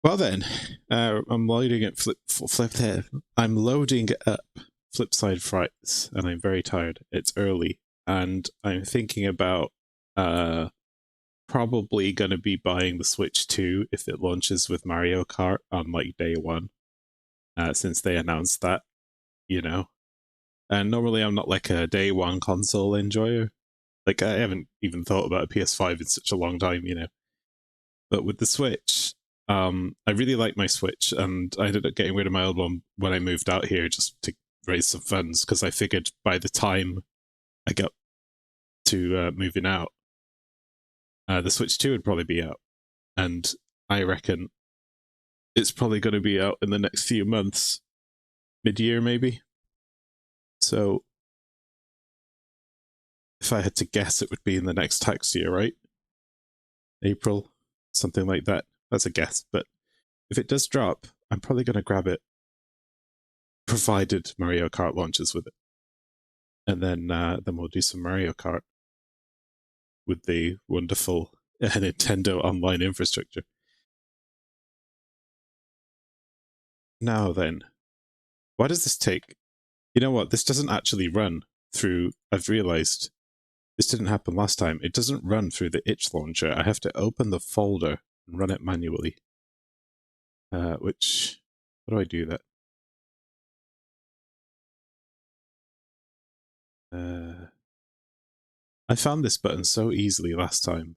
Well then, I'm loading up I'm loading up Flipside Frights, and I'm very tired. It's early, and I'm thinking about probably going to be buying the Switch 2 if it launches with Mario Kart on like day one, since they announced that, you know. And normally I'm not like a day one console enjoyer. Like I haven't even thought about a PS5 in such a long time, you know. But with the Switch, I really like my Switch, and I ended up getting rid of my old one when I moved out here just to raise some funds, because I figured by the time I got to moving out, the Switch 2 would probably be out. And I reckon it's probably going to be out in the next few months, mid-year maybe. So if I had to guess, it would be in the next tax year, right? April, something like that. That's a guess, but if it does drop, I'm probably going to grab it, provided Mario Kart launches with it. And then we'll do some Mario Kart with the wonderful Nintendo online infrastructure. Now then, why does this take... You know what? This doesn't actually run through... I've realized this didn't happen last time. It doesn't run through the itch launcher. I have to open the folder and run it manually. Which... How do I do that? I found this button so easily last time.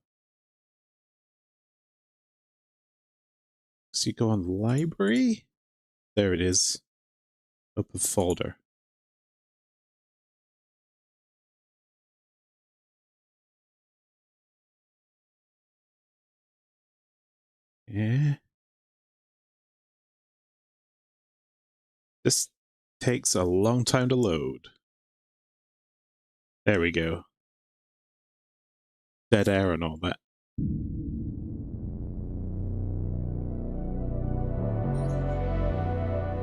So you go on library? There it is. Open folder. Yeah. This takes a long time to load. There we go. Dead air and all that.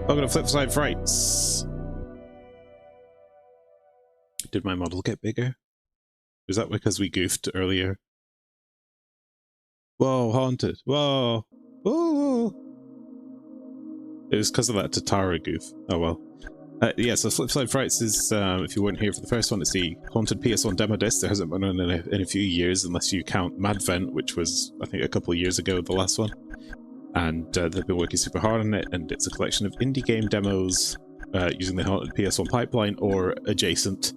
Welcome to Flipside Frights. Did my model get bigger? Was that because we goofed earlier? Whoa, haunted. Whoa. Whoa. It was because of that Tatara goof. Oh well. Yeah, so Flipside Frights is, if you weren't here for the first one, it's the haunted PS1 demo disc. There hasn't been one in a few years, unless you count Madvent, which was, I think, a couple of years ago, the last one. And they've been working super hard on it, and it's a collection of indie game demos using the haunted PS1 pipeline or adjacent.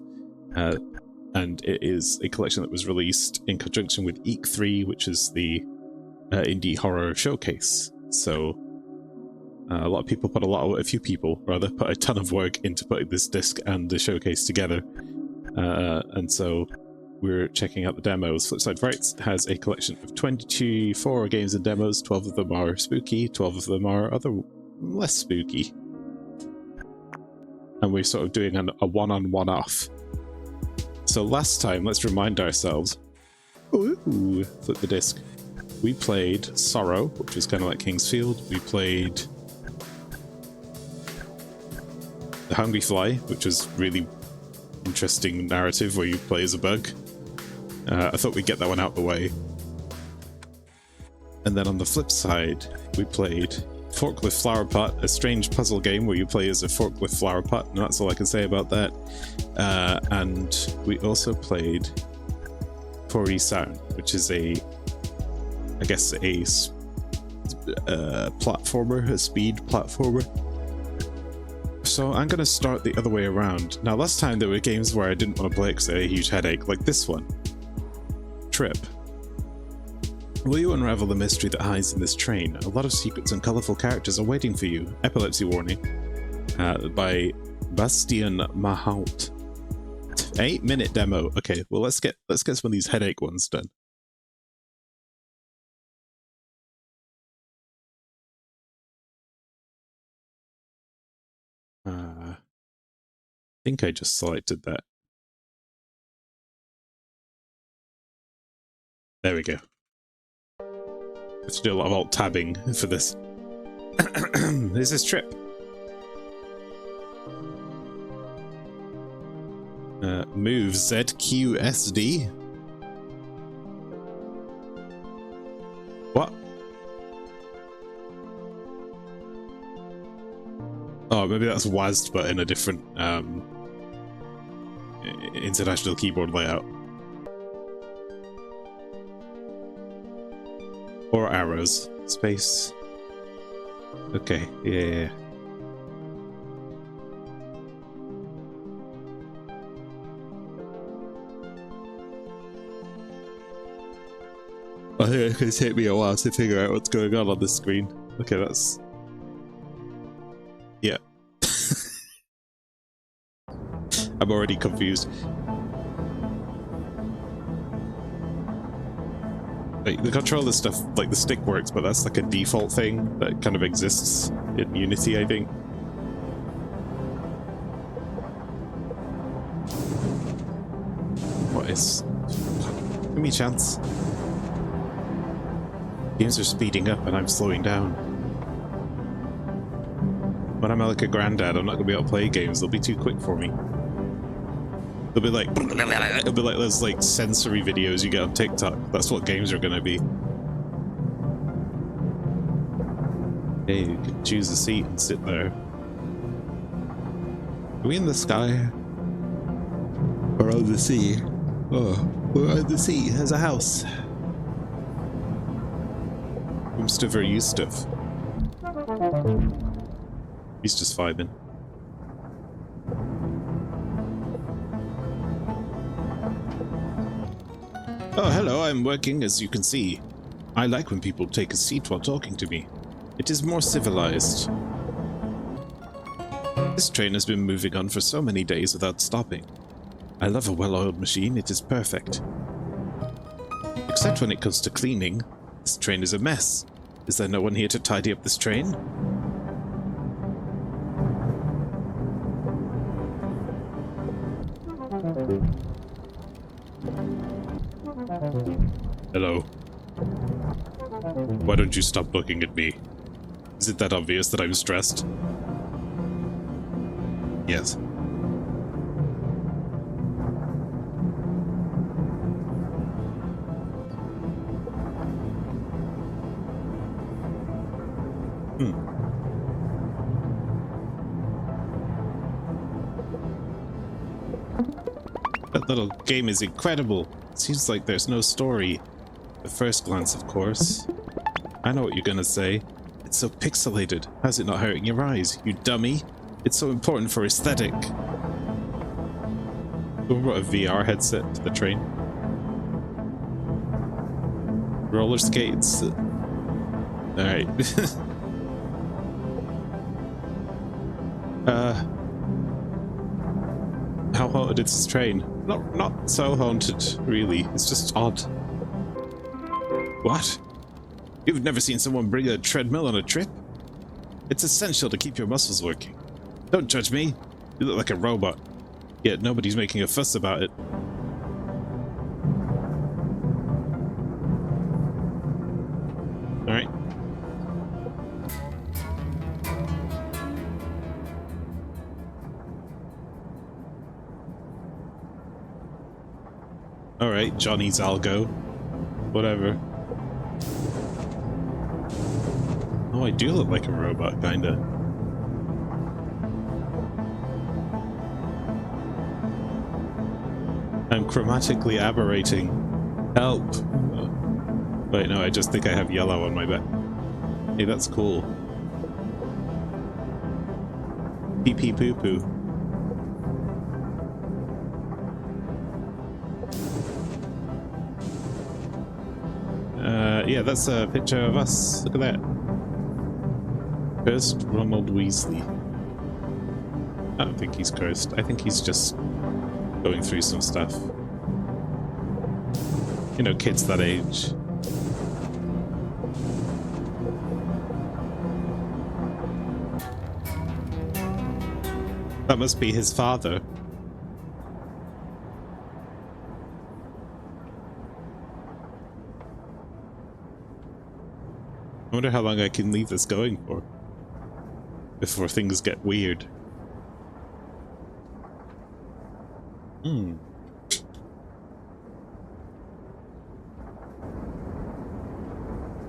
And it is a collection that was released in conjunction with EEK3, which is the indie horror showcase. So a lot of people put a few people put a ton of work into putting this disc and the showcase together. And so we're checking out the demos. Flipside Frights has a collection of 24 games and demos. 12 of them are spooky, 12 of them are less spooky. And we're sort of doing a one-on, one-off. So last time, let's remind ourselves. Ooh, flip the disc. We played Sorrow, which was kind of like King's Field. We played The Hungry Fly, which was really interesting narrative where you play as a bug. I thought we'd get that one out the way. And then on the flip side, we played Forklift Flower Pot, a strange puzzle game where you play as a forklift flower pot, and that's all I can say about that. And we also played Tori Sound, which is I guess a platformer, a speed platformer. So I'm going to start the other way around. Now, last time there were games where I didn't want to play because I had a huge headache, like this one. Trip. Will you unravel the mystery that hides in this train? A lot of secrets and colourful characters are waiting for you. Epilepsy warning. By Bastien Mahout. 8-minute demo. Okay, well let's get some of these headache ones done. I think I just selected that. There we go. I have to do a lot of alt-tabbing for this. This is Trip. Move ZQSD. What? Oh, maybe that's WASD, but in a different international keyboard layout. Or arrows. Space. Okay, yeah. I think it's going to take me a while to figure out what's going on the screen. Okay, that's... Yeah. I'm already confused. Like, the controller stuff, like the stick works, but that's like a default thing that kind of exists in Unity, I think. What is... Give me a chance. Games are speeding up and I'm slowing down. When I'm like a granddad, I'm not going to be able to play games. They'll be too quick for me. They'll be like... It'll be like those like sensory videos you get on TikTok. That's what games are going to be. Hey, you can choose a seat and sit there. Are we in the sky? Or on the sea? Oh, we're on the sea. There's a house. Mr. Yusuf. He's just vibing. Oh, hello, I'm working, as you can see. I like when people take a seat while talking to me. It is more civilized. This train has been moving on for so many days without stopping. I love a well-oiled machine, it is perfect. Except when it comes to cleaning. This train is a mess. Is there no one here to tidy up this train? Hello. Why don't you stop looking at me? Is it that obvious that I'm stressed? Yes. That little game is incredible. Seems like there's no story. At first glance, of course. I know what you're gonna say. It's so pixelated. How's it not hurting your eyes, you dummy? It's so important for aesthetic. Who brought a VR headset to the train? Roller skates. Alright. How haunted is this train? Not so haunted, really. It's just odd. What? You've never seen someone bring a treadmill on a trip? It's essential to keep your muscles working. Don't judge me. You look like a robot. Yet nobody's making a fuss about it. Alright. Alright, Johnny's algo. Whatever. Oh, I do look like a robot, kinda. I'm chromatically aberrating. Help! Oh. Wait, no, I just think I have yellow on my back. Hey, that's cool. Pee pee poo poo. Yeah, that's a picture of us. Look at that. Cursed Ronald Weasley. I don't think he's cursed. I think he's just going through some stuff. You know, kids that age. That must be his father. I wonder how long I can leave this going for before things get weird.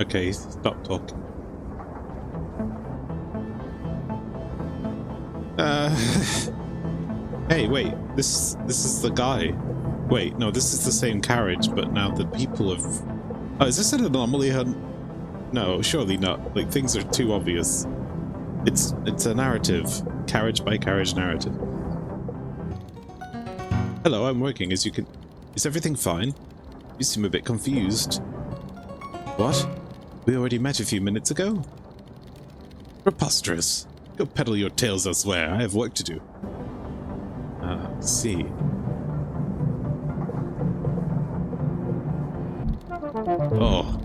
Okay, stop talking. Hey, wait, this is the guy. Wait, no, this is the same carriage, but now the people have... Oh, is this an anomaly hunt? No, surely not. Like, things are too obvious. It's a narrative. Carriage by carriage narrative. Hello, I'm working, as you can... Is everything fine? You seem a bit confused. What? We already met a few minutes ago? Preposterous. Go peddle your tales elsewhere. I have work to do. See. Oh.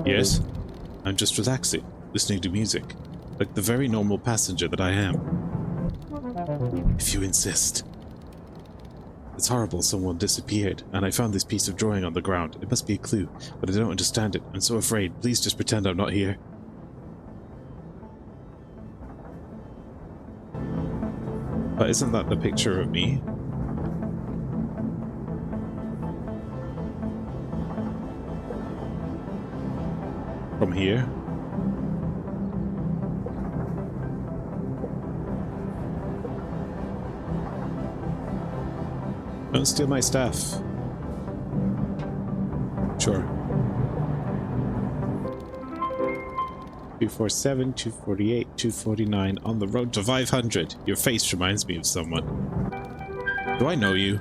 Yes? I'm just relaxing, listening to music, like the very normal passenger that I am. If you insist. It's horrible someone disappeared, and I found this piece of drawing on the ground. It must be a clue, but I don't understand it. I'm so afraid. Please just pretend I'm not here. But isn't that the picture of me? From here? Don't steal my stuff. Sure. 247, 248, 249, on the road to 500. Your face reminds me of someone. Do I know you?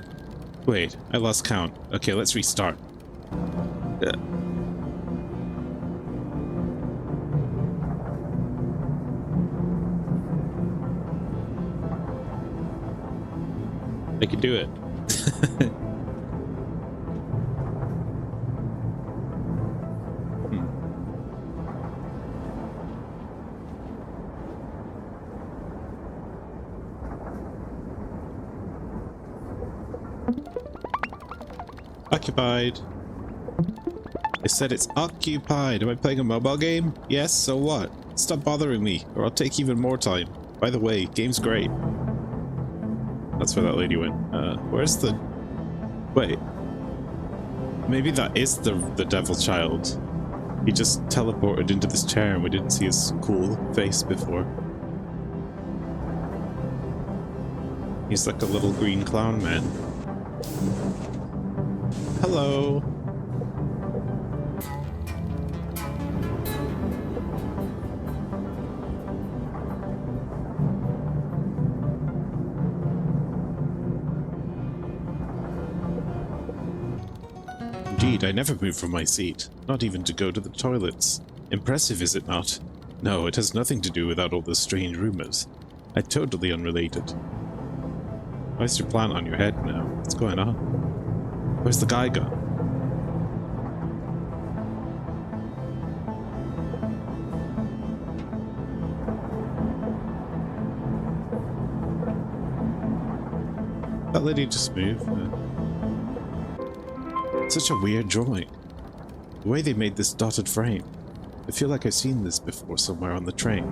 Wait, I lost count. Okay, let's restart. I can do it. Occupied. I said it's occupied. Am I playing a mobile game? Yes, so what? Stop bothering me, or I'll take even more time. By the way, game's great. That's where that lady went. Where's the... Wait. Maybe that is the devil child. He just teleported into this chair and we didn't see his cool face before. He's like a little green clown man. Hello. Indeed, I never move from my seat, not even to go to the toilets. Impressive, is it not? No, it has nothing to do with all those strange rumors. I'm totally unrelated. Why's your plant on your head now? What's going on? Where's the guy gone? That lady just moved. Such a weird drawing. The way they made this dotted frame. I feel like I've seen this before somewhere on the train.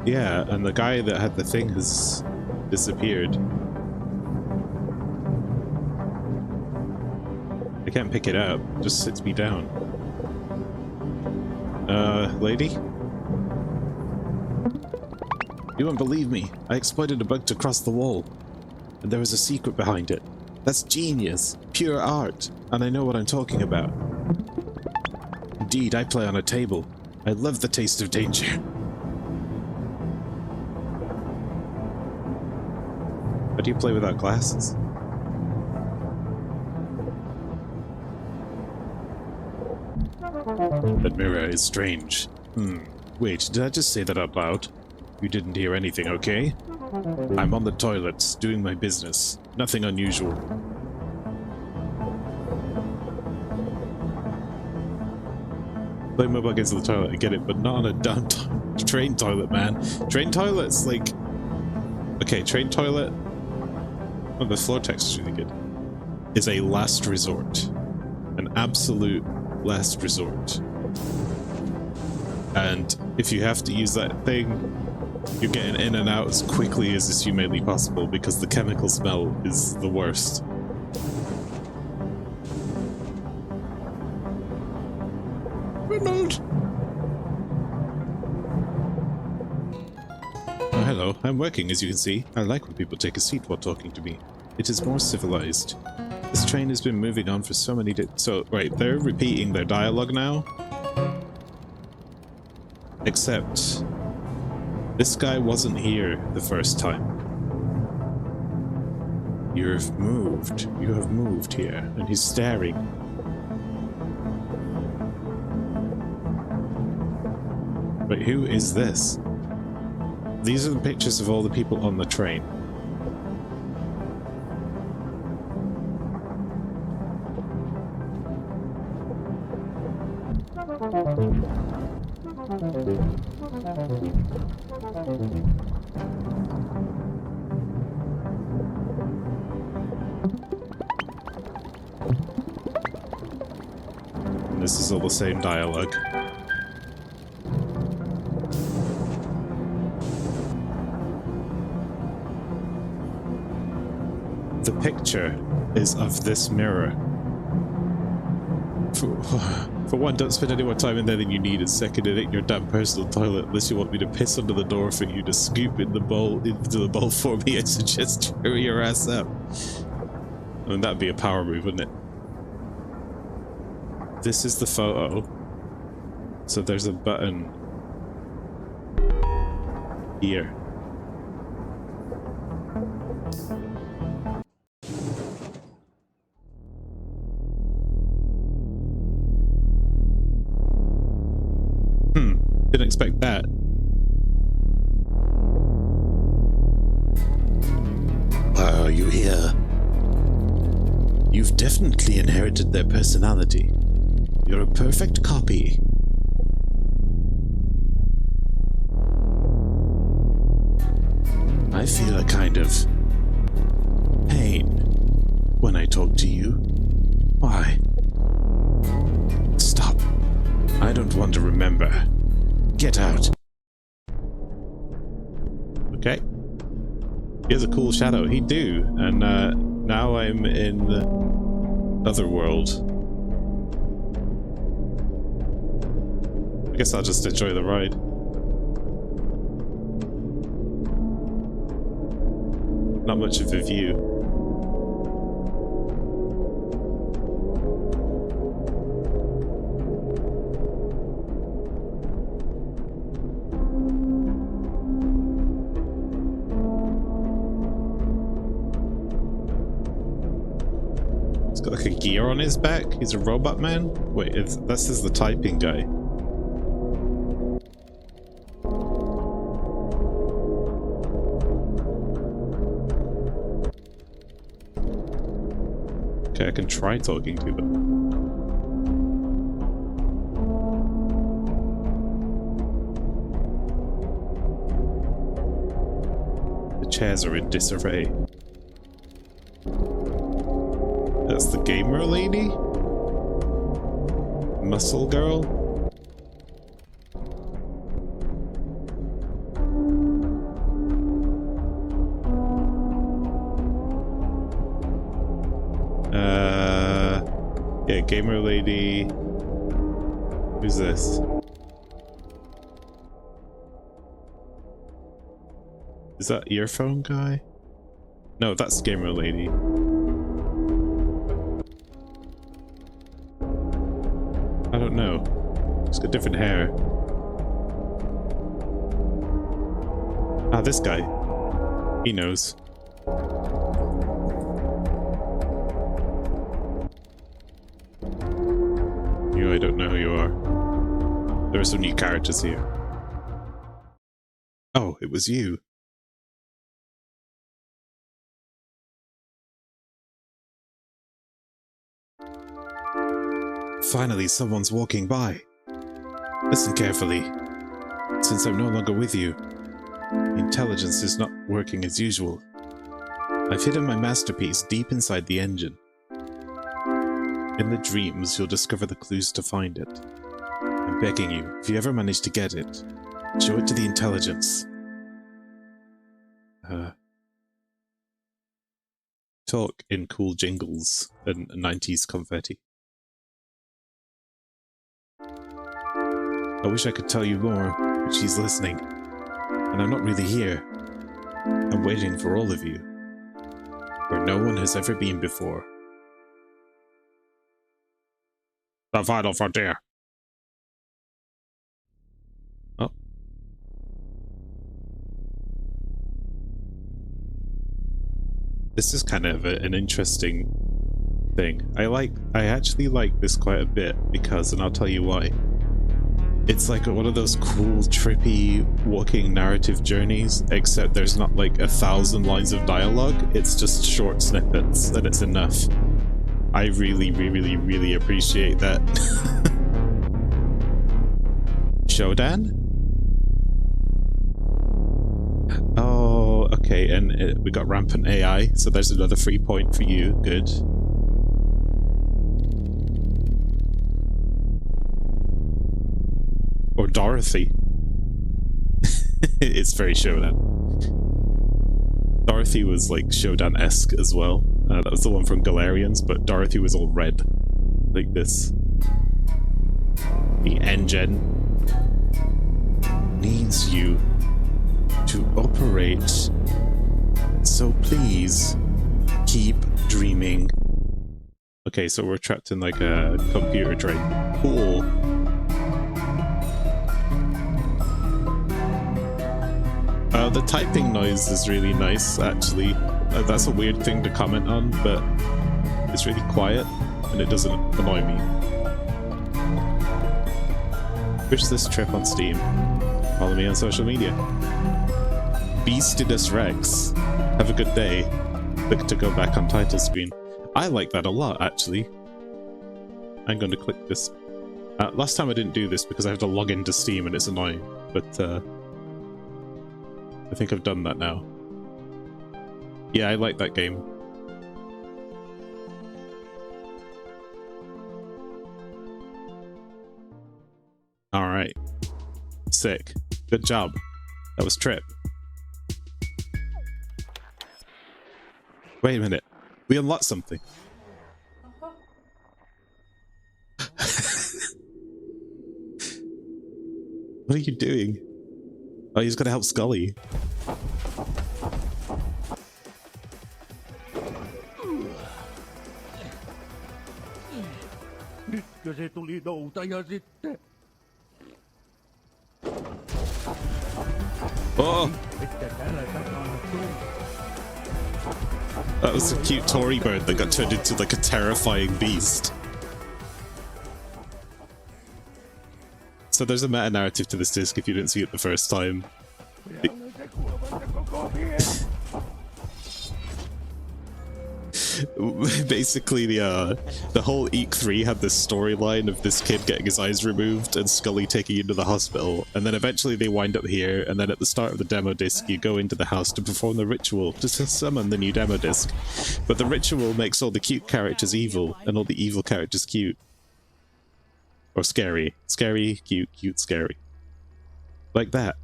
Yeah, and the guy that had the thing has disappeared. I can't pick it up. It just sits me down. Lady? You won't believe me. I exploited a bug to cross the wall. And there was a secret behind it. That's genius. Pure art. And I know what I'm talking about. Indeed, I play on a table. I love the taste of danger. How do you play without glasses? That mirror is strange. Wait, did I just say that out loud? You didn't hear anything, okay? I'm on the toilets, doing my business. Nothing unusual. Play mobile games on the toilet, I get it, but not on a damn train toilet, man. Train toilets, like... Okay, train toilet... Oh, the floor text is really good. Is a last resort. An absolute last resort. And if you have to use that thing, you're getting in and out as quickly as is humanly possible because the chemical smell is the worst. Remote! Hello, I'm working, as you can see. I like when people take a seat while talking to me. It is more civilized. This train has been moving on for so many days. So, right, they're repeating their dialogue now. Except, this guy wasn't here the first time. You have moved here. And he's staring. Wait, who is this? These are the pictures of all the people on the train. And this is all the same dialogue. The picture is of this mirror. For one, don't spend any more time in there than you need, and second, it ain't your damn personal toilet unless you want me to piss under the door for you to scoop in the bowl into the bowl for me. I suggest hurry your ass up. I mean, that'd be a power move, wouldn't it? This is the photo. So there's a button here. Didn't expect that. Why are you here? You've definitely inherited their personality. You're a perfect copy. I feel a kind of pain when I talk to you. Why? Stop. I don't want to remember. Get out. Okay. Here's a cool shadow. He do. And now I'm in the other world. I guess I'll just enjoy the ride. Not much of a view. Got like a gear on his back. He's a robot man. Wait, this is the typing guy. Okay, I can try talking to them. The chairs are in disarray. That's the gamer lady? Muscle girl? Yeah, gamer lady. Who's this? Is that earphone guy? No, that's gamer lady. I don't know. He's got different hair. Ah, this guy. He knows. You, I don't know who you are. There are some new characters here. Oh, it was you. Finally, someone's walking by. Listen carefully. Since I'm no longer with you, the intelligence is not working as usual. I've hidden my masterpiece deep inside the engine. In the dreams, you'll discover the clues to find it. I'm begging you, if you ever manage to get it, show it to the intelligence. Talk in cool jingles and 90s confetti. I wish I could tell you more, but she's listening. And I'm not really here. I'm waiting for all of you, where no one has ever been before. The final frontier. Oh. This is kind of an interesting thing. I actually like this quite a bit because, and I'll tell you why. It's like one of those cool, trippy, walking narrative journeys, except there's not like 1,000 lines of dialogue, it's just short snippets, and it's enough. I really, really, really appreciate that. Shodan? Oh, okay, and we got rampant AI, so there's another free point for you, good. Or Dorothy. It's very Shodan. Dorothy was like Shodan-esque as well. That was the one from Galarians, but Dorothy was all red. Like this. The engine needs you to operate. So please, keep dreaming. Okay, so we're trapped in like a computer train. Cool. The typing noise is really nice, actually. That's a weird thing to comment on, but it's really quiet, and it doesn't annoy me. Push this trip on Steam. Follow me on social media. Beastidus Rex. Have a good day. Click to go back on title screen. I like that a lot, actually. I'm going to click this. Last time I didn't do this because I have to log into Steam and it's annoying, but I think I've done that now. Yeah, I like that game. Alright. Sick. Good job. That was Trip. Wait a minute. We unlocked something. What are you doing? Oh, he's gonna help Scully. Nytkö se tuli noutaja sitten? Oh! That was a cute Tory bird that got turned into like a terrifying beast. So there's a meta-narrative to this disc if you didn't see it the first time. Basically, the whole Eek 3 had this storyline of this kid getting his eyes removed and Scully taking him to the hospital, and then eventually they wind up here, and then at the start of the demo disc you go into the house to perform the ritual to summon the new demo disc. But the ritual makes all the cute characters evil, and all the evil characters cute. Or scary. Scary, cute, cute, scary. Like that.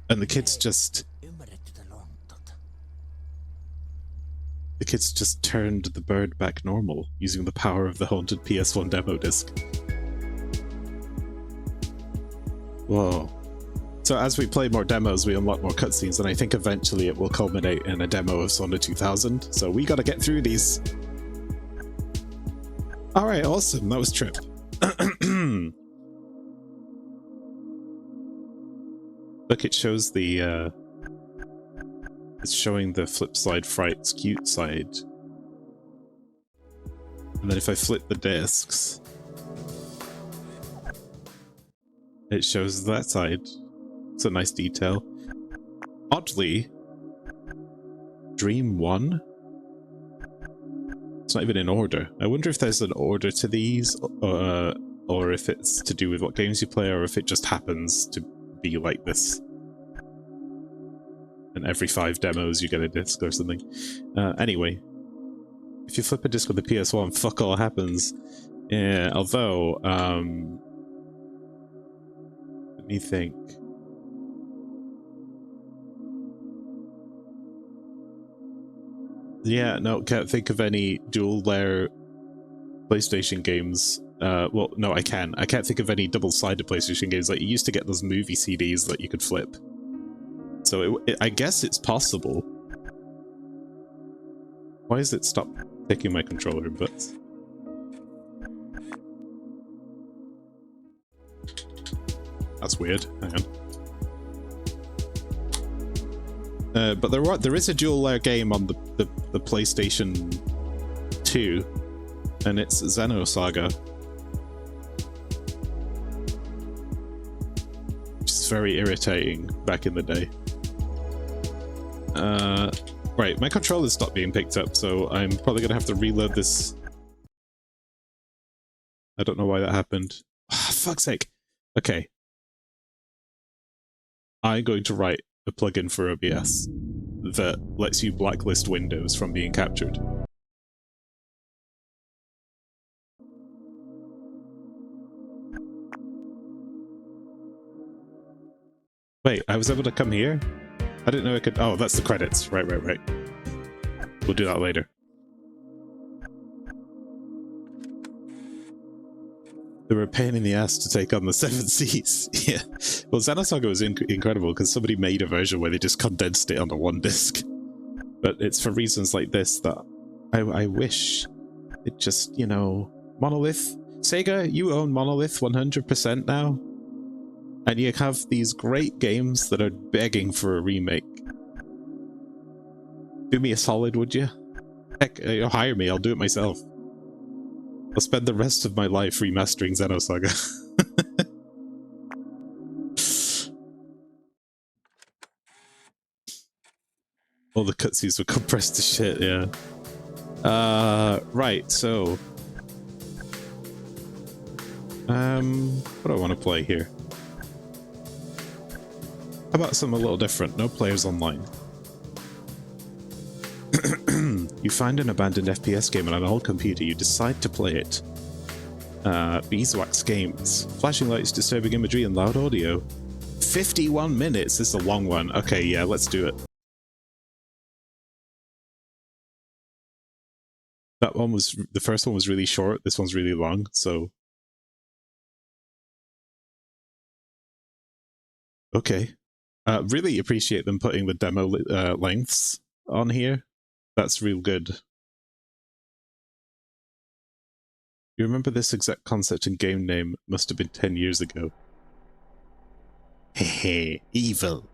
And the kids just... The kids just turned the bird back normal, using the power of the haunted PS1 demo disc. Whoa. So as we play more demos, we unlock more cutscenes, and I think eventually it will culminate in a demo of Sonic 2000, so we gotta get through these. Alright, awesome, that was Trip. Look, it shows the, it's showing the Flipside Frights cute side. And then if I flip the discs, it shows that side. It's a nice detail. Oddly, Dream 1? It's not even in order. I wonder if there's an order to these, or if it's to do with what games you play, or if it just happens to be like this. And every 5 demos you get a disc or something. Anyway, if you flip a disc with the PS1, fuck all happens. Yeah, although, let me think. Yeah, no, can't think of any dual-layer PlayStation games. Well, no, I can. I can't think of any double-sided PlayStation games. Like, you used to get those movie CDs that you could flip. So I guess it's possible. Why is it stop taking my controller inputs? That's weird. Hang on. But there is a dual layer game on the PlayStation 2, and it's Xenosaga. Which is very irritating back in the day. Right, my controller stopped being picked up, so I'm probably gonna have to reload this. I don't know why that happened. Ah, fuck's sake. Okay. I'm going to write a plugin for OBS that lets you blacklist windows from being captured. Wait, I was able to come here? I didn't know I could. Oh, that's the credits. Right. We'll do that later. They were a pain in the ass to take on the 7 Seas. Yeah. Well, Xenosaga was incredible because somebody made a version where they just condensed it onto one disc. But it's for reasons like this that I wish it just, you know, Monolith. Sega, you own Monolith 100% now. And you have these great games that are begging for a remake. Do me a solid, would you? Heck, hire me, I'll do it myself. I'll spend the rest of my life remastering Xenosaga. All the cutscenes were compressed to shit, yeah. Right, so... what do I want to play here? How about something a little different? No players online. You find an abandoned FPS game on an old computer, you decide to play it. Beeswax Games. Flashing lights, disturbing imagery, and loud audio. 51 minutes! This is a long one. Okay, yeah, let's do it. That one was... the first one was really short, this one's really long, so... Okay. Really appreciate them putting the demo lengths on here. That's real good. You remember this exact concept and game name must have been 10 years ago. Hehe, evil.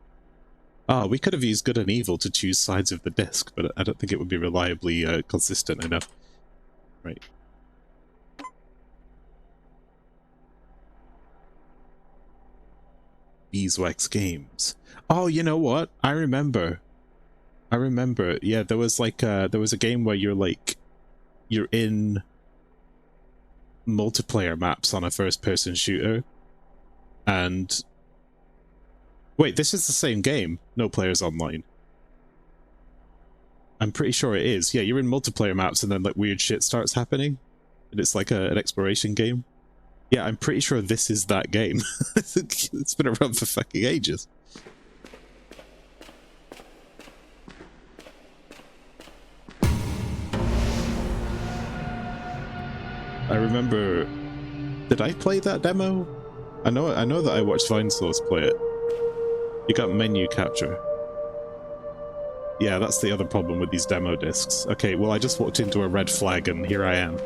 Ah, we could have used good and evil to choose sides of the disc, but I don't think it would be reliably consistent enough. Right. Beeswax Games. Oh, you know what? I remember. Yeah, there was like there was a game where you're in multiplayer maps on a first-person shooter, and wait, this is the same game. No players online. I'm pretty sure it is. Yeah, you're in multiplayer maps, and then like weird shit starts happening, and it's like an exploration game. Yeah, I'm pretty sure this is that game. It's been around for fucking ages. I remember... did I play that demo? I know that I watched Vinesource play it. You got menu capture. Yeah, that's the other problem with these demo discs. Okay, well I just walked into a red flag and here I am.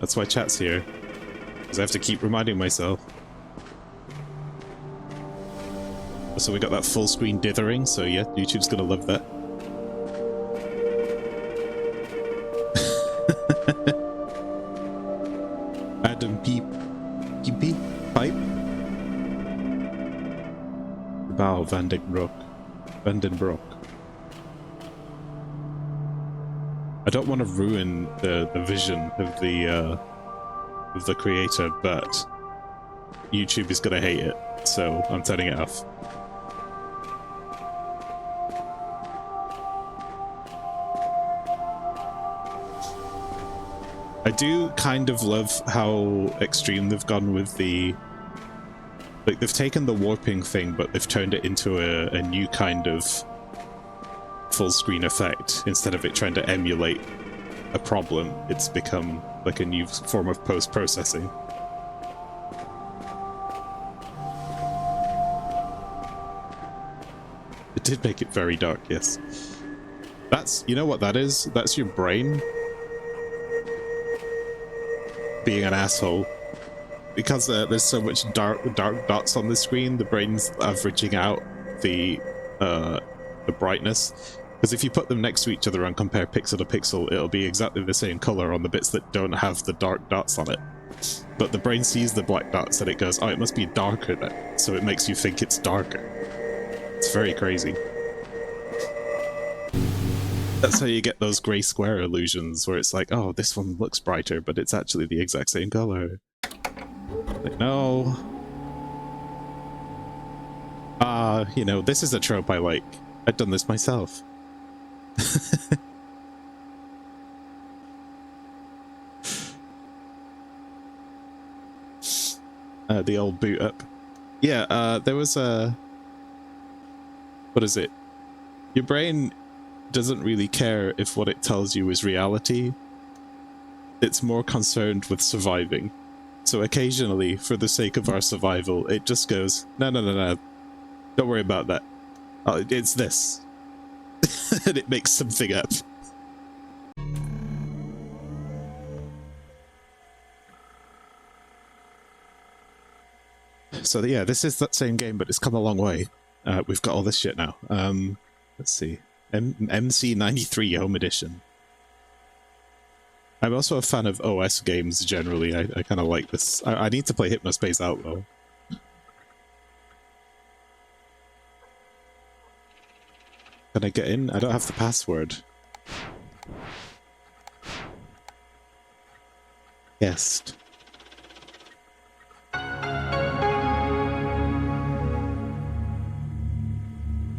That's why chat's here. Because I have to keep reminding myself. So we got that full screen dithering, so yeah, YouTube's gonna love that. Adam Peep Pipe Bow Vandenbroek. I don't want to ruin the vision of the creator, but YouTube is gonna hate it, so I'm turning it off. I do kind of love how extreme they've gone with the... like, they've taken the warping thing, but they've turned it into a new kind of full screen effect. Instead of it trying to emulate a problem, it's become like a new form of post-processing. The did make it very dark, yes. That's, you know what that is? That's your brain being an asshole. Because there's so much dark dots on the screen, the brain's averaging out the brightness. Because if you put them next to each other and compare pixel to pixel, it'll be exactly the same color on the bits that don't have the dark dots on it. But the brain sees the black dots and it goes, oh, it must be darker then. So it makes you think it's darker. It's very crazy. That's how you get those grey square illusions where it's like, oh, this one looks brighter, but it's actually the exact same color. Like, no. You know, this is a trope I like. I've done this myself. The old boot up. Yeah, there was a... What is it? Your brain doesn't really care if what it tells you is reality. It's more concerned with surviving. So occasionally, for the sake of our survival, it just goes, no, no, no, no. Don't worry about that. It's this. And it makes something up. So yeah, this is that same game, but it's come a long way. We've got all this shit now. Let's see. MC93 Home Edition. I'm also a fan of OS games generally. I kind of like this. I need to play Hypnospace out though. Can I get in? I don't have the password. Guest.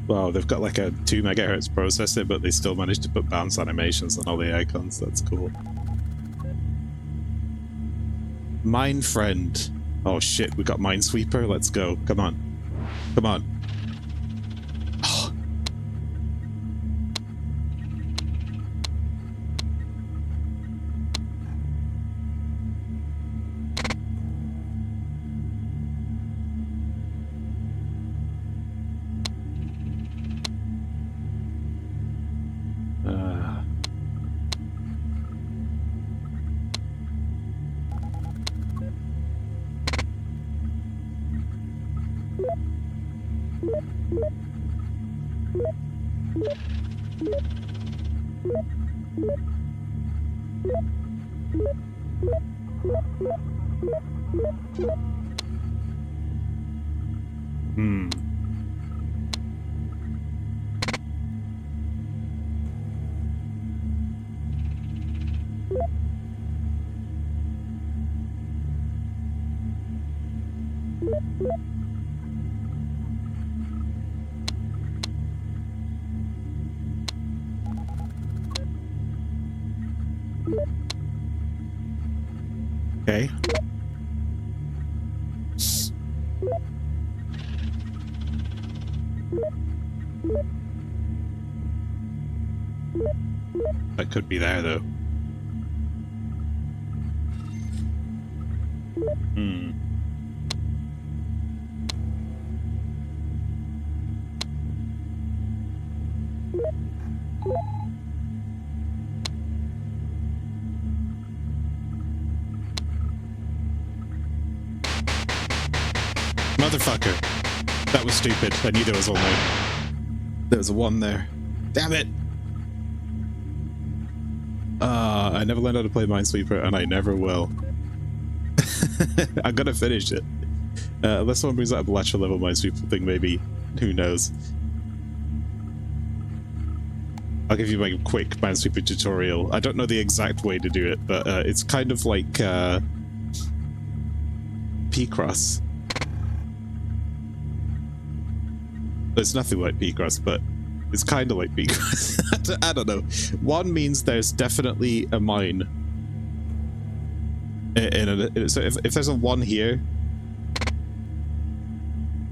Wow, they've got like a 2 MHz processor, but they still managed to put bounce animations on all the icons. That's cool. Mine friend. Oh shit, we got Minesweeper. Let's go. Come on. Come on. Oh. Okay. That could be there though. Motherfucker. That was stupid. I knew there was one there. There was a 1 there. Damn it! I never learned how to play Minesweeper, and I never will. I'm gonna finish it. Unless someone brings out a lecture level Minesweeper thing, maybe. Who knows? I'll give you my quick Minesweeper tutorial. I don't know the exact way to do it, but it's kind of like P-Cross. It's nothing like P-Cross, but it's kind of like P-Cross. I don't know. 1 means there's definitely a mine. So if there's a 1 here,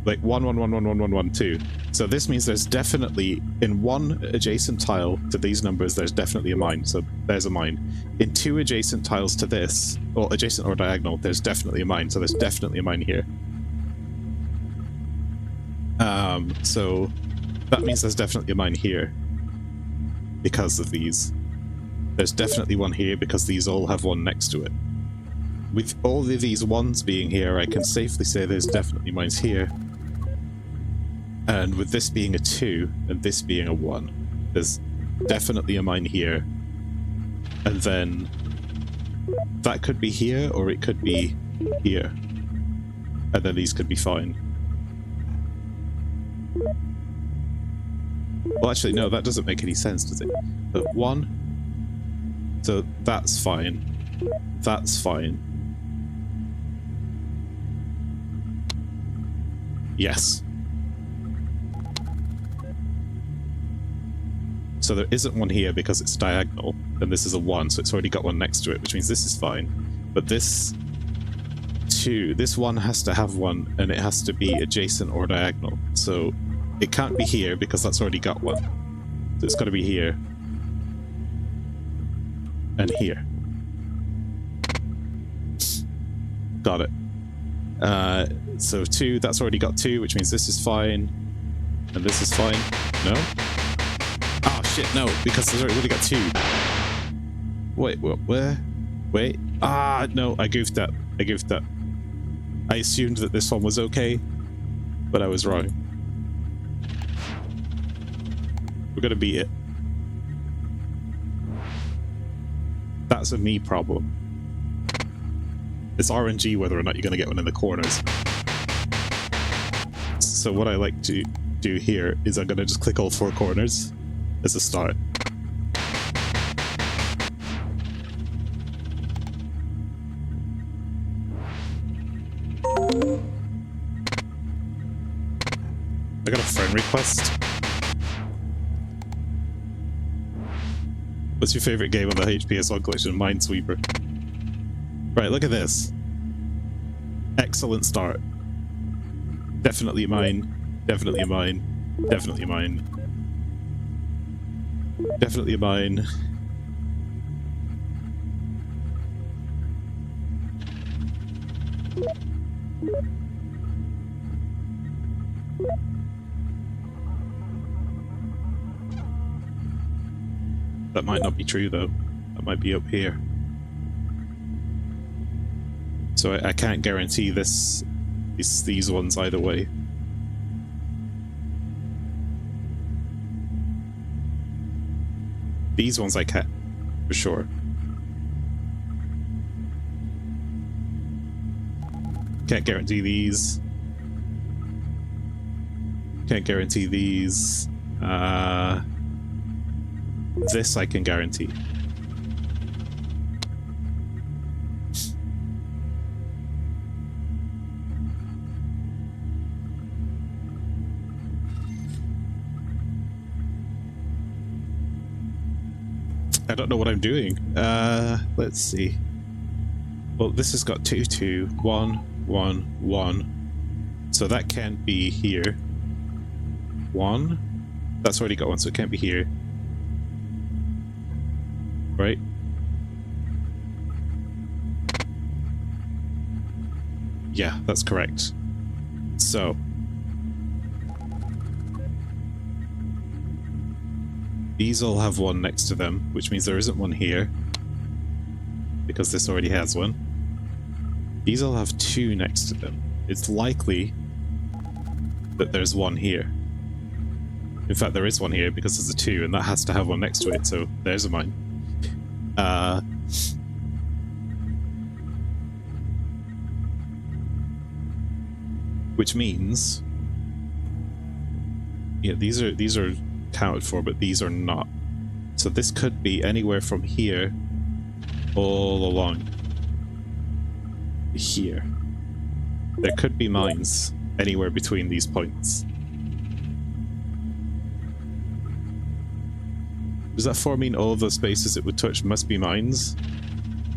like 1, 1, 1, 1, 1, 1, 1, 2. So this means there's definitely, in 1 adjacent tile to these numbers, there's definitely a mine. So there's a mine. In 2 adjacent tiles to this, or adjacent or diagonal, there's definitely a mine. So there's definitely a mine here. So That means there's definitely a mine here because of these. There's definitely one here because these all have one next to it. With all of these ones being here, I can safely say there's definitely mines here. And with this being a 2 and this being a 1, there's definitely a mine here. And then that could be here or it could be here. And then these could be fine. Well, actually, no, that doesn't make any sense, does it? But 1, so that's fine. That's fine. Yes. So there isn't one here because it's diagonal, and this is a 1, so it's already got one next to it, which means this is fine. But this 2, this 1 has to have one, and it has to be adjacent or diagonal. So it can't be here because that's already got one. So it's got to be here. And here. Got it. So 2, that's already got 2, which means this is fine. And this is fine. No? Oh shit, no, because there's already got 2. Wait, what, where? Wait. Ah, no, I goofed up. I goofed up. I assumed that this one was okay, but I was wrong. We're gonna beat it. That's a me problem. It's RNG whether or not you're gonna get one in the corners. So what I like to do here is I'm gonna just click all 4 corners as a start. I got a friend request. What's your favorite game on the HPS1 collection? Minesweeper. Right, look at this. Excellent start. Definitely mine. Definitely a mine. Definitely a mine. Definitely a mine. That might not be true though. That might be up here. So I can't guarantee these ones either way. These ones I can, for sure. Can't guarantee these. Can't guarantee these. This I can guarantee. I don't know what I'm doing. Let's see. Well, this has got 2, 2, 1, 1, 1. So that can't be here. 1. That's already got 1, so it can't be here. Right? Yeah, that's correct. So these all have 1 next to them, which means there isn't one here because this already has 1. These all have 2 next to them. It's likely that there's 1 here. In fact, there is 1 here because there's a 2 and that has to have 1 next to it, so there's a mine. Which means, yeah, these are counted for, but these are not. So this could be anywhere from here all along here. There could be mines anywhere between these points. Does that 4 mean all of the spaces it would touch must be mines?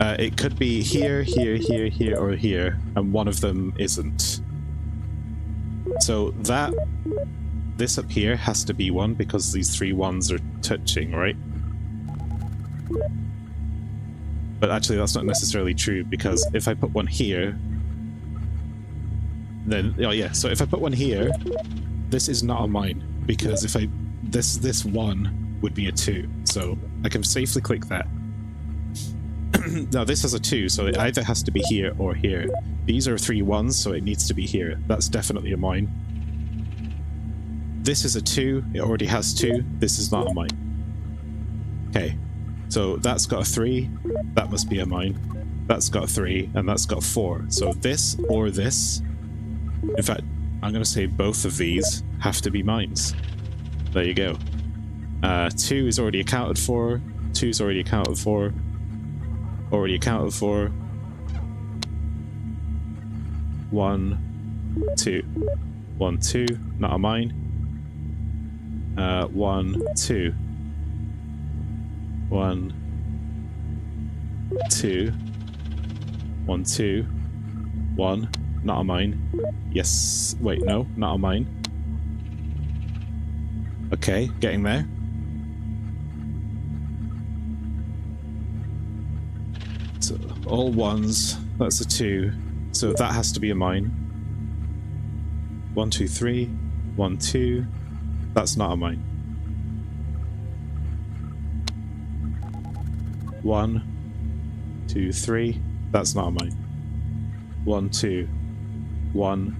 It could be here, here, here, here, or here, and one of them isn't. So this up here has to be 1 because these 3 1s are touching, right? But actually that's not necessarily true because if I put 1 here, then, oh yeah, so if I put 1 here, this is not a mine because if I this 1 would be a 2, so I can safely click that. Now this has a 2, so it either has to be here or here. These are 3 1s, so it needs to be here. That's definitely a mine. This is a 2, it already has 2, this is not a mine. Okay, so that's got a 3, that must be a mine. That's got a 3, and that's got a 4. So this or this, in fact, I'm going to say both of these have to be mines. There you go. 2 is already accounted for, 2 is already accounted for, already accounted for. 1, 2. 1, 2, not a mine. 1, 2. 1, 2. 1, 2. 1, not a mine. Yes, wait, no, not a mine. Okay, getting there. So, all 1s, that's a 2. So that has to be a mine. 1, 2, 3. 1, 2. That's not a mine. 1, 2, 3. That's not a mine. 1, 2. 1.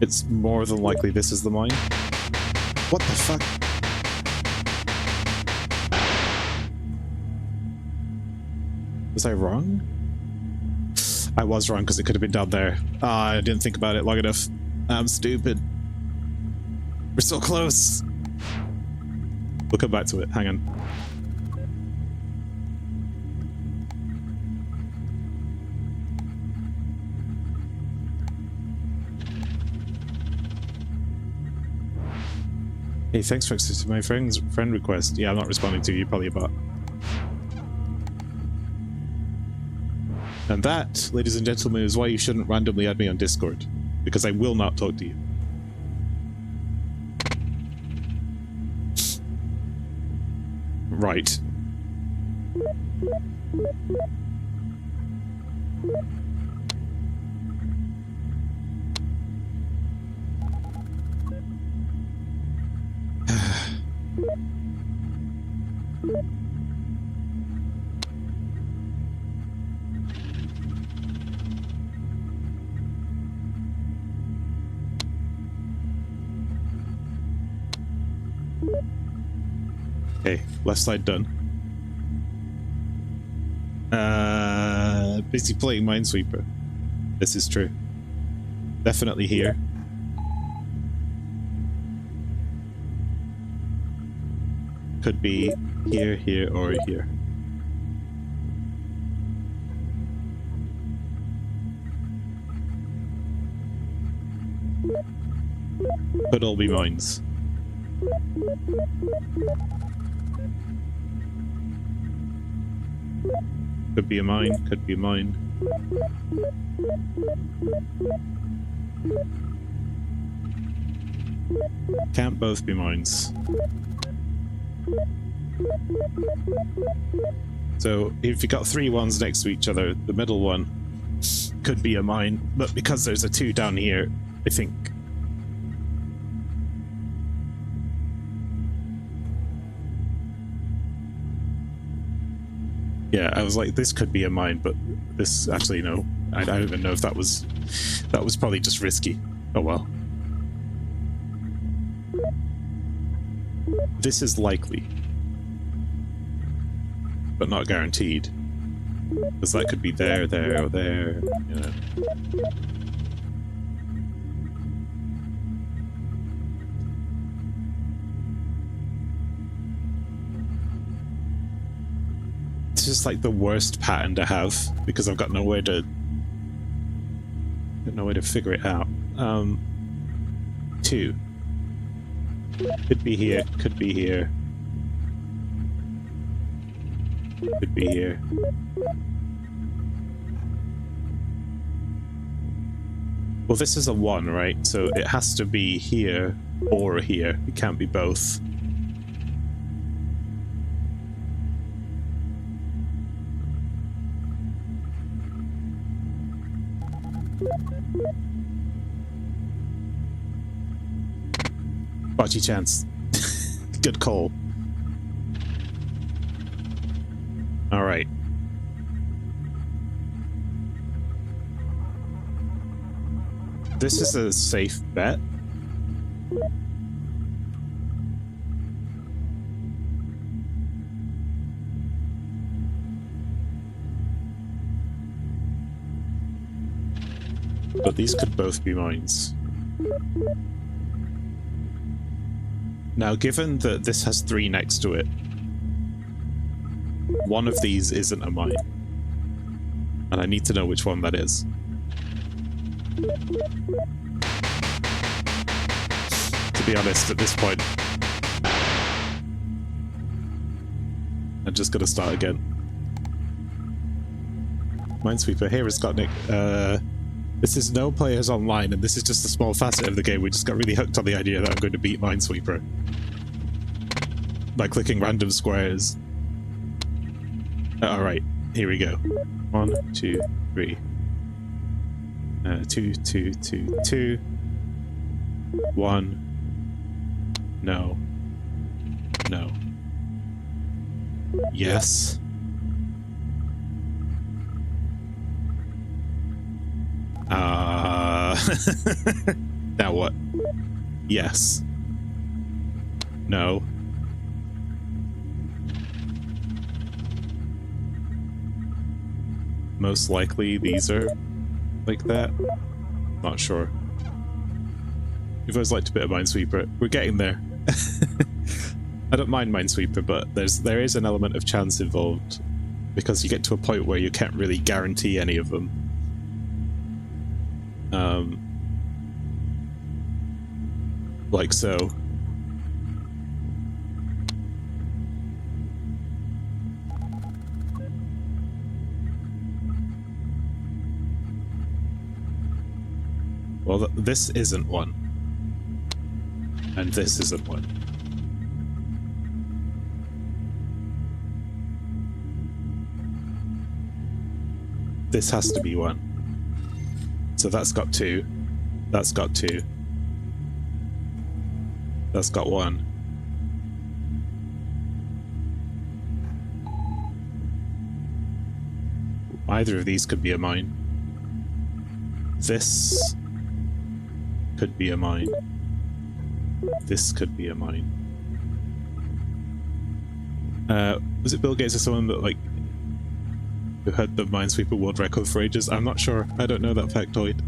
It's more than likely this is the mine. What the fuck? Was I wrong? I was wrong because it could have been down there. Ah, I didn't think about it long enough. I'm stupid. We're so close. We'll come back to it. Hang on. Hey, thanks for accepting my friend request. Yeah, I'm not responding to you, probably a bot. And that, ladies and gentlemen, is why you shouldn't randomly add me on Discord. Because I will not talk to you. Right. Okay, left side done. Busy playing Minesweeper. This is true. Definitely here. Could be here, here, or here. Could all be mines. Could be a mine, could be a mine. Can't both be mines. So if you got 3 1s next to each other, the middle one could be a mine, but because there's a 2 down here, I think. Yeah, I was like, this could be a mine, but this actually, no. I don't even know if that was probably just risky. Oh well. This is likely, but not guaranteed. Because that could be there, there, or there, you know. It's just like the worst pattern to have because I've got nowhere to figure it out. 2 could be here, could be here, could be here. Well, this is a 1, right? So it has to be here or here. It can't be both. Bocce chance. Good call. Alright. This is a safe bet. But these could both be mines. Now, given that this has 3 next to it, one of these isn't a mine. And I need to know which one that is. To be honest, at this point, I'm just gonna start again. Minesweeper, here is Gottnick. This is no players online, and this is just a small facet of the game. We just got really hooked on the idea that I'm going to beat Minesweeper by clicking random squares. Alright, here we go. 1, 2, 3. 2, 2, 2, 2. 1. No. No. Yes. Now what? Yes. No. Most likely these are like that. Not sure. We've always liked a bit of Minesweeper. We're getting there. I don't mind Minesweeper, but there is an element of chance involved because you get to a point where you can't really guarantee any of them. Like so. Well, this isn't one. And this isn't one. This has to be one. So that's got 2. That's got 2. That's got 1. Either of these could be a mine. This could be a mine. This could be a mine. Was it Bill Gates or someone that, like, who had the Minesweeper world record for ages? I'm not sure. I don't know that factoid.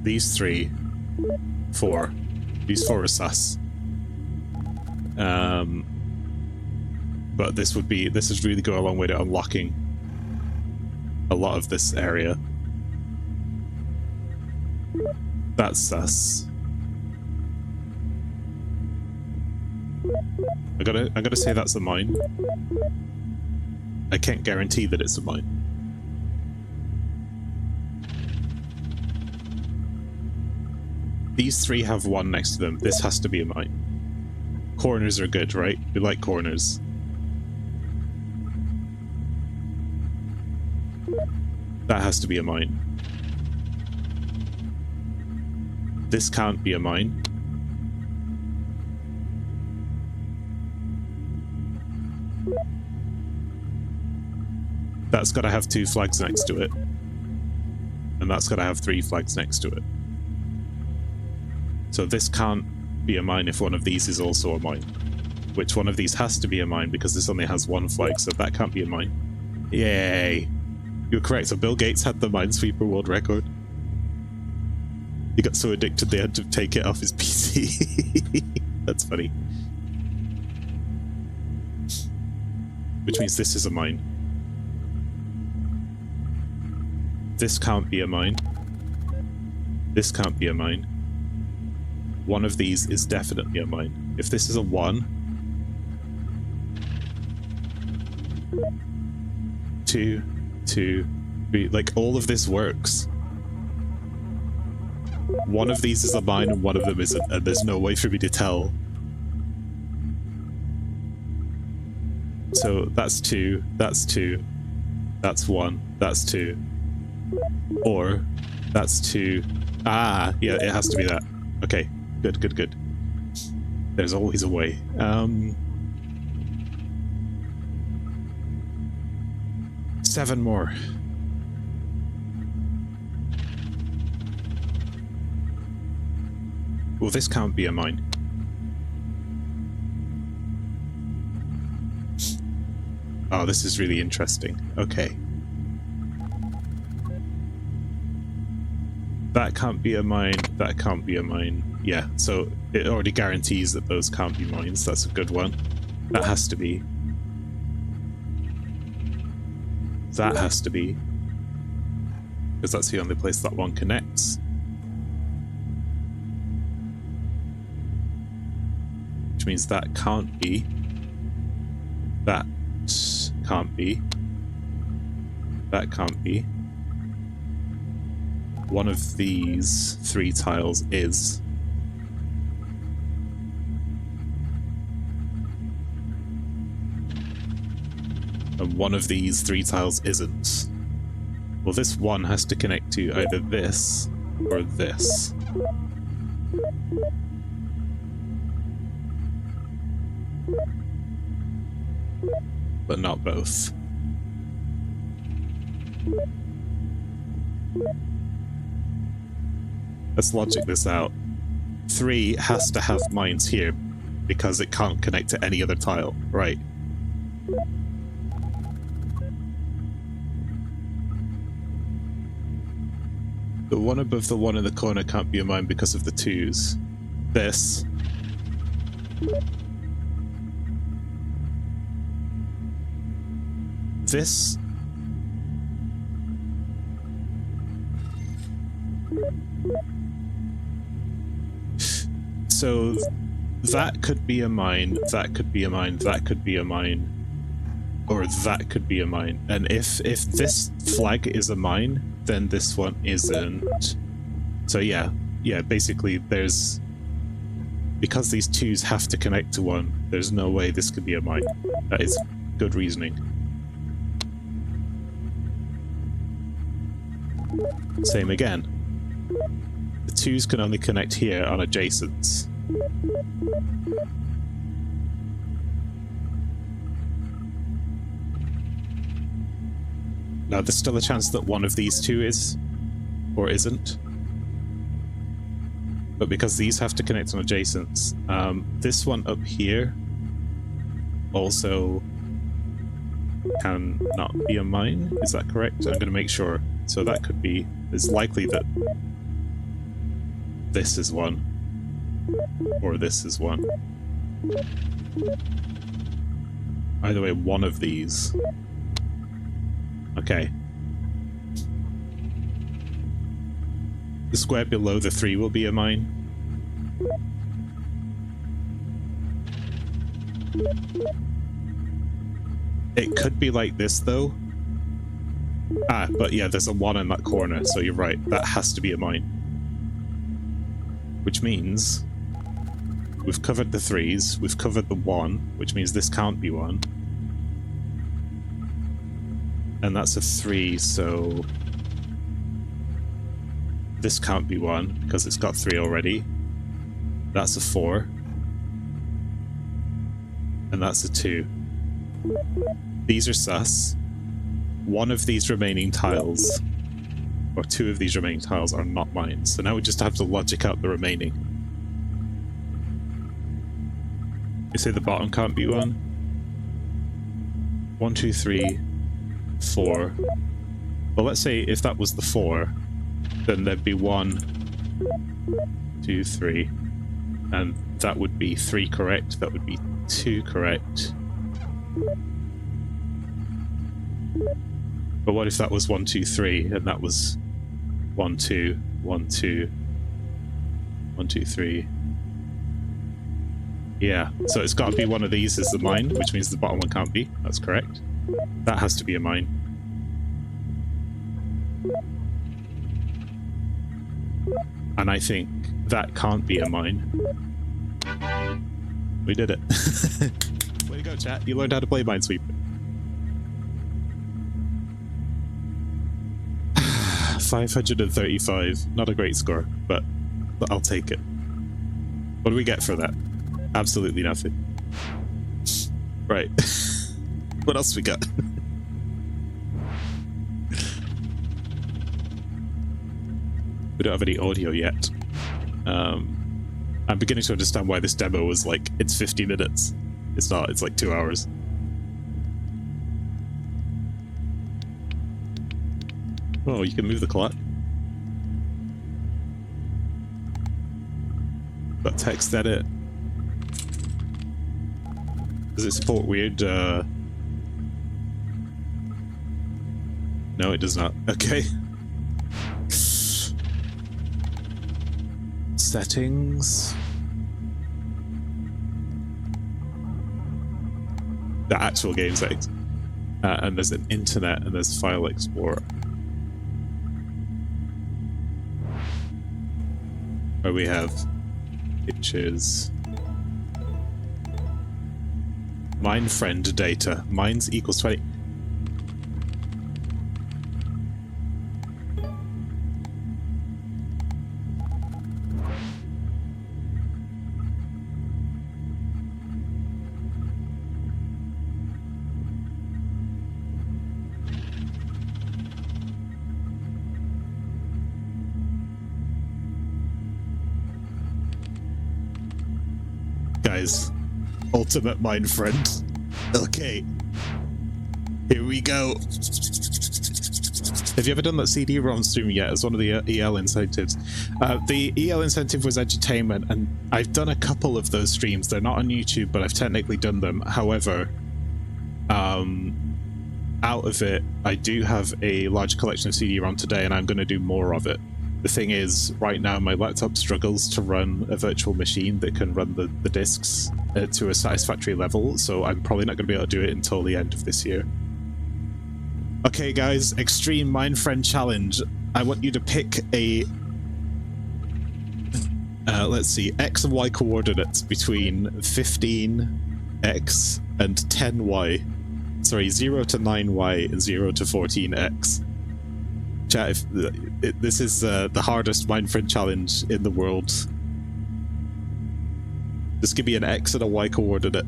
These 3, 4. These 4 are sus. But this would really go a long way to unlocking a lot of this area. That's sus. I'm gonna say that's a mine. I can't guarantee that it's a mine. These 3 have 1 next to them. This has to be a mine. Corners are good, right? We like corners. That has to be a mine. This can't be a mine. That's got to have 2 flags next to it. And that's got to have 3 flags next to it. So this can't be a mine if one of these is also a mine. Which one of these has to be a mine because this only has 1 flag, so that can't be a mine. Yay! You're correct, so Bill Gates had the Minesweeper world record. He got so addicted they had to take it off his PC. That's funny. Which means this is a mine. This can't be a mine. This can't be a mine. One of these is definitely a mine. If this is a 1... 2, 2, 3... Like, all of this works. One of these is a mine and one of them isn't, and there's no way for me to tell. So, that's 2, that's 2, that's 1, that's 2. Or that's 2. Ah, yeah, it has to be that. Okay, good, good, good. There's always a way. 7 more. Well, this can't be a mine. Oh, this is really interesting. Okay. That can't be a mine, that can't be a mine. Yeah, so it already guarantees that those can't be mines. That's a good one. That has to be. That has to be. Because that's the only place that one connects. Which means that can't be. That can't be. That can't be. One of these 3 tiles is. And one of these 3 tiles isn't. Well, this one has to connect to either this or this. But not both. Let's logic this out. 3 has to have mines here because it can't connect to any other tile, right? The one above the one in the corner can't be a mine because of the 2s. This. This. So that could be a mine, that could be a mine, that could be a mine, or that could be a mine. And if this flag is a mine, then this one isn't. So yeah, basically there's, because these 2s have to connect to one, there's no way this could be a mine. That is good reasoning. Same again. The 2s can only connect here on adjacents. Now there's still a chance that one of these 2 is, or isn't. But because these have to connect on adjacents, this one up here also can not be a mine. Is that correct? I'm going to make sure. So that could be, it's likely that this is one, or this is one. Either way, one of these. Okay. The square below the 3 will be a mine. It could be like this though. Ah, but yeah, there's a 1 in that corner, so you're right. That has to be a mine. Which means we've covered the 3s, we've covered the 1, which means this can't be 1. And that's a 3, so this can't be 1 because it's got 3 already. That's a 4. And that's a 2. These are sus. One of these remaining tiles, or 2 of these remaining tiles, are not mine. So now we just have to logic out the remaining. You say the bottom can't be 1? 1, 2, 3, 4. Well, let's say if that was the 4, then there'd be 1, 2, 3, and that would be 3 correct, that would be 2 correct. But what if that was 1, 2, 3, and that was 1, 2, 1, 2, 1, 2, 3. Yeah, so it's got to be one of these is the mine, which means the bottom one can't be. That's correct. That has to be a mine. And I think that can't be a mine. We did it. Way to go, chat. You learned how to play Minesweeper. 535. Not a great score, but I'll take it. What do we get for that? Absolutely nothing. Right. What else we got? We don't have any audio yet. I'm beginning to understand why this demo was like, it's 50 minutes. It's not, it's like 2 hours. Oh, you can move the clock. Got text edit. Does it support weird, No, it does not. Okay. Settings. The actual game settings. And there's an internet and there's file explorer. Where we have pictures. Mine friend data. Mines equals 20. Guys, ultimate mind friend. Okay, here we go. Have you ever done that CD-ROM stream yet as one of the EL incentives? The EL incentive was edutainment, and I've done a couple of those streams. They're not on YouTube, but I've technically done them. However, out of it, I do have a large collection of CD-ROM today, and I'm going to do more of it. The thing is, right now my laptop struggles to run a virtual machine that can run the discs to a satisfactory level, so I'm probably not going to be able to do it until the end of this year. Okay guys, Extreme Mind Friend Challenge. I want you to pick a... let's see, X and Y coordinates between 15X and 10Y. Sorry, 0 to 9Y and 0 to 14X. Chat, this is the hardest Mindfriend challenge in the world. Just give me an X and a Y coordinate.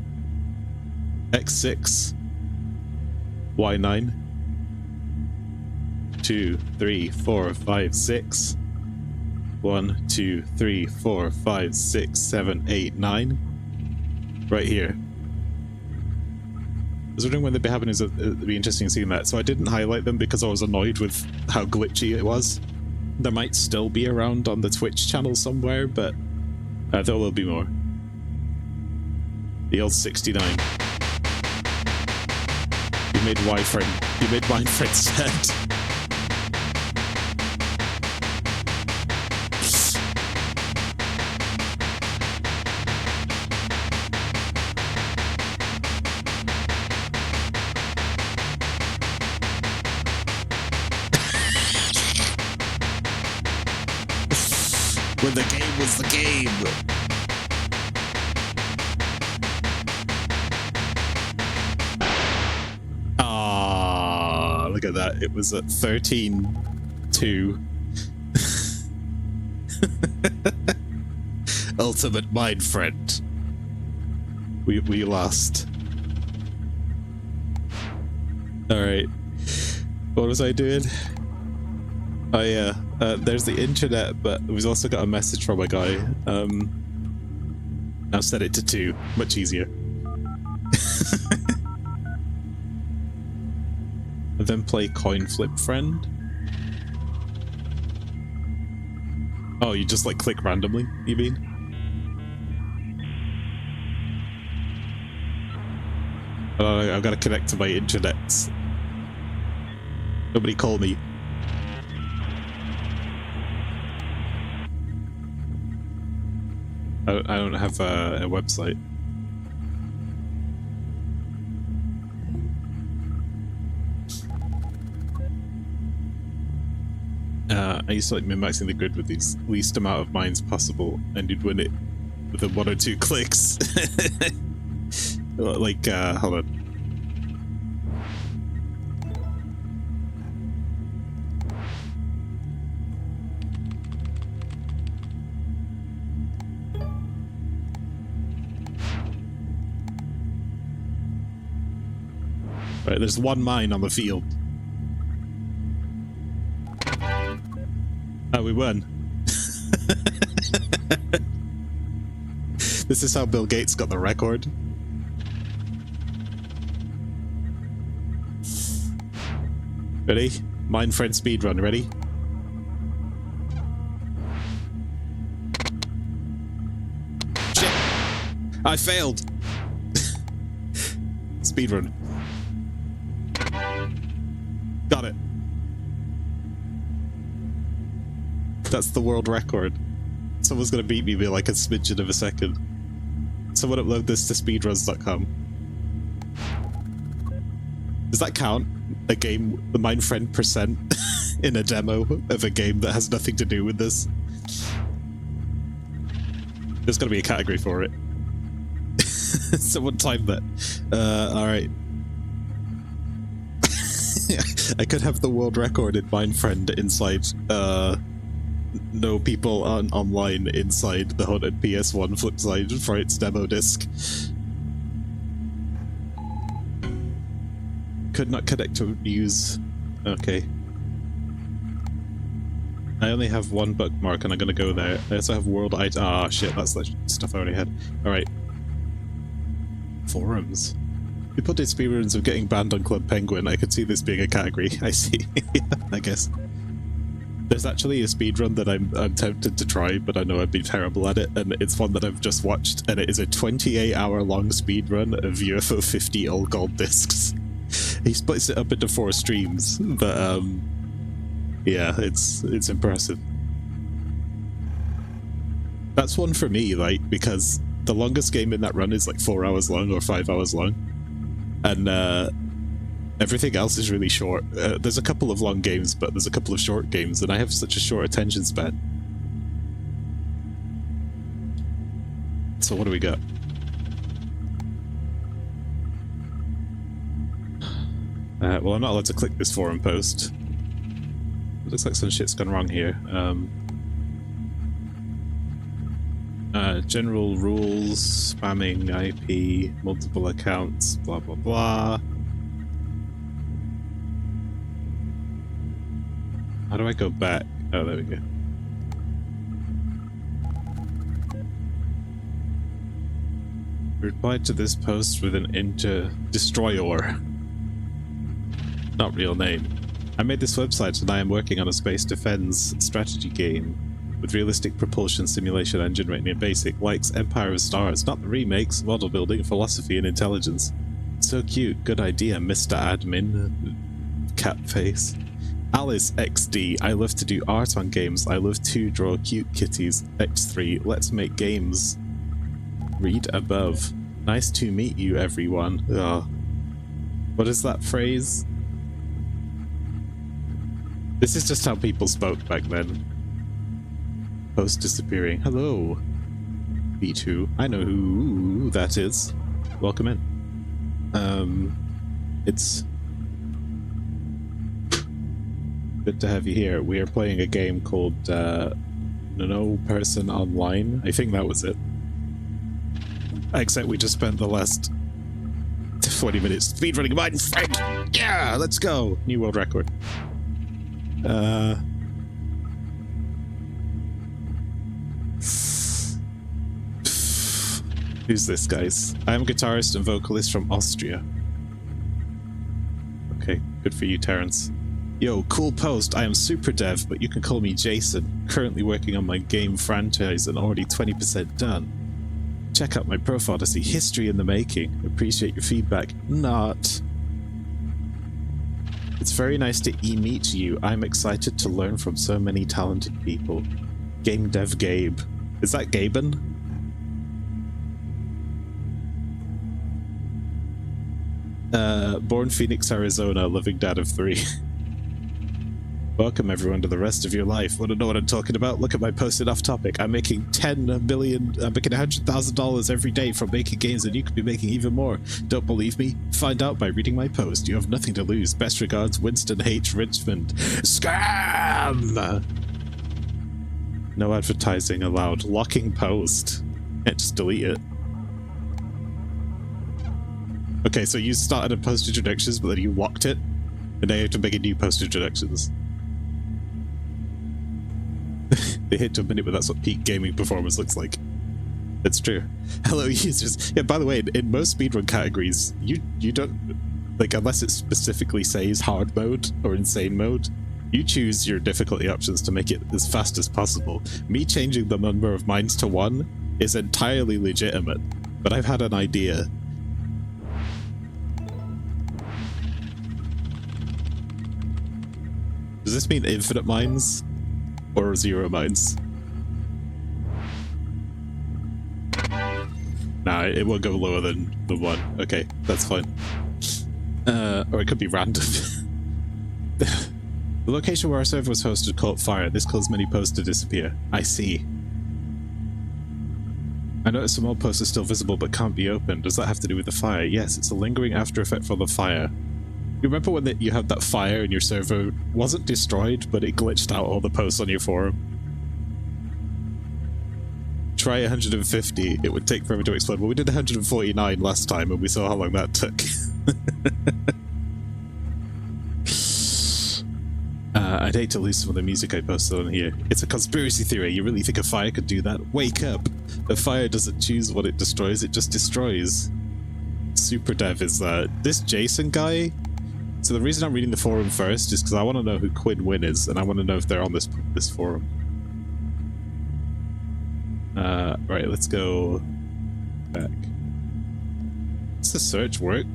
X6, Y9, 2, 3, 4, 5, 6, 1, 2, 3, 4, 5, 6, 7, 8, 9. Right here. I was wondering when they'd be happening. It'd be interesting seeing that. So I didn't highlight them because I was annoyed with how glitchy it was. There might still be around on the Twitch channel somewhere, but there will be more. The old 69. You made Y-Friend. You made Mindfriend sad. When the game was the game. Ah, look at that. It was at 13-2. Ultimate mind friend. We lost. Alright. What was I doing? Oh yeah, there's the internet, but we've also got a message from a guy. I've set it to 2, much easier. And then play coin flip friend. Oh, you just like click randomly, you mean? I've got to connect to my internet. Nobody call me. I don't have a website. I used to like min-maxing the grid with the least amount of mines possible, and you'd win it within 1 or 2 clicks. Like, hold on. Right, there's one mine on the field. Oh, we won. This is how Bill Gates got the record. Ready? Minefriend speedrun, ready? Shit! I failed! Speedrun. Got it. That's the world record. Someone's gonna beat me by like a smidgen of a second. Someone upload this to speedruns.com. Does that count? A game, the Minefriend percent in a demo of a game that has nothing to do with this? There's gotta be a category for it. Someone time that. Alright. I could have the world record in Minefriend inside, no people online inside the haunted PS1 Flipside Frights demo disc. Could not connect to use. Okay. I only have one bookmark and I'm gonna go there. I also have world item. Ah, shit, that's the stuff I already had. Alright. Forums. People did speedruns of getting banned on Club Penguin. I could see this being a category. I see. I guess. There's actually a speedrun that I'm tempted to try, but I know I'd be terrible at it, and it's one that I've just watched, and it is a 28-hour-long speedrun of UFO 50 all gold discs. He splits it up into 4 streams, but yeah, it's impressive. That's one for me, like, because the longest game in that run is like 4 hours long or 5 hours long, and everything else is really short. There's a couple of long games, but there's a couple of short games, and I have such a short attention span. So what do we got? Well, I'm not allowed to click this forum post. It looks like some shit's gone wrong here. General rules, spamming IP, multiple accounts, blah blah blah. How do I go back? Oh, there we go. Replied to this post with an destroyer. Not real name. I made this website and I am working on a space defense strategy game with realistic propulsion simulation engine written in BASIC, likes Empire of Stars, not the remakes, model building, philosophy and intelligence. So cute, good idea, Mr. Admin. Cat face. Alice XD, I love to do art on games. I love to draw cute kitties. X3, let's make games. Read above. Nice to meet you, everyone. Ugh. What is that phrase? This is just how people spoke back then. Post disappearing. Hello. B2. I know who that is. Welcome in. It's good to have you here. We are playing a game called No Person Online. I think that was it. Except we just spent the last 40 minutes speedrunning Minefriend. Yeah, let's go. New world record. Who's this, guys? I am a guitarist and vocalist from Austria. Okay, good for you, Terrence. Yo, cool post. I am super dev, but you can call me Jason. Currently working on my game franchise and already 20% done. Check out my profile to see history in the making. Appreciate your feedback. Not. It's very nice to meet you. I'm excited to learn from so many talented people. Game dev Gabe. Is that Gaben? Born Phoenix, Arizona, loving dad of 3. Welcome everyone to the rest of your life. Want to know what I'm talking about? Look at my posted off topic. I'm making I'm making $100,000 every day from making games, and you could be making even more. Don't believe me? Find out by reading my post. You have nothing to lose. Best regards, Winston H. Richmond. Scam! No advertising allowed. Locking post. Can't just delete it. Okay, so you started a post introductions, but then you locked it, and now you have to make a new post introductions. They hit to a minute, but that's what peak gaming performance looks like. It's true. Hello, users. Yeah, by the way, in most speedrun categories, you don't, like, unless it specifically says hard mode or insane mode, you choose your difficulty options to make it as fast as possible. Me changing the number of mines to 1 is entirely legitimate, but I've had an idea. Does this mean infinite mines or 0 mines? Nah, it won't go lower than the 1. Okay, that's fine. Or it could be random. The location where our server was hosted caught fire. This caused many posts to disappear. I see. I noticed some old posts are still visible but can't be opened. Does that have to do with the fire? Yes, it's a lingering after effect from the fire. You remember when you had that fire and your server wasn't destroyed, but it glitched out all the posts on your forum? Try 150, it would take forever to explode. Well, we did 149 last time and we saw how long that took. I'd hate to lose some of the music I posted on here. It's a conspiracy theory. You really think a fire could do that? Wake up! A fire doesn't choose what it destroys, it just destroys. Super Dev is this Jason guy. So the reason I'm reading the forum first is because I want to know who Quinn Win is, and I want to know if they're on this forum. Right, let's go back. Does the search work?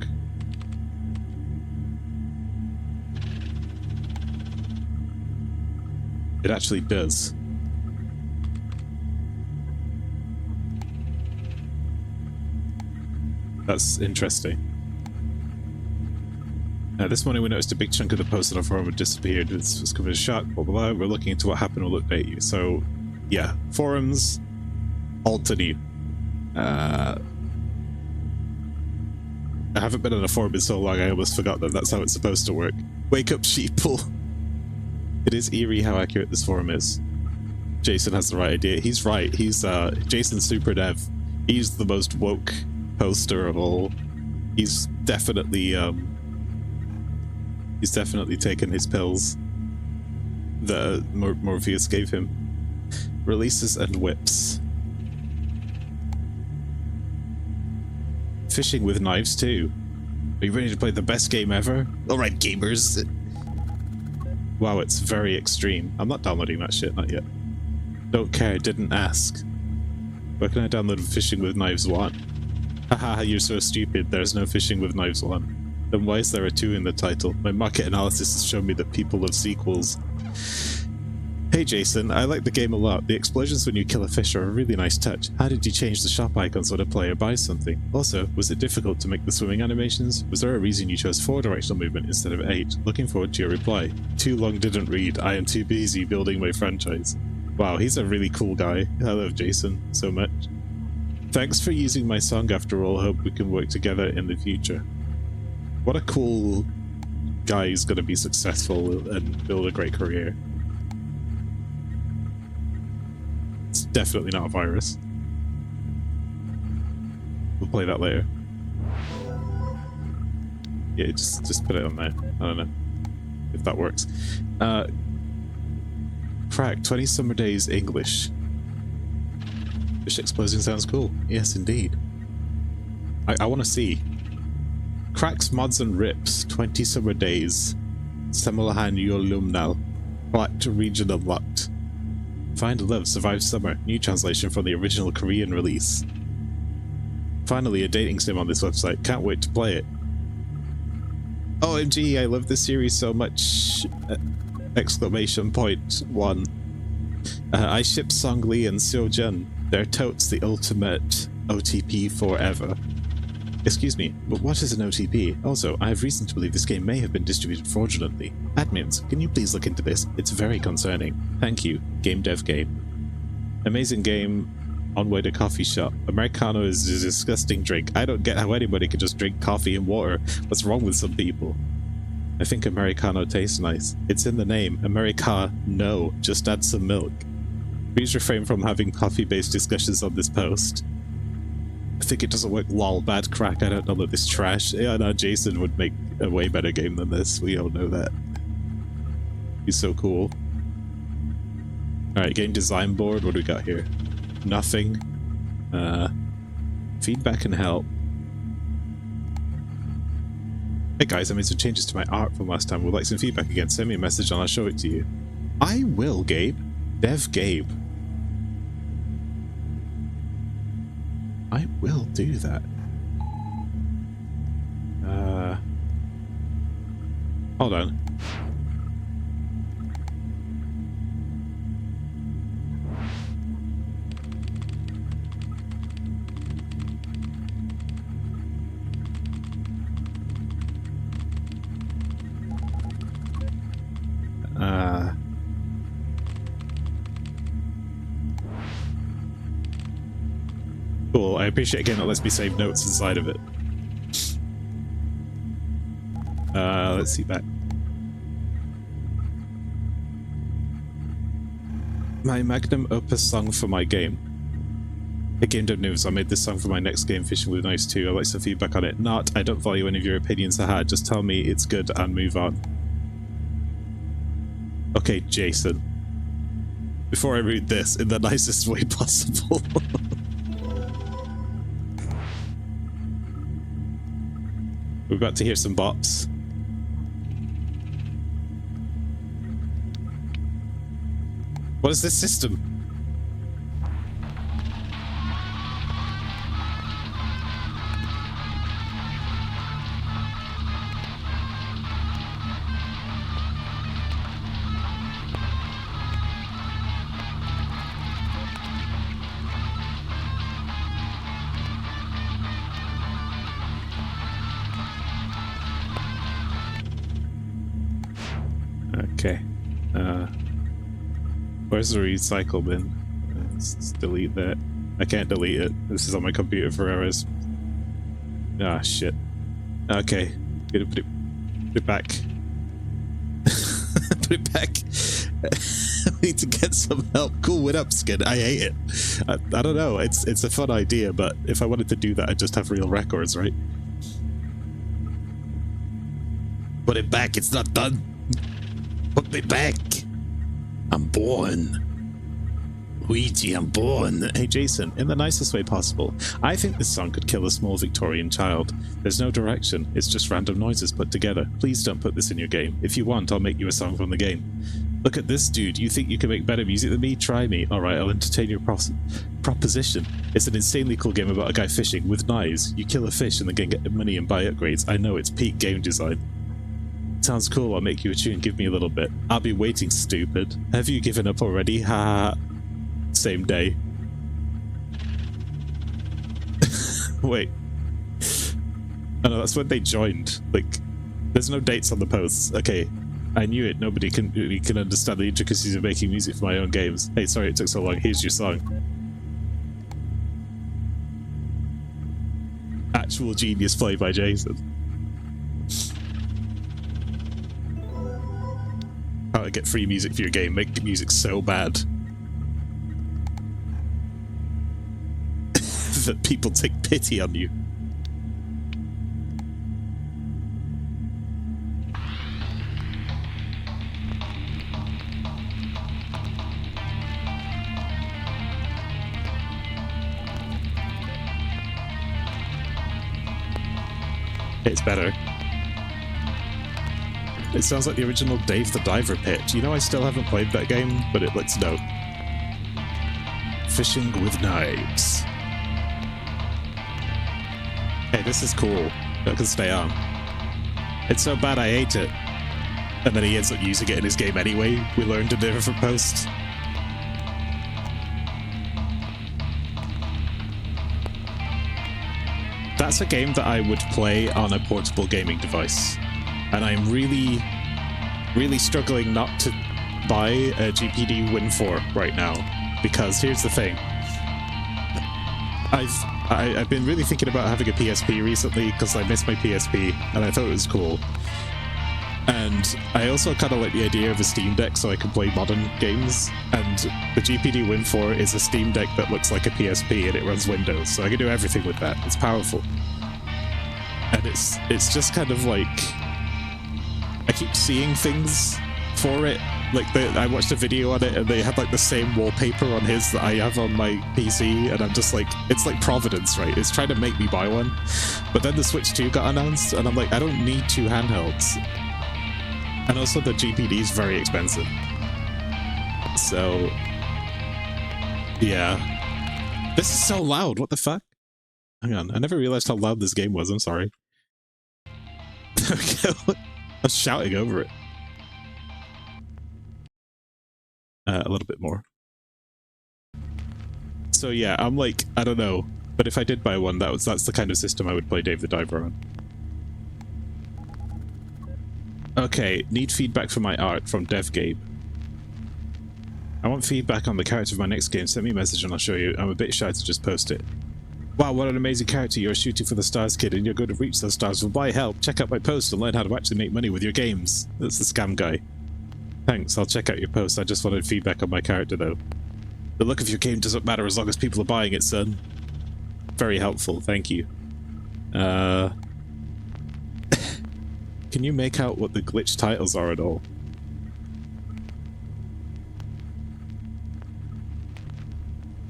It actually does. That's interesting. This morning we noticed a big chunk of the post on our forum had disappeared. This was covered in shock, blah blah blah. We're looking into what happened, we'll update you. So, yeah, forums, alt to new. I haven't been on a forum in so long, I almost forgot that that's how it's supposed to work. Wake up, sheeple! It is eerie how accurate this forum is. Jason has the right idea. He's right. He's Jason Super Dev. He's the most woke poster of all. He's definitely taken his pills that Morpheus gave him. Releases and whips. Fishing with knives too. Are you ready to play the best game ever? Alright, gamers. Wow, it's very extreme. I'm not downloading that shit, not yet. Don't care, didn't ask. Where can I download Fishing with Knives 1? Haha, you're so stupid, there's no Fishing with Knives 1. Then why is there a 2 in the title? My market analysis has shown me that people love sequels. Hey Jason, I like the game a lot. The explosions when you kill a fish are a really nice touch. How did you change the shop icons when a player buys something? Also, was it difficult to make the swimming animations? Was there a reason you chose 4 directional movement instead of 8? Looking forward to your reply. Too long didn't read. I am too busy building my franchise. Wow, he's a really cool guy. I love Jason so much. Thanks for using my song after all. Hope we can work together in the future. What a cool guy who's going to be successful and build a great career. It's definitely not a virus. We'll play that later. Yeah, just put it on there. I don't know if that works. Crack, 20 summer days English. Fish explosion sounds cool. Yes, indeed. I want to see. Cracks, mods and rips, 20 summer days. Semelahan Yolumnal. Blacked region unlocked. Find Love, Survive Summer. New translation from the original Korean release. Finally, a dating sim on this website. Can't wait to play it. OMG, I love this series so much! Exclamation point 1. I ship Song Lee and Seo Jun. They're totes the ultimate OTP forever. Excuse me, but what is an OTP? Also, I have reason to believe this game may have been distributed fraudulently. Admins, can you please look into this? It's very concerning. Thank you. Game Dev Game. Amazing game. On way to coffee shop. Americano is a disgusting drink. I don't get how anybody can just drink coffee and water. What's wrong with some people? I think Americano tastes nice. It's in the name. Americano. Just add some milk. Please refrain from having coffee-based discussions on this post. I think it doesn't work. Lol, bad crack. I don't know that this trash. Yeah, no, Jason would make a way better game than this. We all know that. He's so cool. Alright, game design board. What do we got here? Nothing. Feedback and help. Hey guys, I made some changes to my art from last time. Would like some feedback again? Send me a message and I'll show it to you. I will, Gabe. Dev Gabe. I will do that. Hold on. Cool, I appreciate again that lets me save notes inside of it. Let's see that. My magnum opus song for my game. Hey Game Dev News, I made this song for my next game, Fishing with Knives 2. I'd like some feedback on it. Not, I don't value any of your opinions I had. Just tell me it's good and move on. Okay, Jason. Before I read this, in the nicest way possible. We're about to hear some bops. What is this system? Okay. Where's the recycle bin? Let's delete that. I can't delete it. This is on my computer for hours. Ah, shit. Okay. Gonna put it back. Put it back. I need to get some help. Cool, what up, Skid? I hate it. I don't know. It's a fun idea, but if I wanted to do that, I'd just have real records, right? Put it back. It's not done. Put me back. I'm born. Luigi, I'm born. Hey Jason, in the nicest way possible. I think this song could kill a small Victorian child. There's no direction, it's just random noises put together. Please don't put this in your game. If you want, I'll make you a song from the game. Look at this dude, you think you can make better music than me? Try me. Alright, I'll entertain your proposition. It's an insanely cool game about a guy fishing with knives. You kill a fish and then get money and buy upgrades. I know, it's peak game design. Sounds cool, I'll make you a tune, give me a little bit. I'll be waiting, stupid. Have you given up already? Ha. Same day. Wait. Oh no, that's when they joined. Like, there's no dates on the posts. Okay, I knew it. Nobody can really understand the intricacies of making music for my own games. Hey, sorry it took so long. Here's your song. Actual genius play by Jason. How to get free music for your game. Make music so bad that people take pity on you. It's better. It sounds like the original Dave the Diver pitch. You know, I still haven't played that game, but it looks dope. Fishing with knives. Hey, this is cool. That can stay on. It's so bad I hate it. And then he ends up using it in his game anyway. We learned in a different post. That's a game that I would play on a portable gaming device. And I'm really, really struggling not to buy a GPD Win 4 right now. Because here's the thing. I've been really thinking about having a PSP recently because I missed my PSP and I thought it was cool. And I also kind of like the idea of a Steam Deck so I can play modern games. And the GPD Win 4 is a Steam Deck that looks like a PSP and it runs Windows, so I can do everything with that. It's powerful. And it's just kind of like... I keep seeing things for it. Like, I watched a video on it and they had like the same wallpaper on his that I have on my PC, and I'm just like, it's like Providence, right? It's trying to make me buy one. But then the Switch 2 got announced, and I'm like, I don't need two handhelds. And also the GPD is very expensive. So, yeah. This is so loud, what the fuck? Hang on, I never realized how loud this game was, I'm sorry. I was shouting over it. A little bit more. So yeah, I'm like, I don't know. But if I did buy one, that's the kind of system I would play Dave the Diver on. Okay, need feedback for my art from DevGabe. I want feedback on the character of my next game. Send me a message and I'll show you. I'm a bit shy to just post it. Wow, what an amazing character. You're shooting for the stars, kid, and you're going to reach those stars. Well, buy help. Check out my post and learn how to actually make money with your games. That's the scam guy. Thanks, I'll check out your post. I just wanted feedback on my character, though. The look of your game doesn't matter as long as people are buying it, son. Very helpful, thank you. Can you make out what the glitch titles are at all?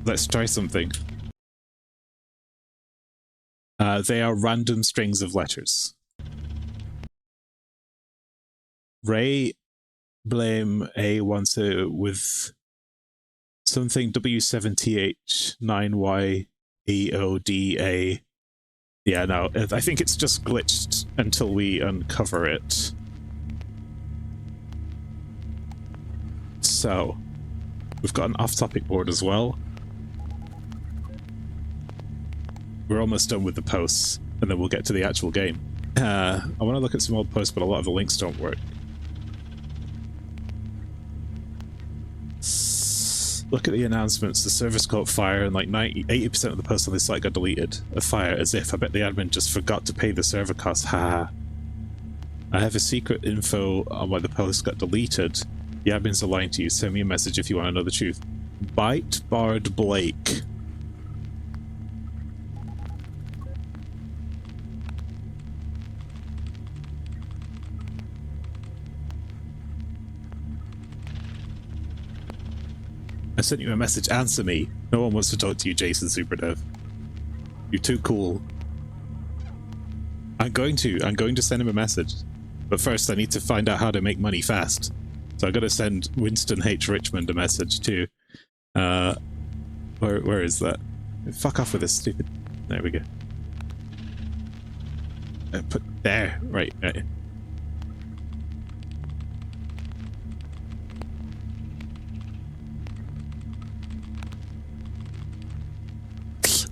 Let's try something. They are random strings of letters. Ray blame A1 with something W7TH9YEODA. Yeah, no, I think it's just glitched until we uncover it. So, we've got an off-topic board as well. We're almost done with the posts, and then we'll get to the actual game. I want to look at some old posts, but a lot of the links don't work. Look at the announcements. The server's caught fire, and like 80% of the posts on this site got deleted. A fire, as if. I bet the admin just forgot to pay the server cost. Ha. I have a secret info on why the post got deleted. The admins are lying to you. Send me a message if you want to know the truth. Bite Bard Blake. I sent you a message, answer me. No one wants to talk to you, Jason Superdev. You're too cool. I'm going to send him a message. But first I need to find out how to make money fast. So I gotta send Winston H. Richmond a message too. Where is that? Fuck off with this stupid... There we go. Put there, right.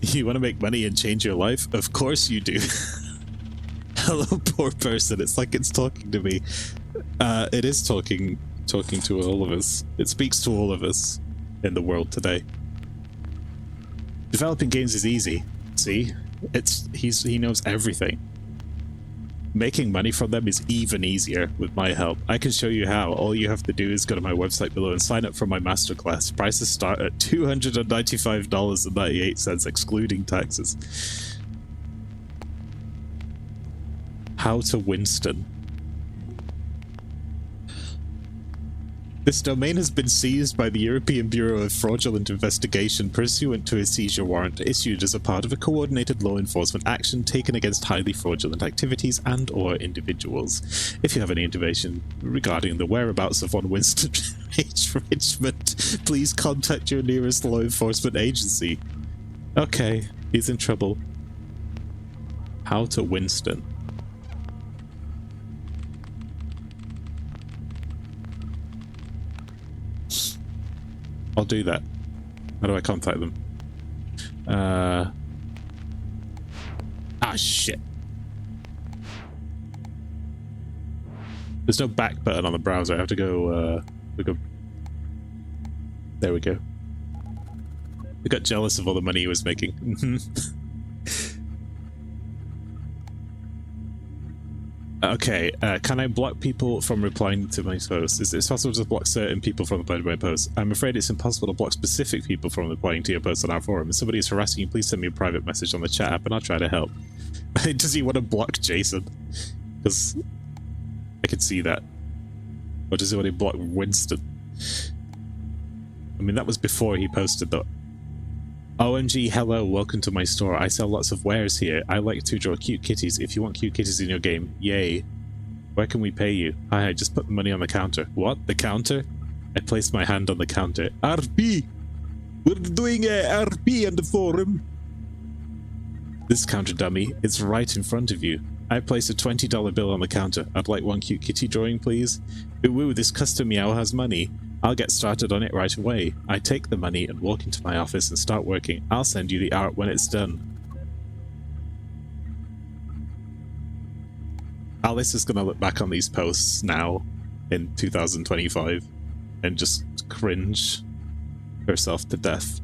You want to make money and change your life? Of course you do. Hello, poor person. It's like it's talking to me. It is talking to all of us. It speaks to all of us in the world today. Developing games is easy. See? He knows everything. Making money from them is even easier with my help. I can show you how. All you have to do is go to my website below and sign up for my masterclass. Prices start at $295.98, excluding taxes. How to Winston. This domain has been seized by the European Bureau of Fraudulent Investigation pursuant to a seizure warrant issued as a part of a coordinated law enforcement action taken against highly fraudulent activities and/or individuals. If you have any information regarding the whereabouts of one Winston H. Richmond, please contact your nearest law enforcement agency. Okay, he's in trouble. How to Winston. I'll do that. How do I contact them? Shit. There's no back button on the browser. I have to go, there we go. I got jealous of all the money he was making. Okay, can I block people from replying to my posts? Is it possible to block certain people from replying to my posts? I'm afraid it's impossible to block specific people from replying to your posts on our forum. If somebody is harassing you, please send me a private message on the chat app and I'll try to help. Does he want to block Jason? Because I could see that. Or does he want to block Winston? I mean, that was before he posted though. OMG, hello, welcome to my store. I sell lots of wares here. I like to draw cute kitties. If you want cute kitties in your game, yay. Where can we pay you? Hi, just put the money on the counter. What? The counter? I placed my hand on the counter. RP! We're doing a RP on the forum. This counter, dummy. It's right in front of you. I placed a $20 bill on the counter. I'd like one cute kitty drawing, please. Ooh, this custom meow has money. I'll get started on it right away. I take the money and walk into my office and start working. I'll send you the art when it's done. Alice is going to look back on these posts now in 2025 and just cringe herself to death.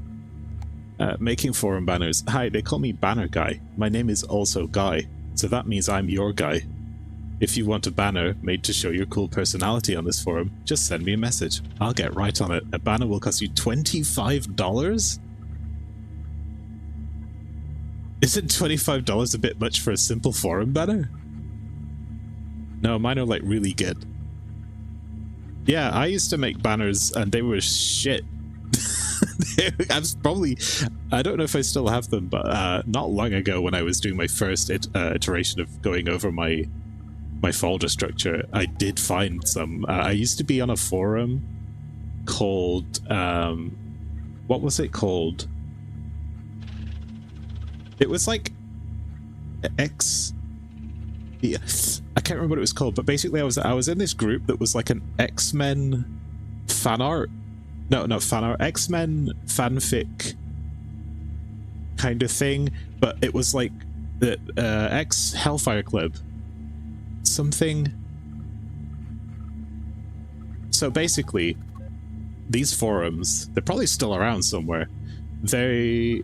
Making forum banners. Hi, they call me Banner Guy. My name is also Guy, so that means I'm your guy. If you want a banner made to show your cool personality on this forum, just send me a message. I'll get right on it. A banner will cost you $25? Isn't $25 a bit much for a simple forum banner? No, mine are like really good. Yeah, I used to make banners and they were shit. I don't know if I still have them, but not long ago when I was doing my first iteration of going over my folder structure, I did find some. I used to be on a forum called, what was it called? It was like yeah, I can't remember what it was called, but basically I was in this group that was like an X-Men fan art. No, not fan art. X-Men fanfic kind of thing, but it was like the X Hellfire Club. Something. So basically, these forums, they're probably still around somewhere. They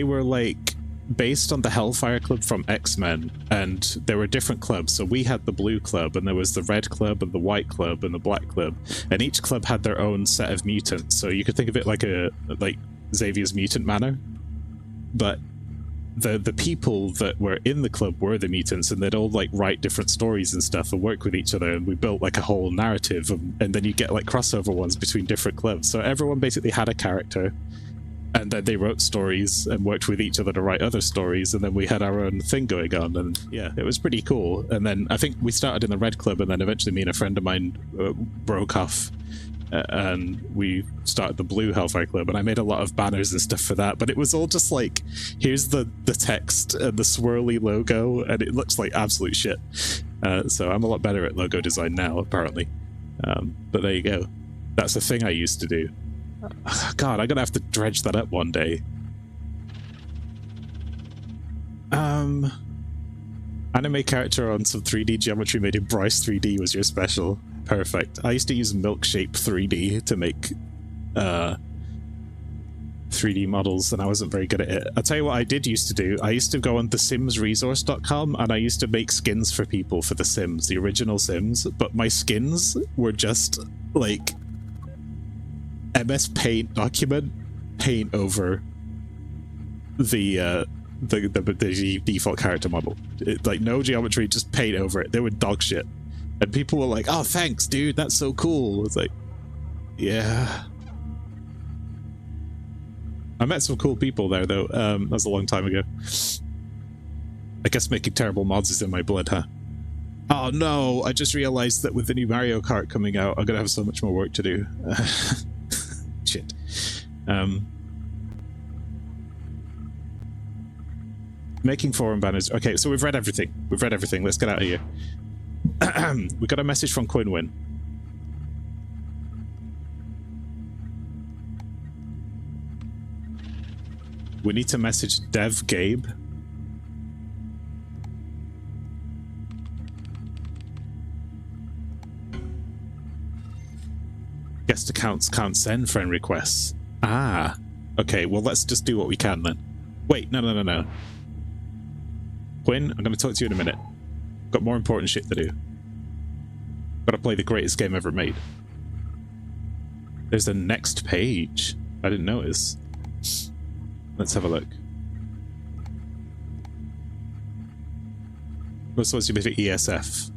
were like based on the Hellfire Club from X-Men, and there were different clubs. So we had the blue club, and there was the red club, and the white club, and the black club, and each club had their own set of mutants. So you could think of it like Xavier's Mutant Manor, but the people that were in the club were the mutants, and they'd all like write different stories and stuff and work with each other, and we built like a whole narrative, and then you get like crossover ones between different clubs. So everyone basically had a character, and then they wrote stories and worked with each other to write other stories, and then we had our own thing going on, and yeah, it was pretty cool. And then I think we started in the red club, and then eventually me and a friend of mine broke off, and we started the blue Hellfire Club, and I made a lot of banners and stuff for that, but it was all just like, here's the text and the swirly logo, and it looks like absolute shit. So I'm a lot better at logo design now, apparently. But there you go. That's the thing I used to do. God, I'm gonna have to dredge that up one day. Anime character on some 3D geometry made in Bryce 3D was your special. Perfect. I used to use Milkshape 3D to make 3D models, and I wasn't very good at it. I'll tell you what I did used to do. I used to go on thesimsresource.com, and I used to make skins for people for The Sims, the original Sims, but my skins were just like MS Paint document paint over the default character model. Like no geometry, just paint over it. They were dog shit. And people were like, oh, thanks, dude, that's so cool. It's like, yeah. I met some cool people there, though. That was a long time ago. I guess making terrible mods is in my blood, huh? Oh, no, I just realized that with the new Mario Kart coming out, I'm going to have so much more work to do. Shit. Making forum banners. Okay, so we've read everything. Let's get out of here. We got a message from Quinwin. We need to message Dev Gabe. Guest accounts can't send friend requests. Ah. Okay, well, let's just do what we can then. Wait, no. Quinn, I'm going to talk to you in a minute. Got more important shit to do. Gotta play the greatest game ever made. There's a next page. I didn't notice. Let's have a look. What's supposed to be the ESF?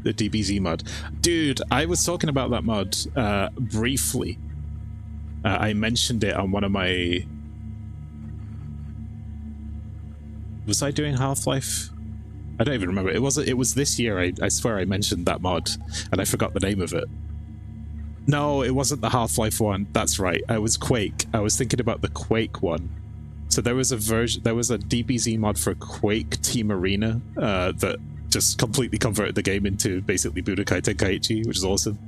The DBZ mod. Dude, I was talking about that mod briefly. I mentioned it on one of my... Was I doing Half-Life? I don't even remember. It was this year. I swear I mentioned that mod, and I forgot the name of it. No, it wasn't the Half-Life one. That's right. I was Quake. I was thinking about the Quake one. So there was a DBZ mod for Quake Team Arena that just completely converted the game into basically Budokai Tenkaichi, which is awesome.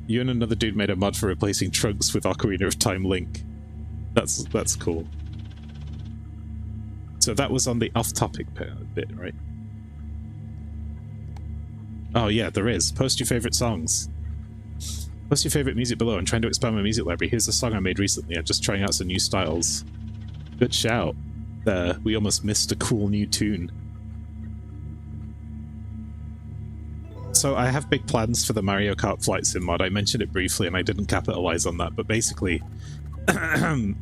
You and another dude made a mod for replacing Trunks with Ocarina of Time Link. That's cool. So that was on the off-topic bit, right? Oh yeah, there is. Post your favorite songs. Post your favorite music below. I'm trying to expand my music library. Here's a song I made recently. I'm just trying out some new styles. Good shout. We almost missed a cool new tune. So I have big plans for the Mario Kart Flight Sim mod. I mentioned it briefly and I didn't capitalize on that, but basically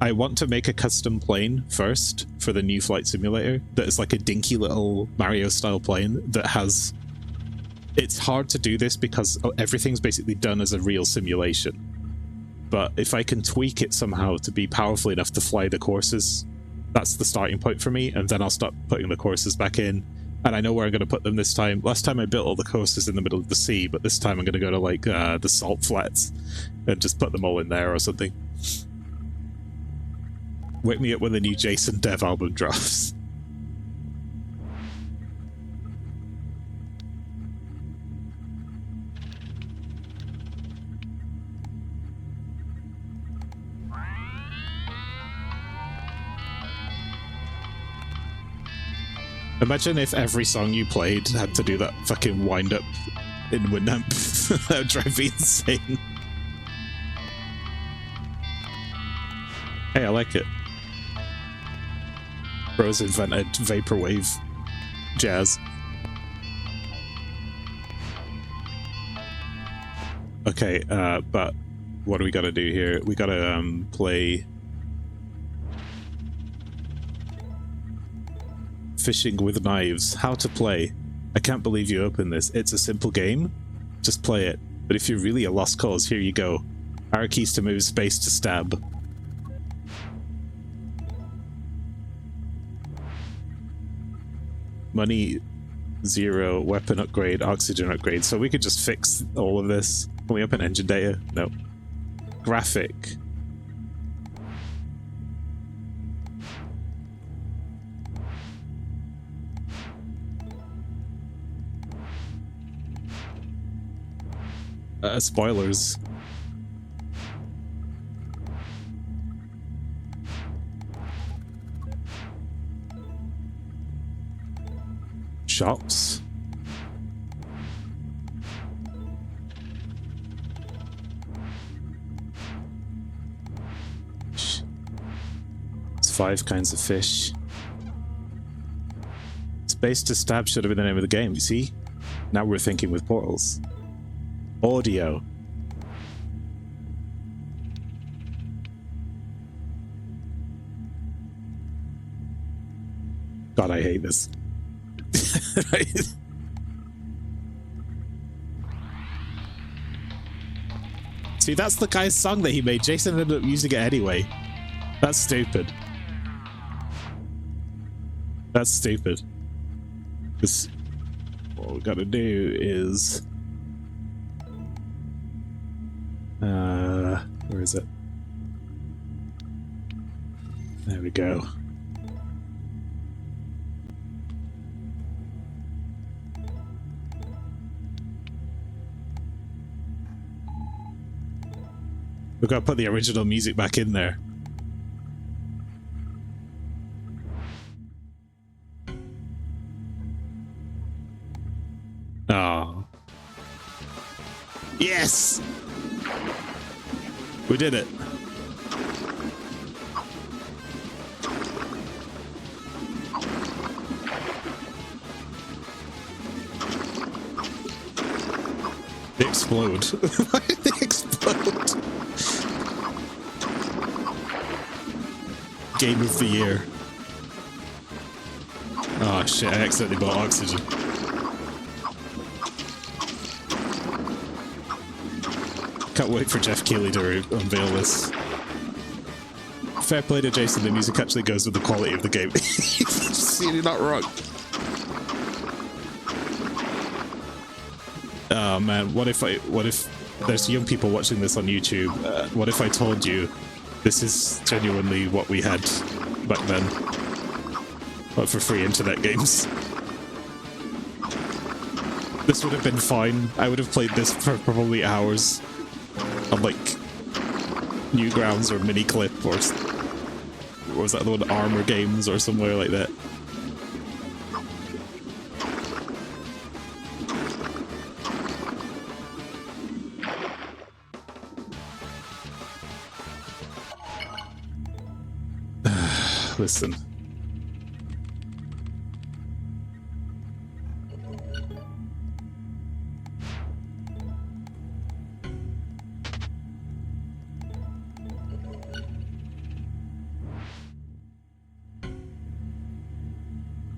I want to make a custom plane first for the new flight simulator that is like a dinky little Mario style plane that has... It's hard to do this because everything's basically done as a real simulation. But if I can tweak it somehow to be powerful enough to fly the courses, that's the starting point for me, and then I'll start putting the courses back in. And I know where I'm going to put them this time. Last time I built all the courses in the middle of the sea, but this time I'm going to go to like the salt flats and just put them all in there or something. Wake me up when the new Jason Dev album drops. Imagine if every song you played had to do that fucking wind-up in Winamp. That would drive me insane. Hey, I like it. Bros invented vaporwave jazz. Okay, but what do we gotta do here? We gotta play... Fishing with Knives. How to play. I can't believe you opened this. It's a simple game. Just play it. But if you're really a lost cause, here you go. Arrow keys to move, space to stab. Money 0, weapon upgrade, oxygen upgrade. So we could just fix all of this. Can we open engine data? No. Graphic. Spoilers. Shops. It's 5 kinds of fish. Space to stab should have been the name of the game, you see? Now we're thinking with portals. Audio. God, I hate this. Right? See, that's the guy's song that he made. Jason ended up using it anyway. That's stupid. That's stupid. Because what we gotta do is... where is it? There we go. We've got to put the original music back in there. Oh. Yes! We did it. They explode. Why did they explode? Game of the year. Oh shit, I accidentally bought oxygen. Can't wait for Jeff Keighley to unveil this. Fair play to Jason, the music actually goes with the quality of the game. You're not wrong. Oh man, what if there's young people watching this on YouTube? What if I told you this is genuinely what we had back then, but for free internet games? This would have been fine. I would have played this for probably hours on like Newgrounds or Miniclip or what was that the one, Armor Games or somewhere like that. Listen.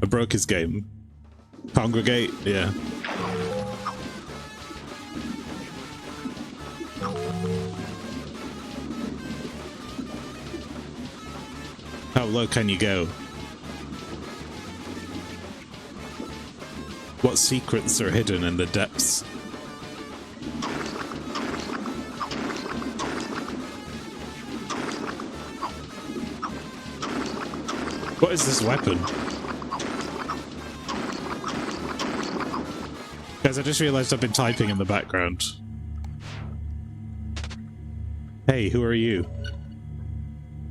I broke his game. Congregate? Yeah. How low can you go? What secrets are hidden in the depths? What is this weapon? Guys, I just realized I've been typing in the background. Hey, who are you?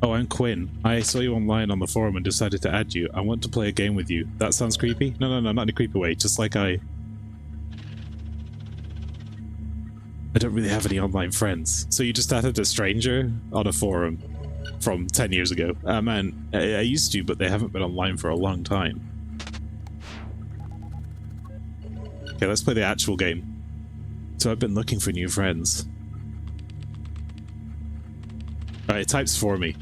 Oh, I'm Quinn. I saw you online on the forum and decided to add you. I want to play a game with you. That sounds creepy? No, not in a creepy way. Just like I don't really have any online friends. So you just added a stranger on a forum from 10 years ago. Man, I used to, but they haven't been online for a long time. Okay, let's play the actual game. So I've been looking for new friends. Alright, it types for me.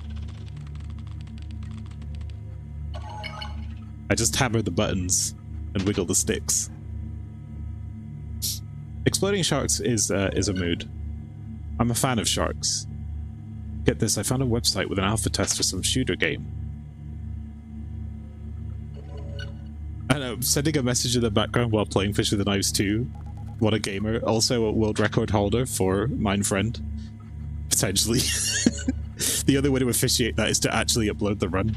I just hammer the buttons and wiggle the sticks. Exploding sharks is a mood. I'm a fan of sharks. Get this, I found a website with an alpha test for some shooter game. And I'm sending a message in the background while playing Fish with the Knives 2. What a gamer. Also a world record holder for Mindfriend. Potentially. The other way to officiate that is to actually upload the run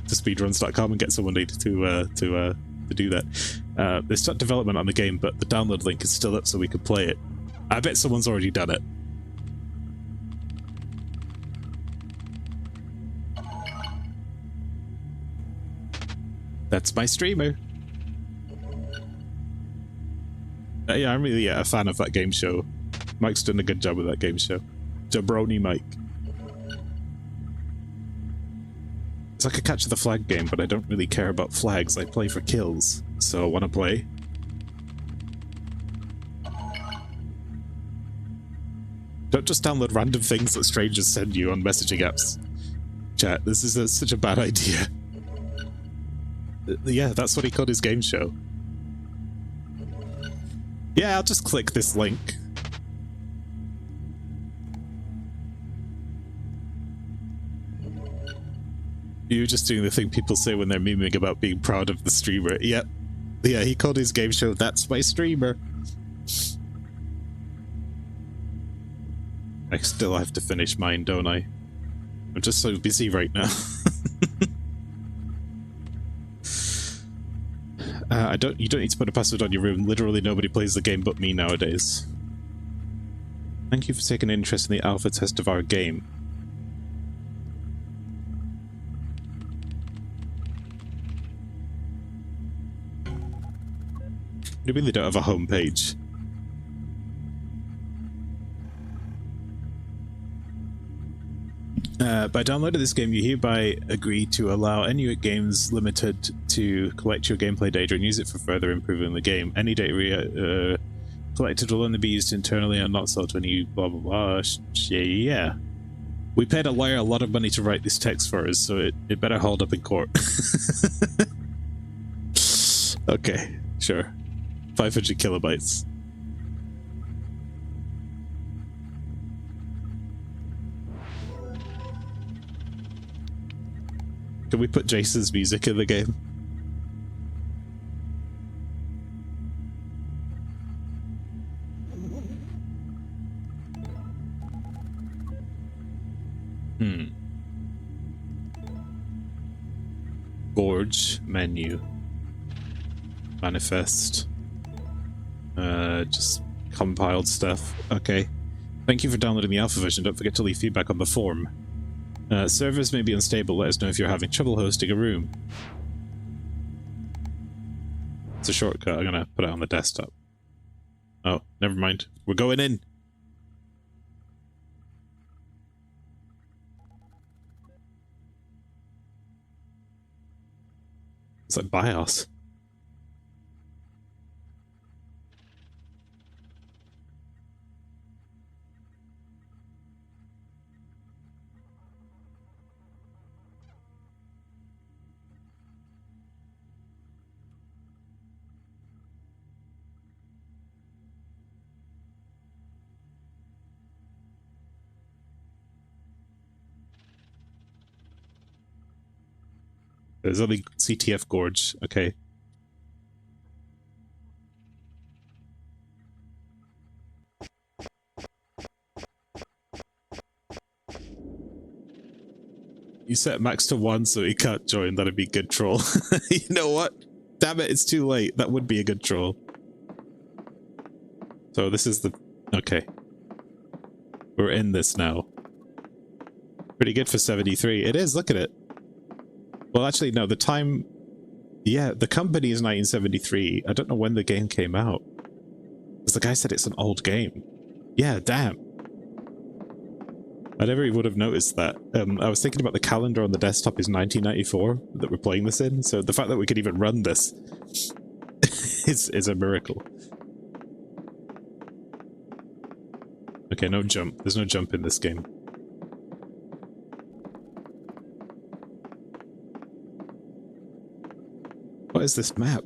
to speedruns.com and get someone to do that. They start development on the game, but the download link is still up so we could play it. I bet someone's already done it. That's my streamer. Yeah, I'm really a fan of that game show. Mike's done a good job with that game show. Jabroni Mike. It's like a Catch the Flag game, but I don't really care about flags. I play for kills, so I want to play. Don't just download random things that strangers send you on messaging apps. Chat, this is such a bad idea. Yeah, that's what he called his game show. Yeah, I'll just click this link. You're just doing the thing people say when they're memeing about being proud of the streamer. Yep. Yeah, he called his game show, That's My Streamer. I still have to finish mine, don't I? I'm just so busy right now. You don't need to put a password on your room. Literally nobody plays the game but me nowadays. Thank you for taking an interest in the alpha test of our game. You really don't have a homepage. By downloading this game, you hereby agree to allow Inuit Games Limited to collect your gameplay data and use it for further improving the game. Any data collected will only be used internally and not sold to any blah blah blah. Yeah. We paid a lawyer a lot of money to write this text for us, so it better hold up in court. Okay, sure. 500 kilobytes. Can we put Jason's music in the game? Gorge menu. Manifest. Just compiled stuff. Okay. Thank you for downloading the alpha version. Don't forget to leave feedback on the form. Servers may be unstable. Let us know if you're having trouble hosting a room. It's a shortcut. I'm gonna put it on the desktop. Oh, never mind. We're going in. It's like BIOS. There's only CTF Gorge. Okay. You set max to 1 so he can't join. That'd be good troll. You know what? Damn it, it's too late. That would be a good troll. So this is the... Okay. We're in this now. Pretty good for 73. It is, look at it. Well, actually, no, the time... Yeah, the company is 1973. I don't know when the game came out. Because the guy said it's an old game. Yeah, damn. I never even would have noticed that. I was thinking about the calendar on the desktop is 1994 that we're playing this in, so the fact that we could even run this is a miracle. Okay, no jump. There's no jump in this game. What is this map?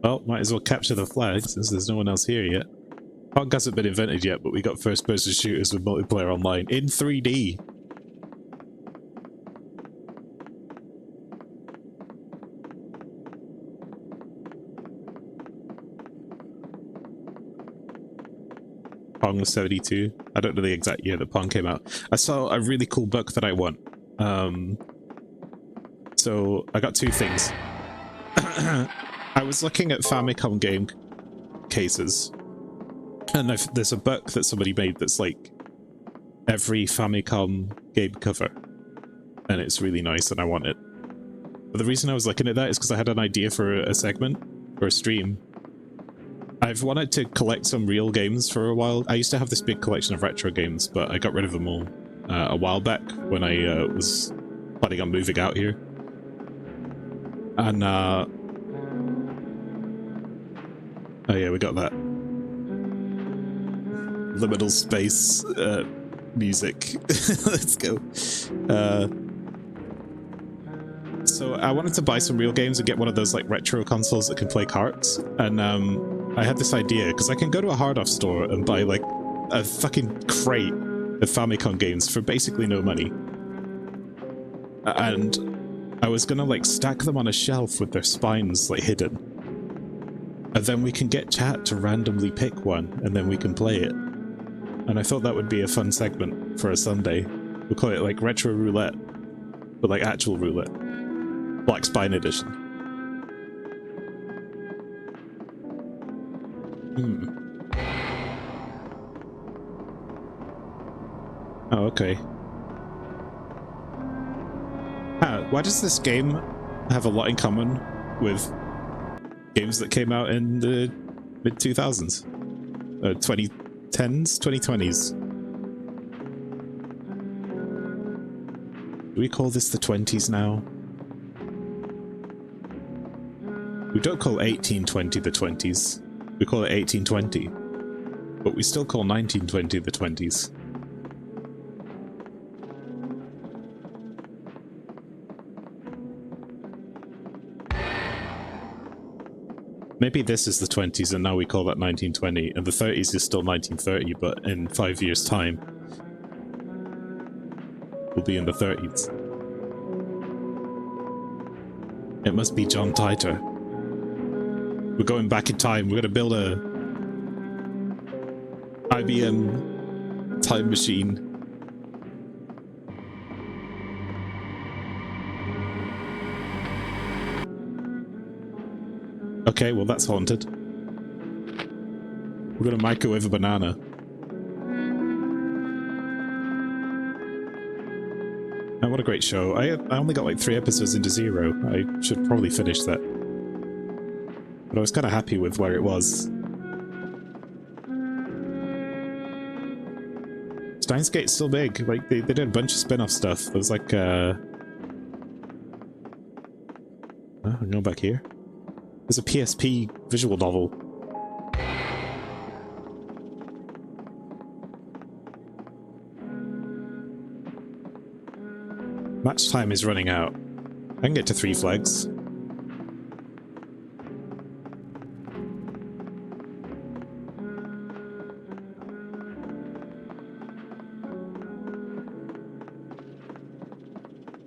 Well, might as well capture the flag since there's no one else here yet. Punk hasn't been invented yet, but we got first-person shooters with multiplayer online in 3D. Pong was 72. I don't know the exact year that Pong came out. I saw a really cool book that I want. So I got two things. I was looking at Famicom game cases, and there's a book that somebody made that's like every Famicom game cover, and it's really nice and I want it. But the reason I was looking at that is because I had an idea for a segment, or a stream. I've wanted to collect some real games for a while. I used to have this big collection of retro games, but I got rid of them all a while back when I was planning on moving out here. And oh yeah, we got that liminal space music. Let's go. So I wanted to buy some real games and get one of those like retro consoles that can play carts, and I had this idea because I can go to a hard-off store and buy like a fucking crate of Famicom games for basically no money, and I was gonna like stack them on a shelf with their spines like hidden, and then we can get chat to randomly pick one and then we can play it. And I thought that would be a fun segment for a Sunday. We'll call it like Retro Roulette, but like actual roulette. Black Spine Edition. Oh, okay. Why does this game have a lot in common with games that came out in the mid-2000s? 10s, 2020s. Do we call this the 20s now? We don't call 1820 the 20s. We call it 1820. But we still call 1920 the 20s. Maybe this is the 20s and now we call that 1920, and the 30s is still 1930, but in 5 years' time, we'll be in the 30s. It must be John Titor. We're going back in time. We're gonna build a IBM time machine. Okay, well that's haunted. We're gonna microwave a banana. And what a great show. I only got like 3 episodes into 0. I should probably finish that. But I was kind of happy with where it was. Steins Gate's still big. Like, they did a bunch of spin-off stuff. There was like, I'm going back here. There's a PSP visual novel. Match time is running out. I can get to 3 flags.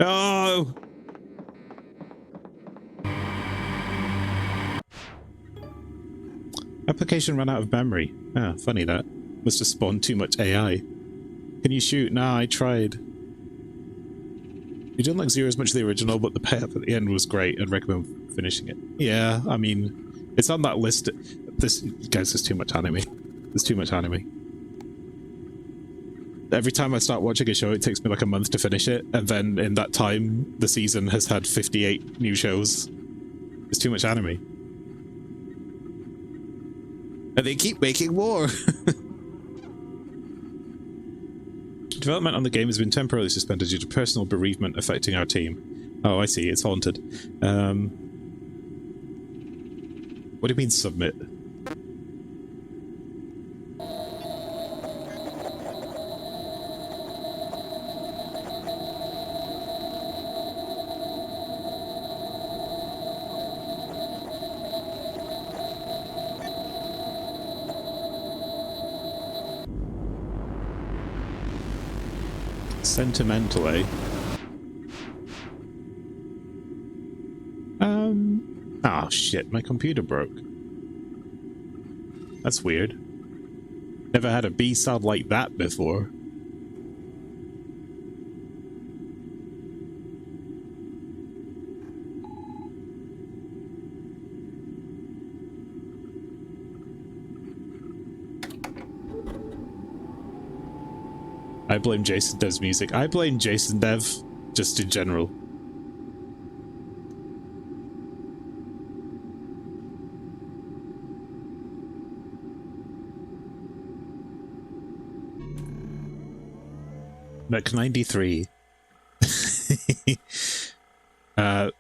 Oh! Application ran out of memory. Ah, funny that. Must have spawned too much AI. Can you shoot? Nah, I tried. You didn't like 0 as much as the original, but the payoff at the end was great. I'd recommend finishing it. Yeah, I mean, it's on that list. This, guys, there's too much anime. There's too much anime. Every time I start watching a show, it takes me like a month to finish it, and then in that time, the season has had 58 new shows. There's too much anime. And they keep making more! Development on the game has been temporarily suspended due to personal bereavement affecting our team. Oh, I see, it's haunted. What do you mean, submit? Sentimental, eh? Oh shit, my computer broke. That's weird. Never had a B sound like that before. I blame Jason Dev's music. I blame Jason Dev, just in general. Mech 93.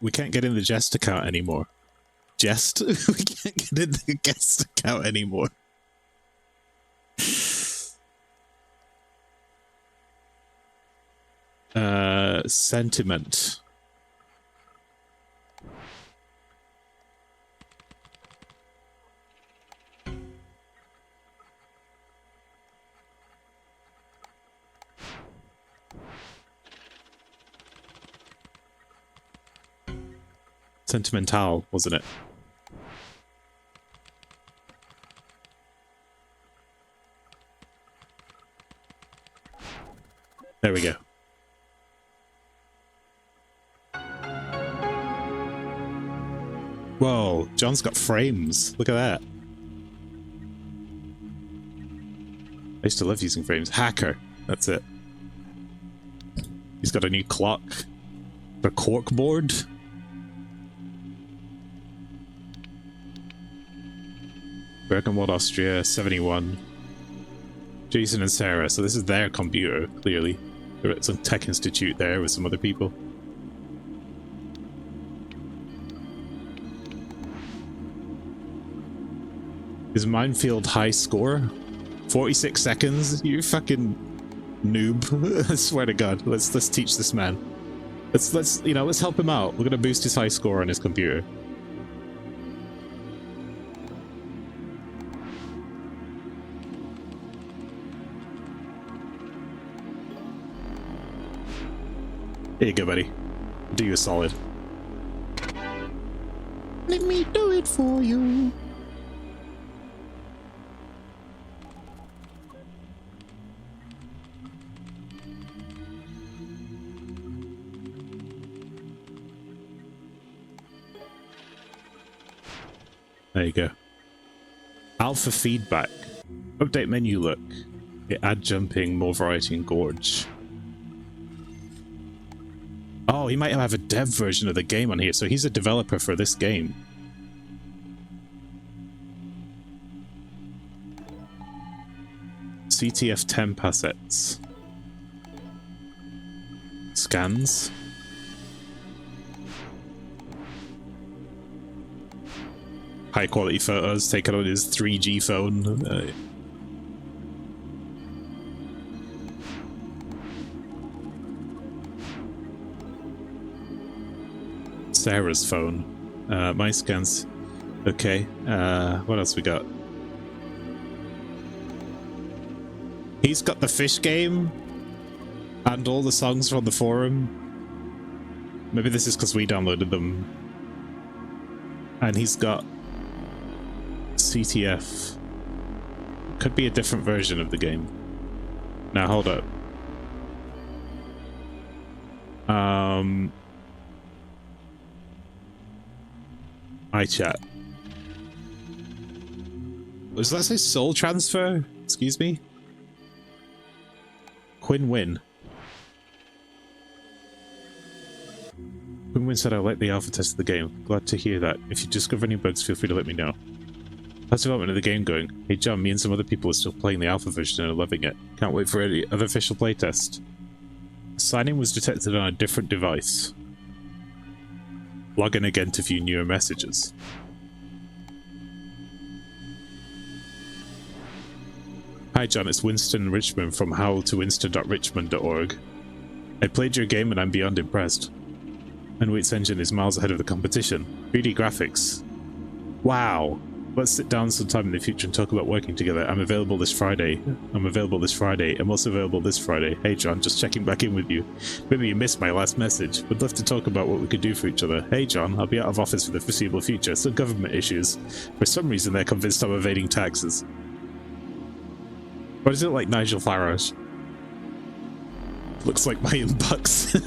We can't get in the Jest account anymore. Jest? We can't get in the guest account anymore. Sentiment. Sentimental, wasn't it? There we go. Whoa, John's got frames. Look at that. I used to love using frames. Hacker. That's it. He's got a new clock. The cork board. Bergenwald, Austria, 71. Jason and Sarah. So this is their computer, clearly. They're at some tech institute there with some other people. Is Minefield high score? 46 seconds? You fucking noob. I swear to God. Let's teach this man. Let's help him out. We're gonna boost his high score on his computer. There you go, buddy. Do you a solid. Let me do it for you. There you go. Alpha feedback. Update menu look. Add jumping, more variety and gorge. Oh, he might have a dev version of the game on here, so he's a developer for this game. CTF temp assets. Scans. High quality photos taken on his 3G phone. Sarah's phone. My scans. Okay. What else we got? He's got the fish game and all the songs from the forum. Maybe this is because we downloaded them. And he's got CTF. Could be a different version of the game. Now hold up. iChat. Does that say soul transfer? Excuse me? Quinn-Win. Quinn-Win said I like the alpha test of the game. Glad to hear that. If you discover any bugs, feel free to let me know. How's development of the game going? Hey John, me and some other people are still playing the alpha version and are loving it. Can't wait for any other official playtest. Signing was detected on a different device. Log in again to view newer messages. Hi John, it's Winston Richmond from howtowinston.richmond.org. I played your game and I'm beyond impressed. Unwait's engine is miles ahead of the competition. 3D graphics. Wow. Let's sit down sometime in the future and talk about working together. I'm available this Friday. I'm also available this Friday. Hey John, just checking back in with you. Maybe you missed my last message. Would love to talk about what we could do for each other. Hey John, I'll be out of office for the foreseeable future. Some government issues. For some reason they're convinced I'm evading taxes. What is it like Nigel Farage? Looks like my inbox.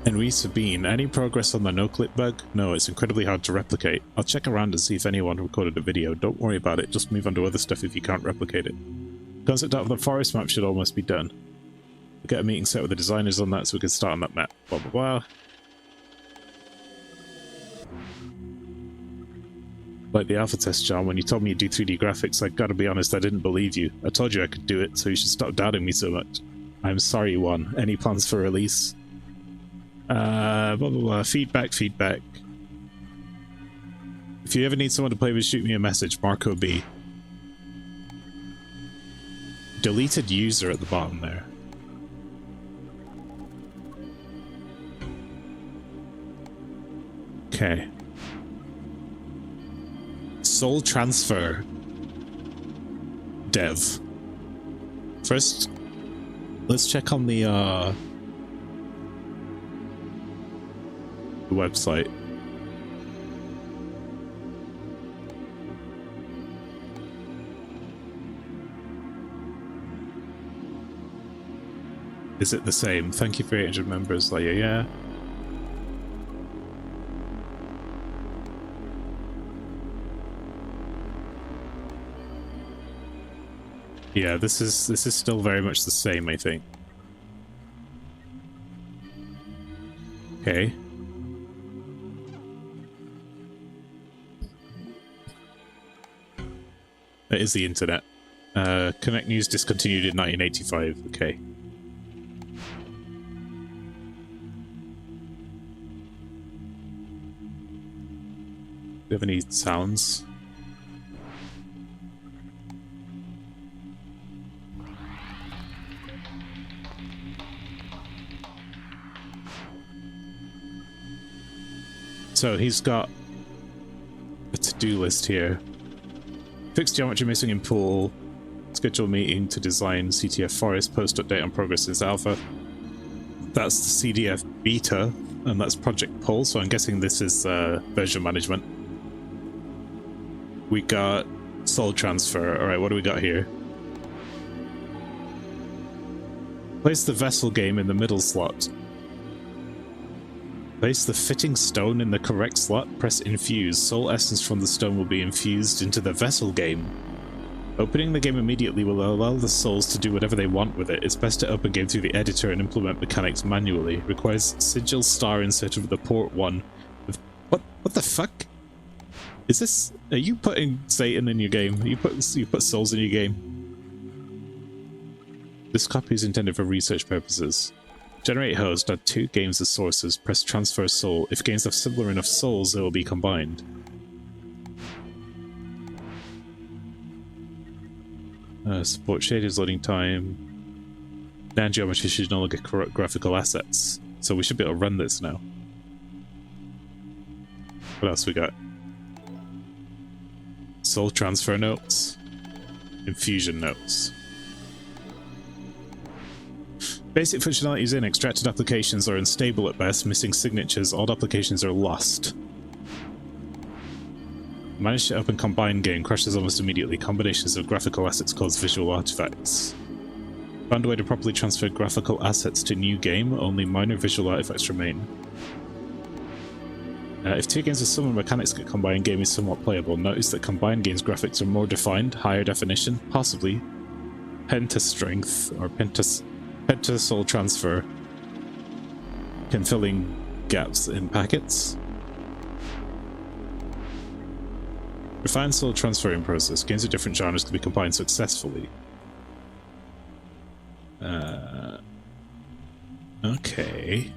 Enri Sabine, any progress on the no-clip bug? No, it's incredibly hard to replicate. I'll check around and see if anyone recorded a video. Don't worry about it, just move on to other stuff if you can't replicate it. Concept art of the forest map should almost be done. We'll get a meeting set with the designers on that so we can start on that map. Blah blah blah. Like the alpha test, John, when you told me you'd do 3D graphics, I gotta be honest, I didn't believe you. I told you I could do it, so you should stop doubting me so much. I'm sorry, Juan. Any plans for release? Blah blah blah. Feedback. If you ever need someone to play with, shoot me a message. Marco B. Deleted user at the bottom there. Okay. Soul transfer. Dev. First, let's check on the website. Is it the same? Thank you for 800 members. Like, yeah. Yeah, this is still very much the same, I think. Okay. It is the internet. Connect News discontinued in 1985. Okay. Do you have any sounds? So he's got a to-do list here. Fix geometry missing in pool. Schedule meeting to design CTF forest. Post update on progress since alpha. That's the CDF beta, and that's Project Pole, so I'm guessing this is version management. We got soul transfer. Alright, what do we got here? Place the vessel game in the middle slot. Place the fitting stone in the correct slot. Press infuse. Soul essence from the stone will be infused into the vessel game. Opening the game immediately will allow the souls to do whatever they want with it. It's best to open game through the editor and implement mechanics manually. Requires sigil star inserted with the port 1. What the fuck? Is this... Are you putting Satan in your game? You put souls in your game? This copy is intended for research purposes. Generate host, add 2 games as sources, press transfer soul. If games have similar enough souls, they will be combined. Support shaders, loading time. Now geometry should no longer corrupt graphical assets. So we should be able to run this now. What else we got? Soul transfer notes. Infusion notes. Basic functionality is in. Extracted applications are unstable at best, missing signatures. Old applications are lost. Managed to open combine game, crashes almost immediately. Combinations of graphical assets cause visual artifacts. Found a way to properly transfer graphical assets to new game, only minor visual artifacts remain. If 2 games with similar mechanics get combined, game is somewhat playable. Notice that combined games graphics are more defined, higher definition, possibly penta strength or penta soul transfer can fill in gaps in packets. Refined soul transferring process. Games of different genres can be combined successfully. Okay.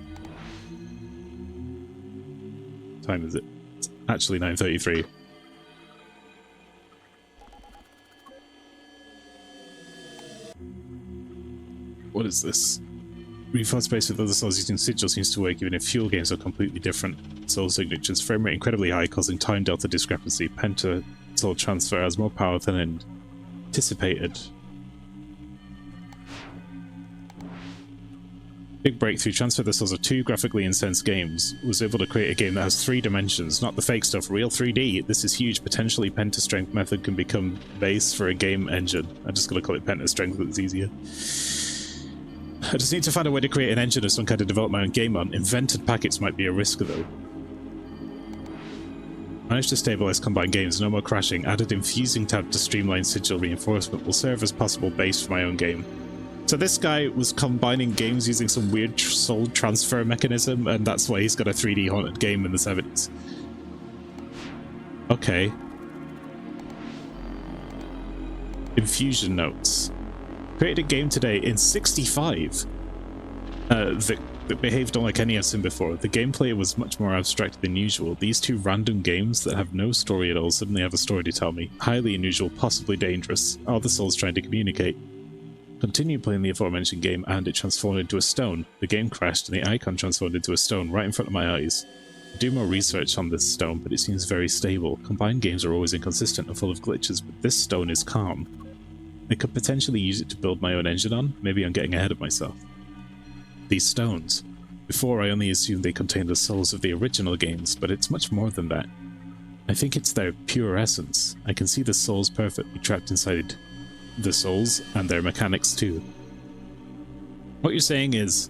What time is it? It's actually 9:33. What is this? Refund space with other souls using sigil seems to work even if fuel games are completely different soul signatures. Frame rate incredibly high, causing time delta discrepancy. Penta soul transfer has more power than anticipated. Big breakthrough. Transfer the souls of 2 graphically incensed games. Was able to create a game that has 3 dimensions, not the fake stuff, real 3D. This is huge. Potentially penta strength method can become base for a game engine. I'm just gonna call it penta strength, it's easier. I just need to find a way to create an engine of some kind to develop my own game on. Invented packets might be a risk though. Managed to stabilize combined games, no more crashing. Added infusing tab to streamline sigil reinforcement. Will serve as possible base for my own game. So this guy was combining games using some weird soul transfer mechanism, and that's why he's got a 3D haunted game in the 70s. Okay. Infusion notes. Created a game today in 65 that behaved unlike any I've seen before. The gameplay was much more abstract than usual. These 2 random games that have no story at all suddenly have a story to tell me. Highly unusual, possibly dangerous. Are the souls trying to communicate? Continued playing the aforementioned game and it transformed into a stone. The game crashed and the icon transformed into a stone right in front of my eyes. I do more research on this stone, but it seems very stable. Combined games are always inconsistent and full of glitches, but this stone is calm. I could potentially use it to build my own engine on. Maybe I'm getting ahead of myself. These stones. Before I only assumed they contained the souls of the original games, but it's much more than that. I think it's their pure essence. I can see the souls perfectly trapped inside the souls and their mechanics too. What you're saying is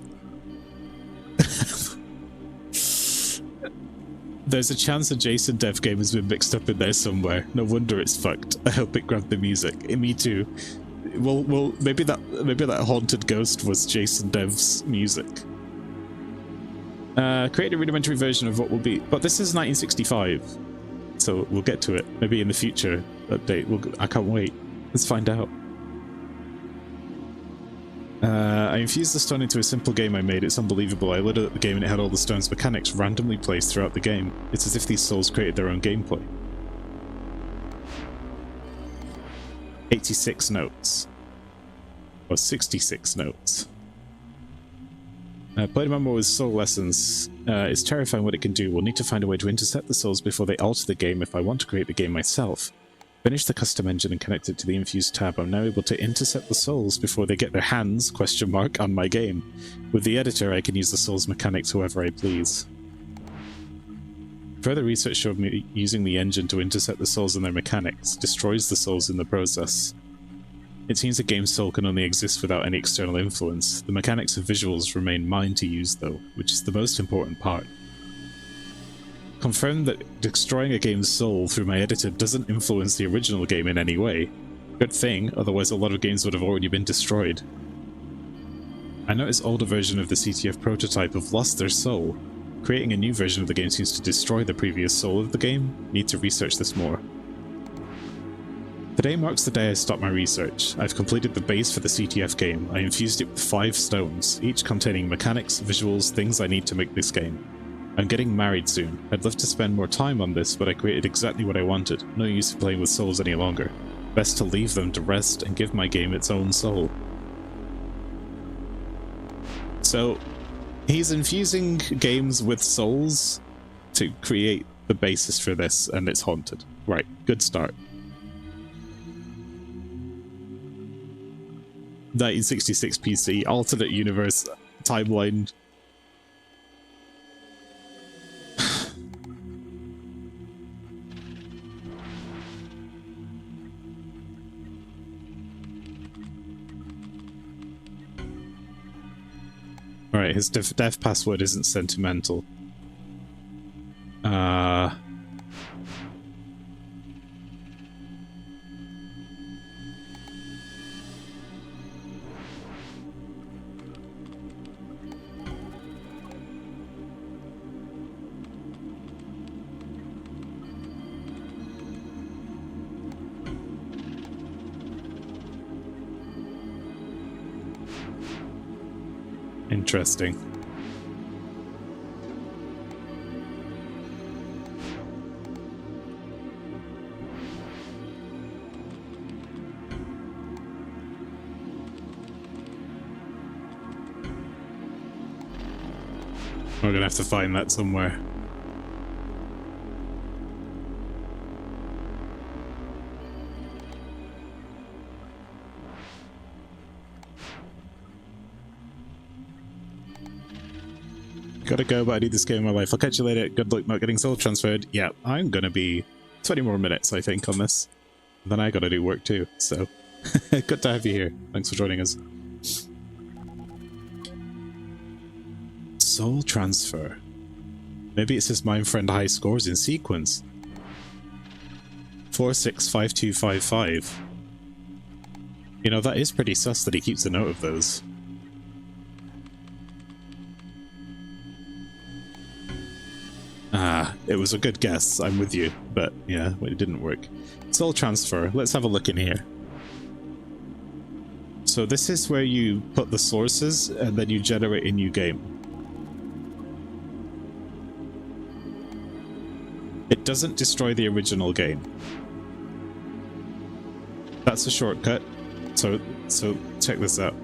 there's a chance a Jason Dev game has been mixed up in there somewhere. No wonder it's fucked. I hope it grabbed the music. Me too. Well, maybe that haunted ghost was Jason Dev's music. Create a rudimentary version of what will be, but this is 1965, so we'll get to it. Maybe in the future update. I can't wait. Let's find out. I infused the stone into a simple game I made. It's unbelievable. I loaded up the game and it had all the stone's mechanics randomly placed throughout the game. It's as if these souls created their own gameplay. 86 notes. Or 66 notes. Played a member with soul lessons. It's terrifying what it can do. We'll need to find a way to intercept the souls before they alter the game if I want to create the game myself. Finish the custom engine and connect it to the infused tab. I'm now able to intercept the souls before they get their hands, on my game. With the editor, I can use the souls mechanics however I please. Further research showed me using the engine to intercept the souls and their mechanics destroys the souls in the process. It seems a game's soul can only exist without any external influence. The mechanics and visuals remain mine to use though, which is the most important part. Confirmed that destroying a game's soul through my editor doesn't influence the original game in any way. Good thing, otherwise a lot of games would have already been destroyed. I noticed older versions of the CTF prototype have lost their soul. Creating a new version of the game seems to destroy the previous soul of the game. Need to research this more. Today marks the day I stopped my research. I've completed the base for the CTF game. I infused it with 5 stones, each containing mechanics, visuals, things I need to make this game. I'm getting married soon. I'd love to spend more time on this, but I created exactly what I wanted. No use in playing with souls any longer. Best to leave them to rest and give my game its own soul. So, he's infusing games with souls to create the basis for this, and it's haunted. Right, good start. 1966 PC, alternate universe, timeline. Alright, his death password isn't sentimental. Interesting. We're gonna have to find that somewhere. Gotta go, but I need this game in my life. I'll catch you later. Good luck not getting soul transferred. Yeah, I'm gonna be 20 more minutes, I think, on this. Then I gotta do work too, so good to have you here. Thanks for joining us. Soul transfer. Maybe it's his mind friend high scores in sequence. 465255. You know, that is pretty sus that he keeps a note of those. Ah, it was a good guess, I'm with you, but yeah, it didn't work. Soul transfer, let's have a look in here. So this is where you put the sources and then you generate a new game. It doesn't destroy the original game. That's a shortcut, so check this out.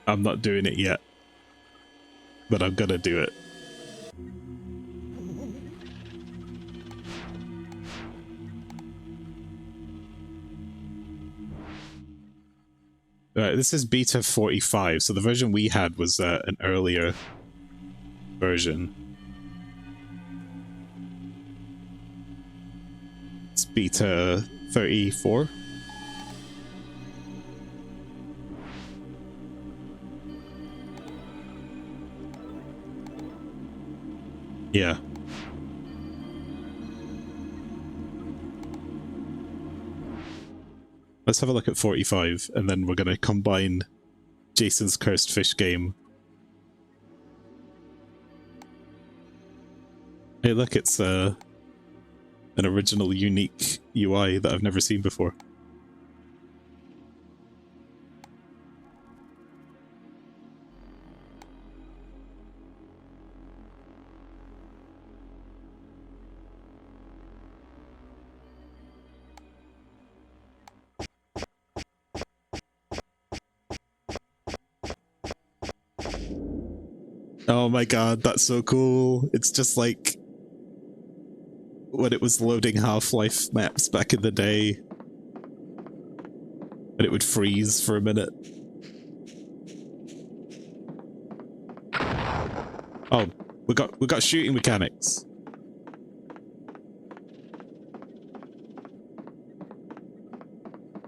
I'm not doing it yet, but I'm gonna do it. Right, this is beta 45, so the version we had was an earlier version. It's beta 34. Yeah. Let's have a look at 45, and then we're going to combine Jason's Cursed Fish game. Hey look, it's an original, unique UI that I've never seen before. Oh my god, that's so cool. It's just like when it was loading Half-Life maps back in the day. And it would freeze for a minute. Oh, we got shooting mechanics.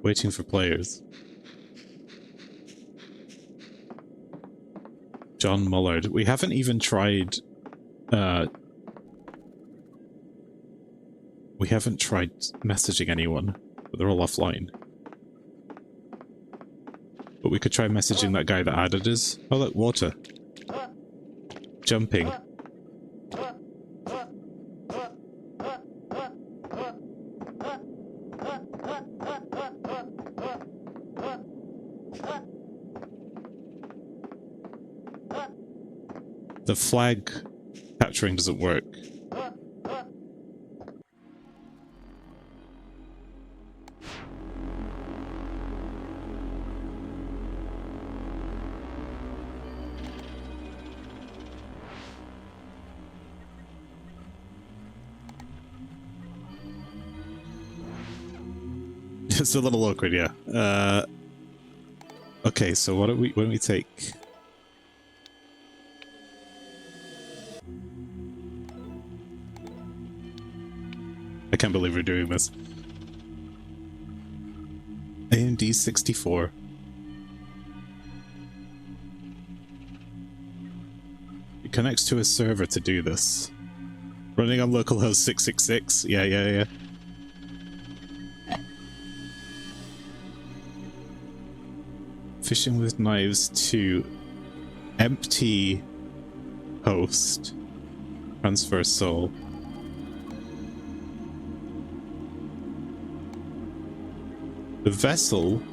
Waiting for players. John Mullard. We haven't even tried we haven't tried messaging anyone, but they're all offline. But we could try messaging that guy that added us. Oh look, water. Jumping. The flag capturing doesn't work. It's a little awkward, yeah. Okay, so why don't we take... I can't believe we're doing this. AMD 64. It connects to a server to do this. Running on localhost 666. Yeah. Fishing with knives to empty host. Transfer soul. The vessel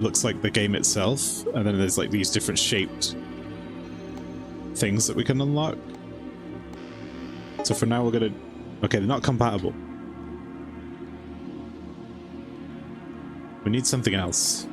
looks like the game itself, and then there's like these different shaped things that we can unlock. So for now we're gonna... Okay, they're not compatible. We need something else.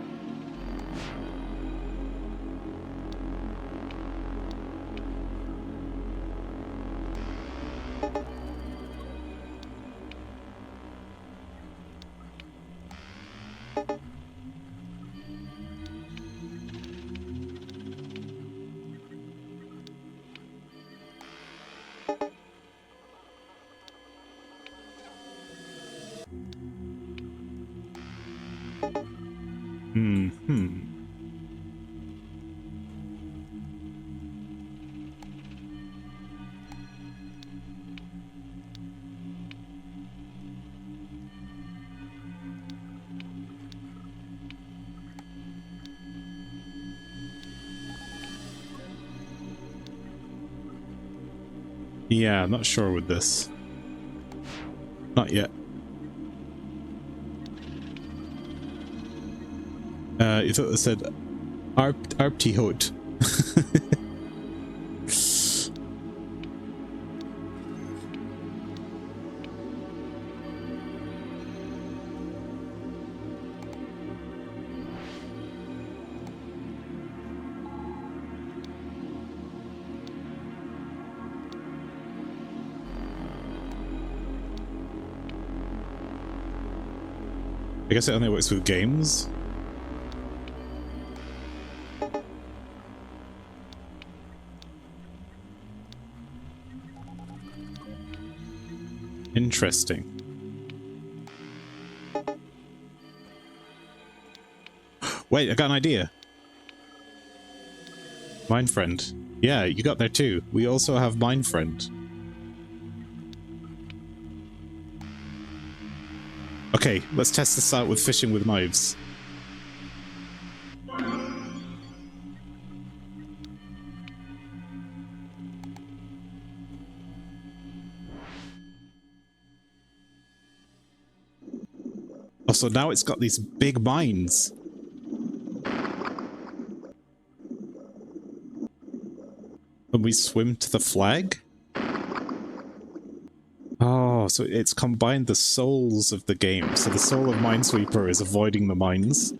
Yeah, I'm not sure with this. Not yet. You thought it said Arptihot. I guess it only works with games. Interesting. Wait, I got an idea. Mind Friend. Yeah, you got there too. We also have Mind Friend. Okay, let's test this out with fishing with knives. Oh, so now it's got these big mines. When we swim to the flag? Oh, so it's combined the souls of the game. So the soul of Minesweeper is avoiding the mines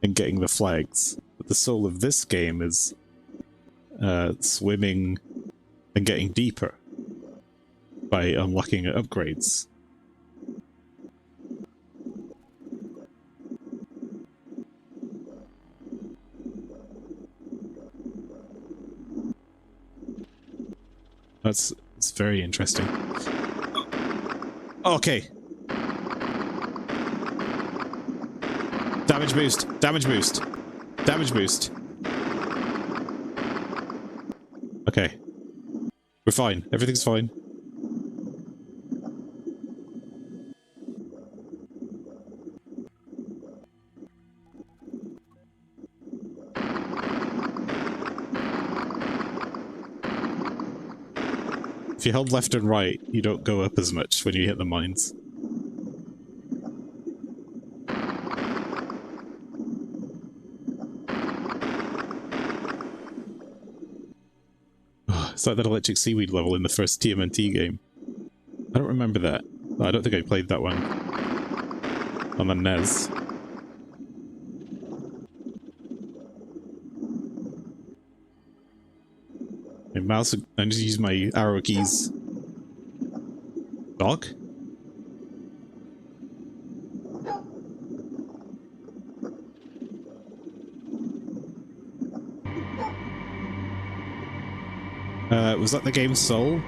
and getting the flags. But the soul of this game is swimming and getting deeper by unlocking upgrades. It's very interesting. Okay. Damage boost. Damage boost. Damage boost. Okay. We're fine. Everything's fine. If you hold left and right, you don't go up as much when you hit the mines. Oh, it's like that electric seaweed level in the first TMNT game. I don't remember that. I don't think I played that one on the NES. My mouse, I need to use my arrow keys. Dog? Was that the game's soul?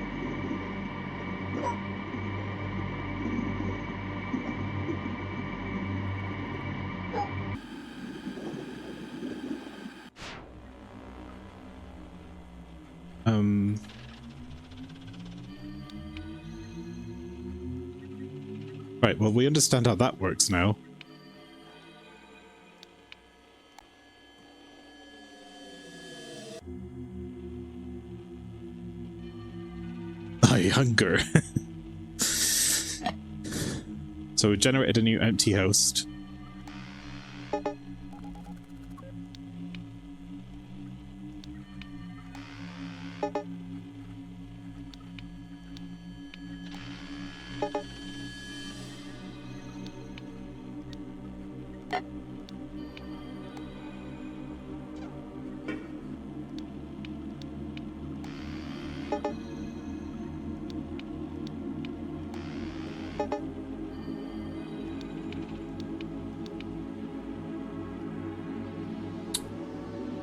Right, well, we understand how that works now. I hunger. So we generated a new empty host.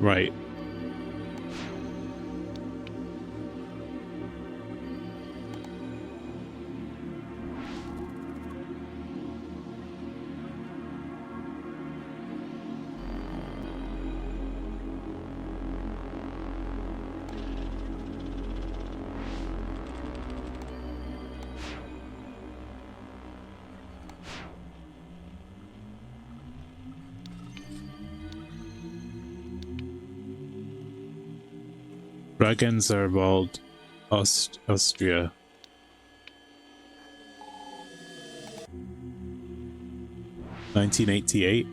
Right. Regensburg, Austria. (1988).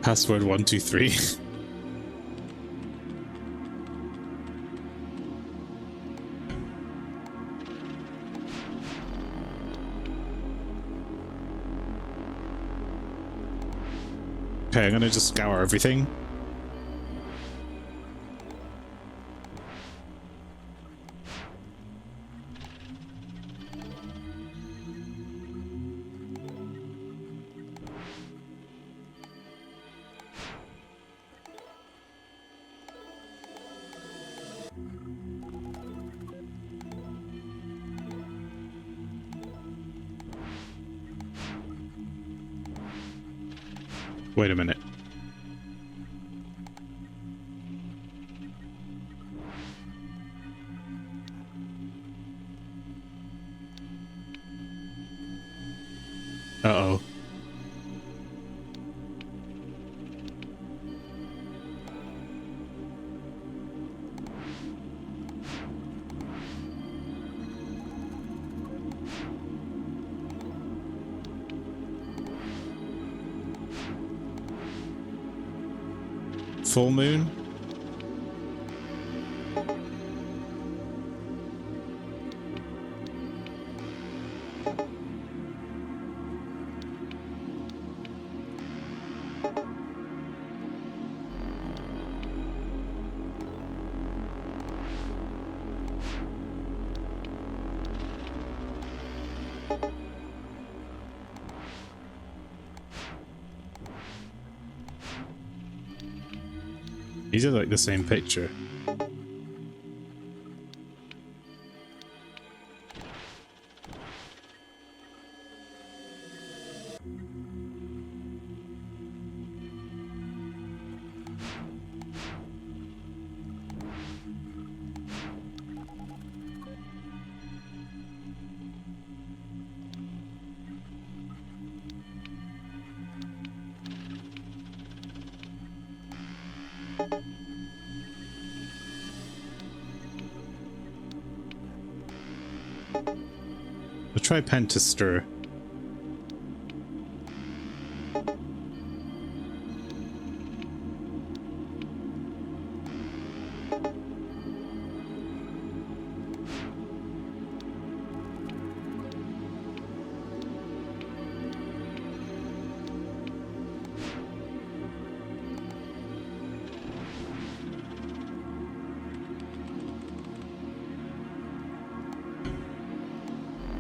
Password 123. Okay, I'm gonna just scour everything. Wait a minute. Uh-oh. Full moon? These are like the same picture. I'll try Pentester.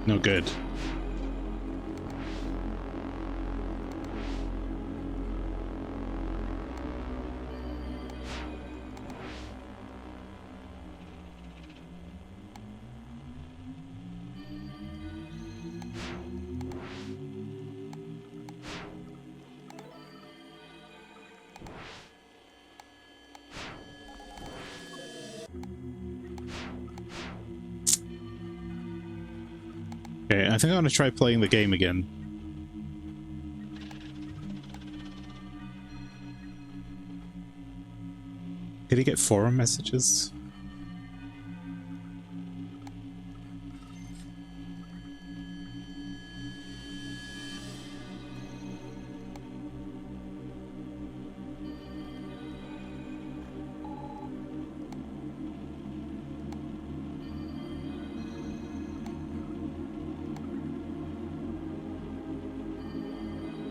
No good. Okay, I think I'm gonna try playing the game again. Did he get forum messages?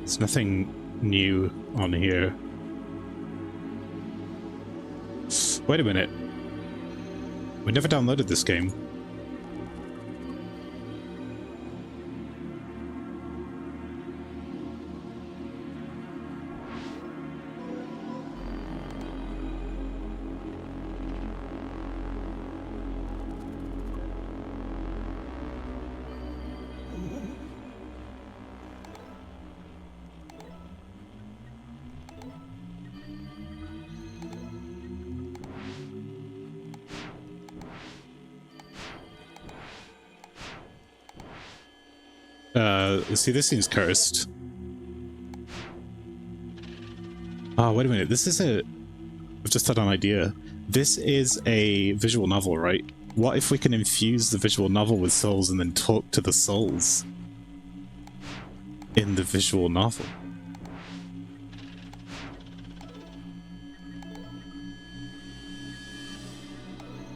There's nothing new on here. Wait a minute. We never downloaded this game. See, this seems cursed. Oh, wait a minute. This is a... I've just had an idea. This is a visual novel, right? What if we can infuse the visual novel with souls and then talk to the souls in the visual novel?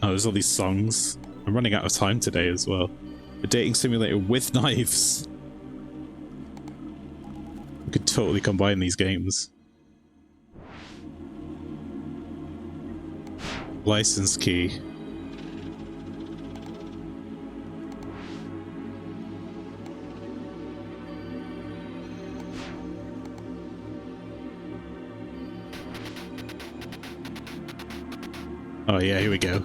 Oh, there's all these songs. I'm running out of time today as well. A dating simulator with knives. We could totally combine these games. License key. Oh yeah, here we go.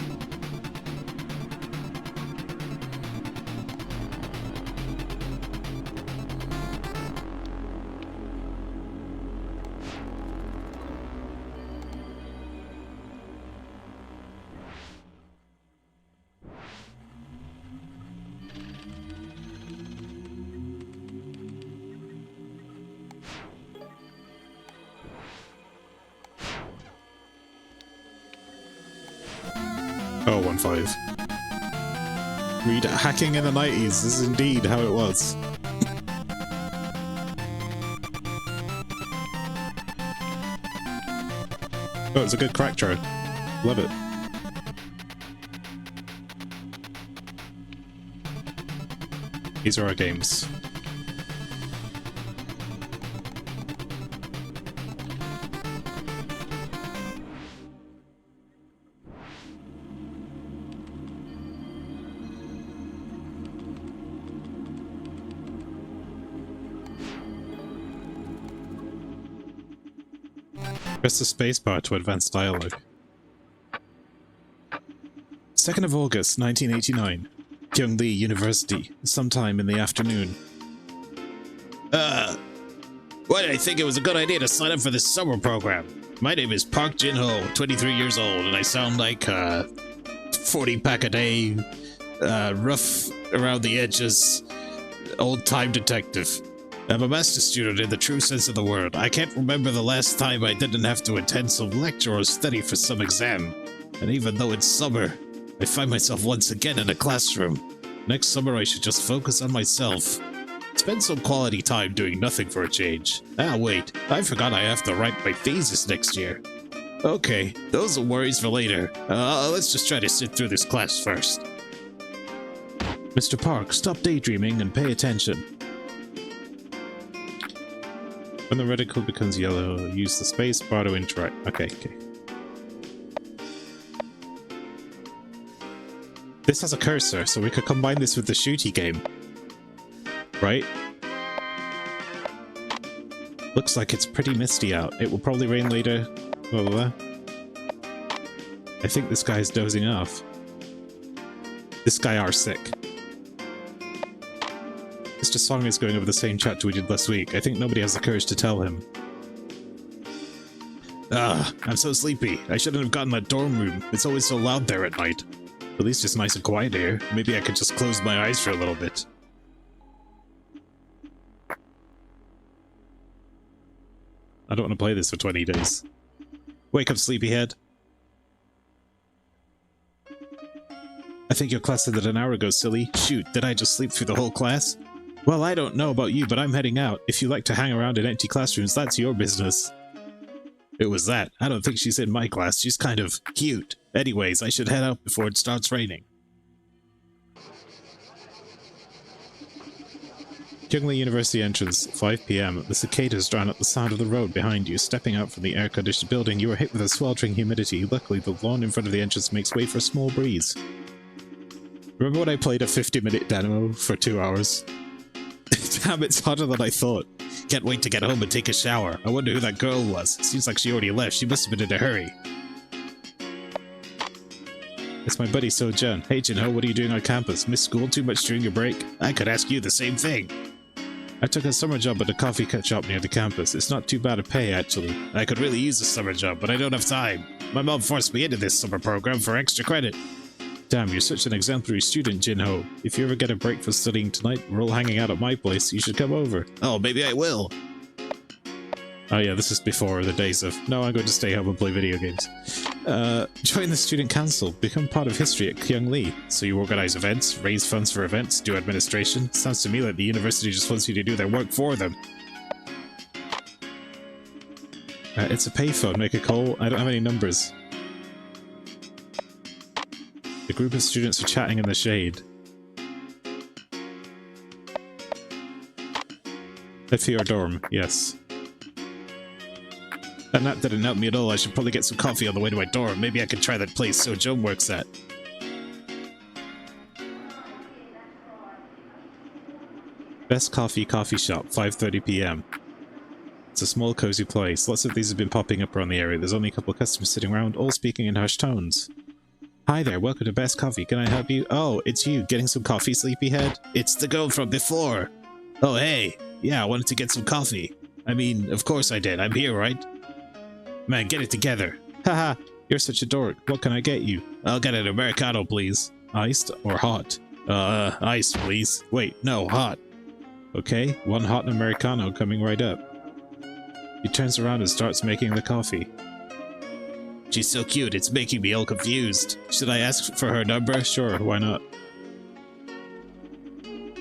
Oh, 1.5. Read Hacking in the 90s. This is indeed how it was. Oh, it's a good crack chart. Love it. These are our games. Press the spacebar to advance dialogue. 2nd of August, 1989. Kyung-Lee University, sometime in the afternoon. Why did I think it was a good idea to sign up for this summer program? My name is Park Jin-ho, 23 years old, and I sound like, 40 pack a day, rough around the edges, old-time detective. I'm a master's student in the true sense of the word. I can't remember the last time I didn't have to attend some lecture or study for some exam. And even though it's summer, I find myself once again in a classroom. Next summer I should just focus on myself. Spend some quality time doing nothing for a change. Ah wait, I forgot I have to write my thesis next year. Okay, those are worries for later. Let's just try to sit through this class first. Mr. Park, stop daydreaming and pay attention. When the reticle becomes yellow, use the space bar to interact. Okay. This has a cursor, so we could combine this with the shooty game. Right? Looks like it's pretty misty out. It will probably rain later. Blah, blah, blah. I think this guy's dozing off. This guy are sick. Mr. Song is going over the same chat we did last week. I think nobody has the courage to tell him. I'm so sleepy. I shouldn't have gotten that dorm room. It's always so loud there at night. At least it's nice and quiet here. Maybe I could just close my eyes for a little bit. I don't want to play this for 20 days. Wake up, sleepyhead. I think your class ended an hour ago, silly. Shoot, did I just sleep through the whole class? Well, I don't know about you, but I'm heading out. If you like to hang around in empty classrooms, that's your business. It was that. I don't think she's in my class. She's kind of cute. Anyways, I should head out before it starts raining. Kyung-Lee University entrance, 5 PM. The cicadas drown out the sound of the road behind you. Stepping out from the air-conditioned building, you are hit with a sweltering humidity. Luckily, the lawn in front of the entrance makes way for a small breeze. Remember when I played a 50-minute demo for 2 hours? Damn, it's hotter than I thought. Can't wait to get home and take a shower. I wonder who that girl was. Seems like she already left. She must have been in a hurry. It's my buddy So Jun. Hey Jin-ho, what are you doing on campus? Miss school too much during your break? I could ask you the same thing. I took a summer job at a coffee shop near the campus. It's not too bad a pay, actually. I could really use a summer job, but I don't have time. My mom forced me into this summer program for extra credit. Damn, you're such an exemplary student, Jin-ho. If you ever get a break for studying tonight, we're all hanging out at my place. You should come over. Oh, maybe I will. Oh yeah, this is before the days of, no, I'm going to stay home and play video games. Join the student council. Become part of history at Kyung-Lee. So you organize events, raise funds for events, do administration. Sounds to me like the university just wants you to do their work for them. It's a payphone. Make a call. I don't have any numbers. The group of students are chatting in the shade. Head for your dorm, yes. That nap didn't help me at all. I should probably get some coffee on the way to my dorm. Maybe I could try that place So Joan works at. Best coffee shop, 5:30 p.m. It's a small, cozy place. Lots of these have been popping up around the area. There's only a couple of customers sitting around, all speaking in hushed tones. Hi there, welcome to Best Coffee. Can I help you? Oh, it's you. Getting some coffee, sleepyhead? It's the girl from before. Oh, hey. Yeah, I wanted to get some coffee. I mean, of course I did. I'm here, right? Man, get it together. Haha, you're such a dork. What can I get you? I'll get an Americano, please. Iced or hot? Iced, please. Wait, no, hot. Okay, one hot Americano coming right up. He turns around and starts making the coffee. She's so cute, it's making me all confused. Should I ask for her number? Sure, why not?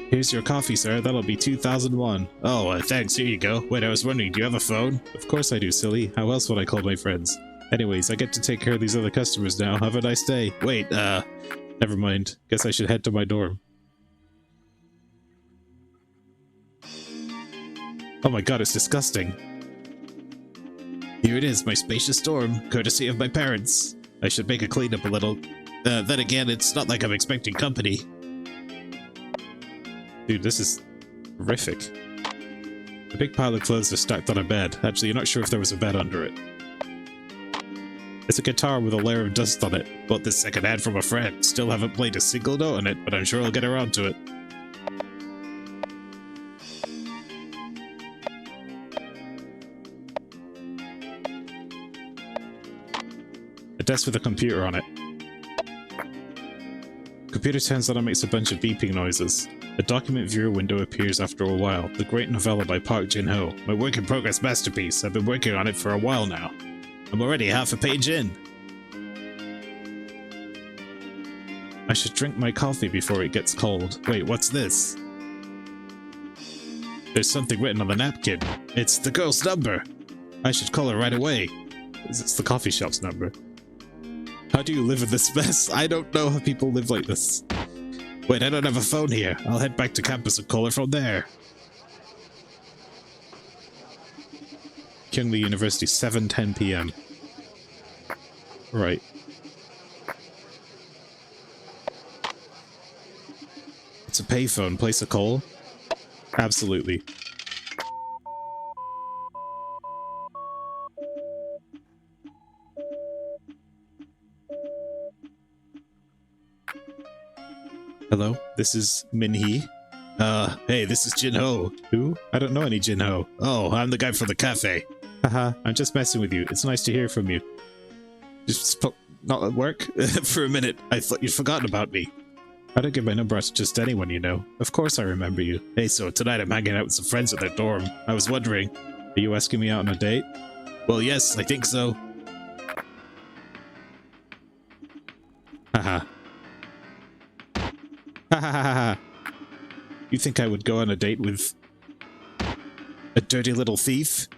Here's your coffee, sir. That'll be 2001. Oh, thanks. Here you go. Wait, I was wondering, do you have a phone? Of course I do, silly. How else would I call my friends? Anyways, I get to take care of these other customers now. Have a nice day. Wait, never mind. Guess I should head to my dorm. Oh my god, it's disgusting. Here it is, my spacious dorm, courtesy of my parents. I should make a cleanup a little. Then again, it's not like I'm expecting company. Dude, this is horrific. A big pile of clothes are stacked on a bed. Actually, you're not sure if there was a bed under it. It's a guitar with a layer of dust on it. Bought this secondhand from a friend. Still haven't played a single note on it, but I'm sure I'll get around to it. A desk with a computer on it. Computer turns on and makes a bunch of beeping noises. A document viewer window appears after a while. The Great Novella by Park Jin-ho. My work-in-progress masterpiece. I've been working on it for a while now. I'm already half a page in. I should drink my coffee before it gets cold. Wait, what's this? There's something written on the napkin. It's the girl's number. I should call her right away. It's the coffee shop's number. How do you live in this mess? I don't know how people live like this. Wait, I don't have a phone here. I'll head back to campus and call her from there. Kyungli University, 7:10 p.m. Right. It's a payphone. Place a call? Absolutely. Hello, this is Min-hee. Hey, this is Jin-ho. Who? I don't know any Jin-ho. Oh, I'm the guy from the cafe. Haha, I'm just messing with you. It's nice to hear from you. Just not at work? For a minute, I thought you'd forgotten about me. I don't give my number out to just anyone, you know. Of course I remember you. Hey, so tonight I'm hanging out with some friends at their dorm. I was wondering, are you asking me out on a date? Well, yes, I think so. Haha. Ha. You think I would go on a date with a dirty little thief?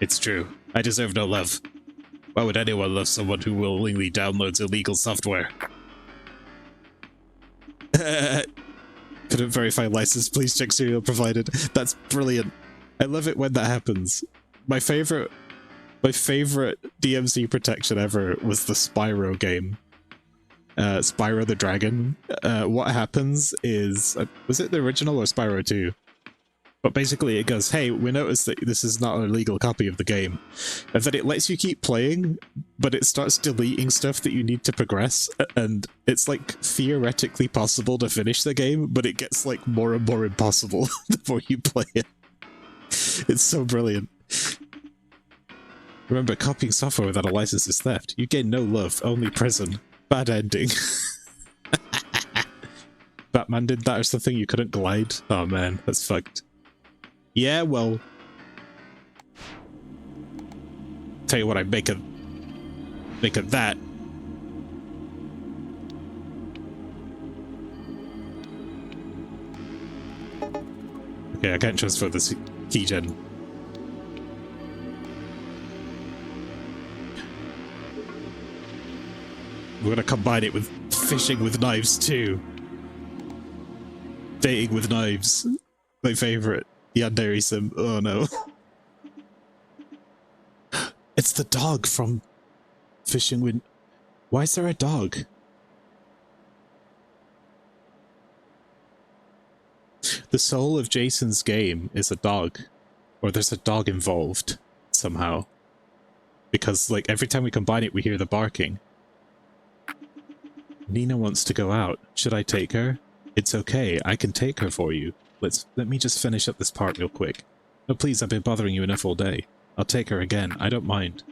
It's true. I deserve no love. Why would anyone love someone who willingly downloads illegal software? Couldn't verify license. Please check serial provided. That's brilliant. I love it when that happens. My favorite DMC protection ever was the Spyro game. Spyro the Dragon. What happens is... was it the original or Spyro 2? But basically it goes, hey, we noticed that this is not a legal copy of the game. And then it lets you keep playing, but it starts deleting stuff that you need to progress, and it's like theoretically possible to finish the game, but it gets like more and more impossible the more you play it. It's so brilliant. Remember, copying software without a license is theft. You gain no love, only prison. Bad ending. Batman did that or something, you couldn't glide? Oh man, that's fucked. Yeah, well... tell you what, I make of that. Okay, I can't transfer this keygen. We're gonna combine it with fishing with knives too. Dating with knives. My favorite. Yandere sim. Oh no. It's the dog from Fishing with... Why is there a dog? The soul of Jason's game is a dog. Or there's a dog involved somehow. Because, like, every time we combine it, we hear the barking. Nina wants to go out. Should I take her? It's okay. I can take her for you. Let me just finish up this part real quick. No, please, I've been bothering you enough all day. I'll take her again. I don't mind.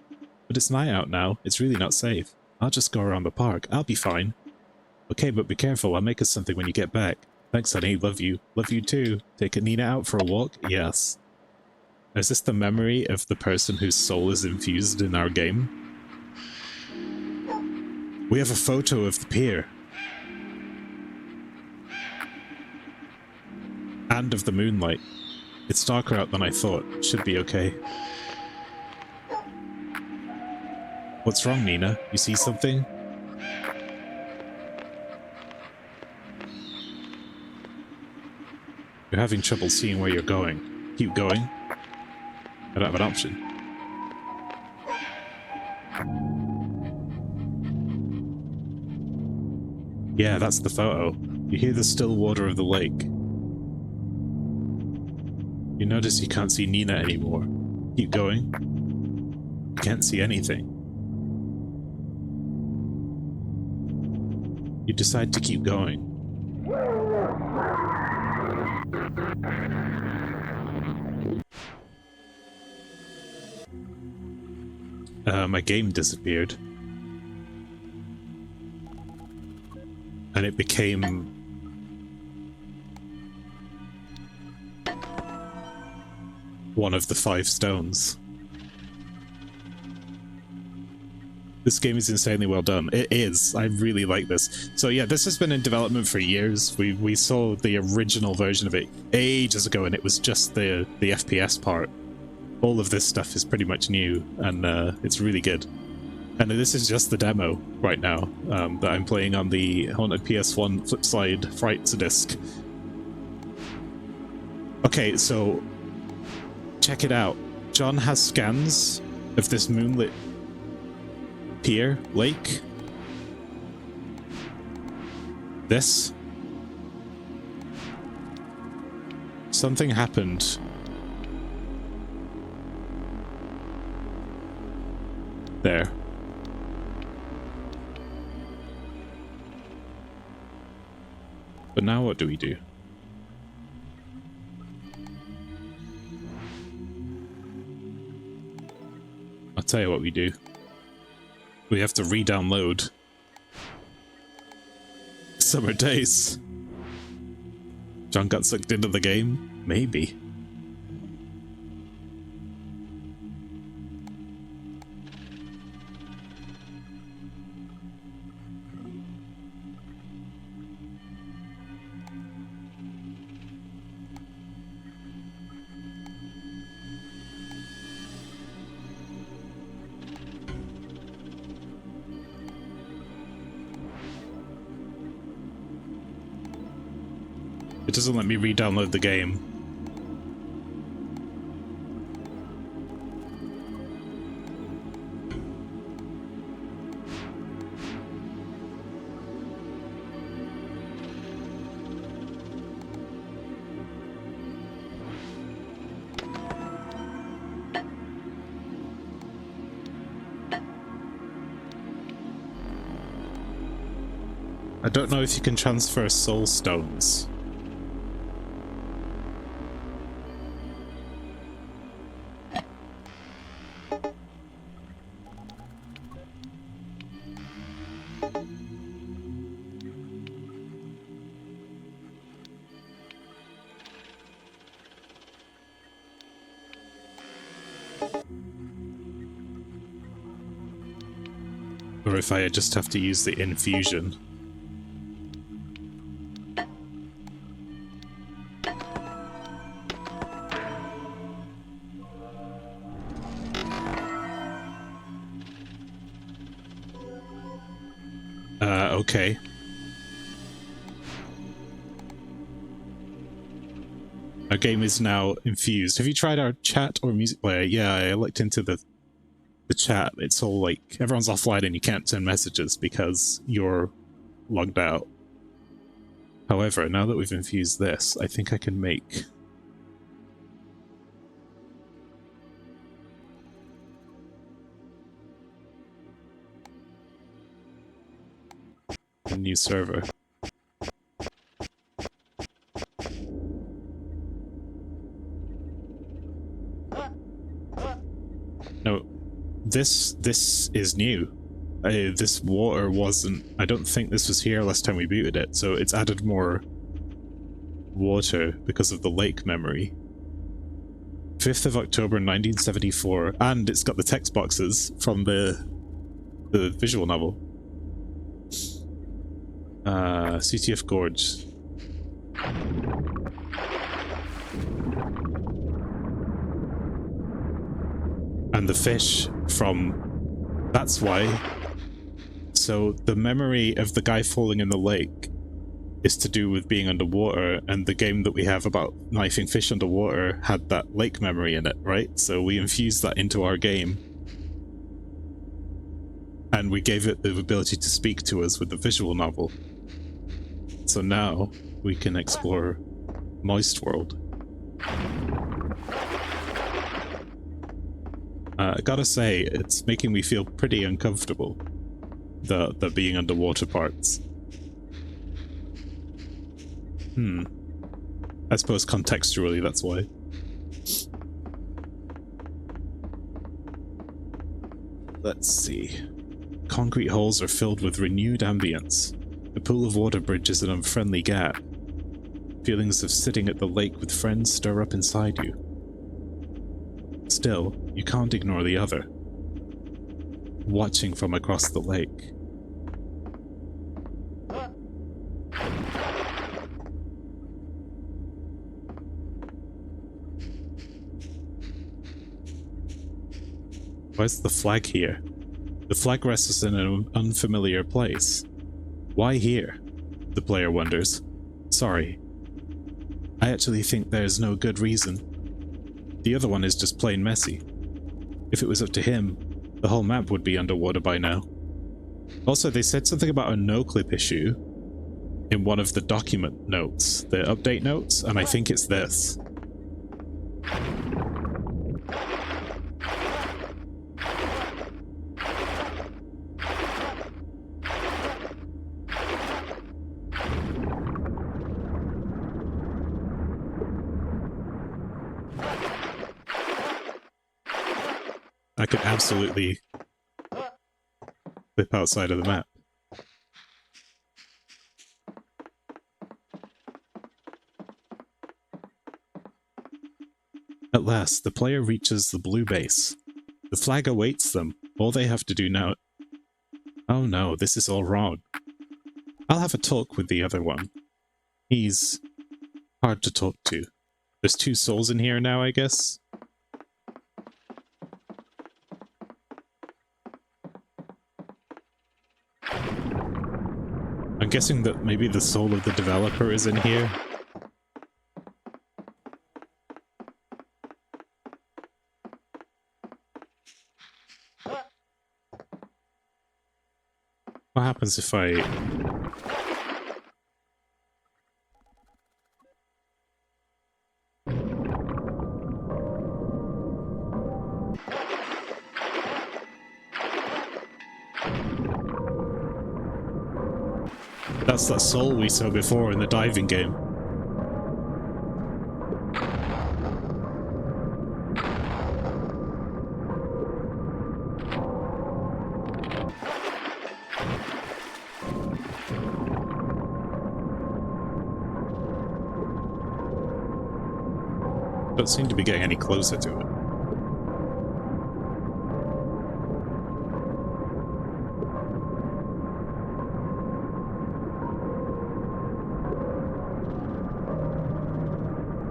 But it's night out now. It's really not safe. I'll just go around the park. I'll be fine. Okay, but be careful. I'll make us something when you get back. Thanks, honey. Love you. Love you too. Take Nina out for a walk? Yes. Is this the memory of the person whose soul is infused in our game? We have a photo of the pier. And of the moonlight. It's darker out than I thought. Should be okay. What's wrong, Nina? You see something? You're having trouble seeing where you're going. Keep going. I don't have an option. Yeah, that's the photo. You hear the still water of the lake. You notice you can't see Nina anymore. Keep going. You can't see anything. You decide to keep going. My game disappeared. And it became... one of the 5 stones. This game is insanely well done. It is. I really like this. So yeah, this has been in development for years. We saw the original version of it ages ago, and it was just the FPS part. All of this stuff is pretty much new, and it's really good. And this is just the demo right now that I'm playing on the Haunted PS1 Flipside Frights disc. Okay, so check it out. John has scans of this moonlit pier, lake. This. Something happened. There. But now what do we do? I'll tell you what we do. We have to re-download Summer Days. John got sucked into the game? Maybe. It doesn't let me re-download the game. I don't know if you can transfer soul stones. Or if I just have to use the infusion. Okay. Our game is now infused. Have you tried our chat or music player? Yeah, I looked into the chat. It's all like, everyone's offline and you can't send messages because you're logged out. However, now that we've infused this, I think I can make a new server. No, this is new. This water wasn't... I don't think this was here last time we booted it, so it's added more water because of the lake memory. 5th of October 1974, and it's got the text boxes from the visual novel. CTF Gorge. And the fish from... That's why. So the memory of the guy falling in the lake is to do with being underwater, and the game that we have about knifing fish underwater had that lake memory in it, right? So we infused that into our game. And we gave it the ability to speak to us with the visual novel. So now we can explore Moist World. I gotta say, it's making me feel pretty uncomfortable, the being underwater parts. I suppose contextually, that's why. Let's see. Concrete holes are filled with renewed ambience. The pool of water bridges an unfriendly gap. Feelings of sitting at the lake with friends stir up inside you. Still, you can't ignore the other. Watching from across the lake. Where's the flag here? The flag rests in an unfamiliar place. Why here? The player wonders. Sorry. I actually think there's no good reason. The other one is just plain messy. If it was up to him, the whole map would be underwater by now. Also, they said something about a no-clip issue in one of the document notes, the update notes, and I think it's this. I could absolutely flip outside of the map. At last, the player reaches the blue base. The flag awaits them. All they have to do now... Oh no, this is all wrong. I'll have a talk with the other one. He's hard to talk to. There's 2 souls in here now, I guess? I'm guessing that maybe the soul of the developer is in here. What happens if I... That's that soul we saw before in the diving game. Don't seem to be getting any closer to it.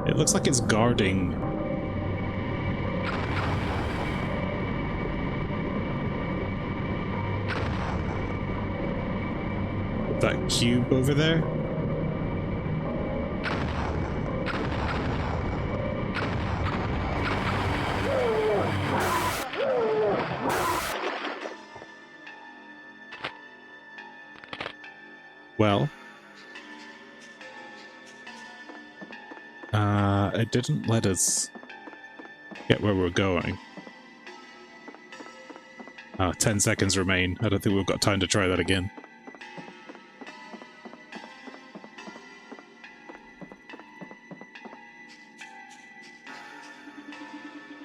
It looks like it's guarding... that cube over there? Well, it didn't let us get where we're going. 10 seconds remain. I don't think we've got time to try that again.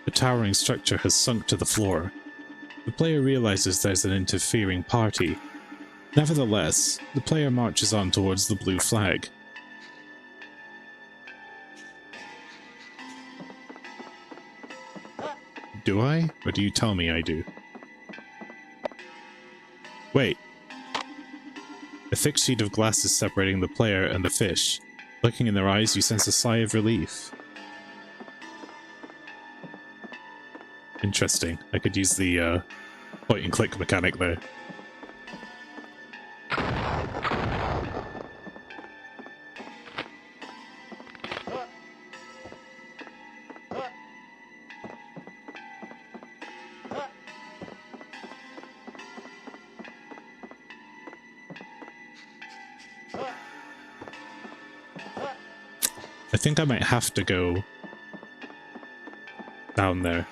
The towering structure has sunk to the floor. The player realizes there's an interfering party. Nevertheless, the player marches on towards the blue flag. Do I? Or do you tell me I do? Wait. A thick sheet of glass is separating the player and the fish. Looking in their eyes, you sense a sigh of relief. Interesting. I could use the point and click mechanic there. I think I might have to go down there.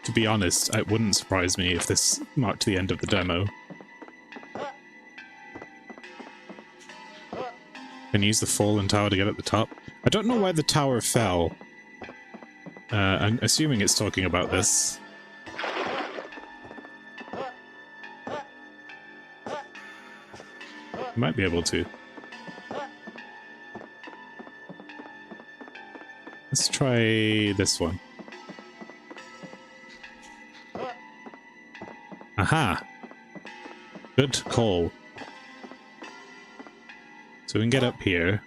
To be honest, it wouldn't surprise me if this marked the end of the demo. Can use the fallen tower to get at the top. I don't know why the tower fell. I'm assuming it's talking about this. Might be able to. Let's try this one. Aha! Good call. So we can get up here.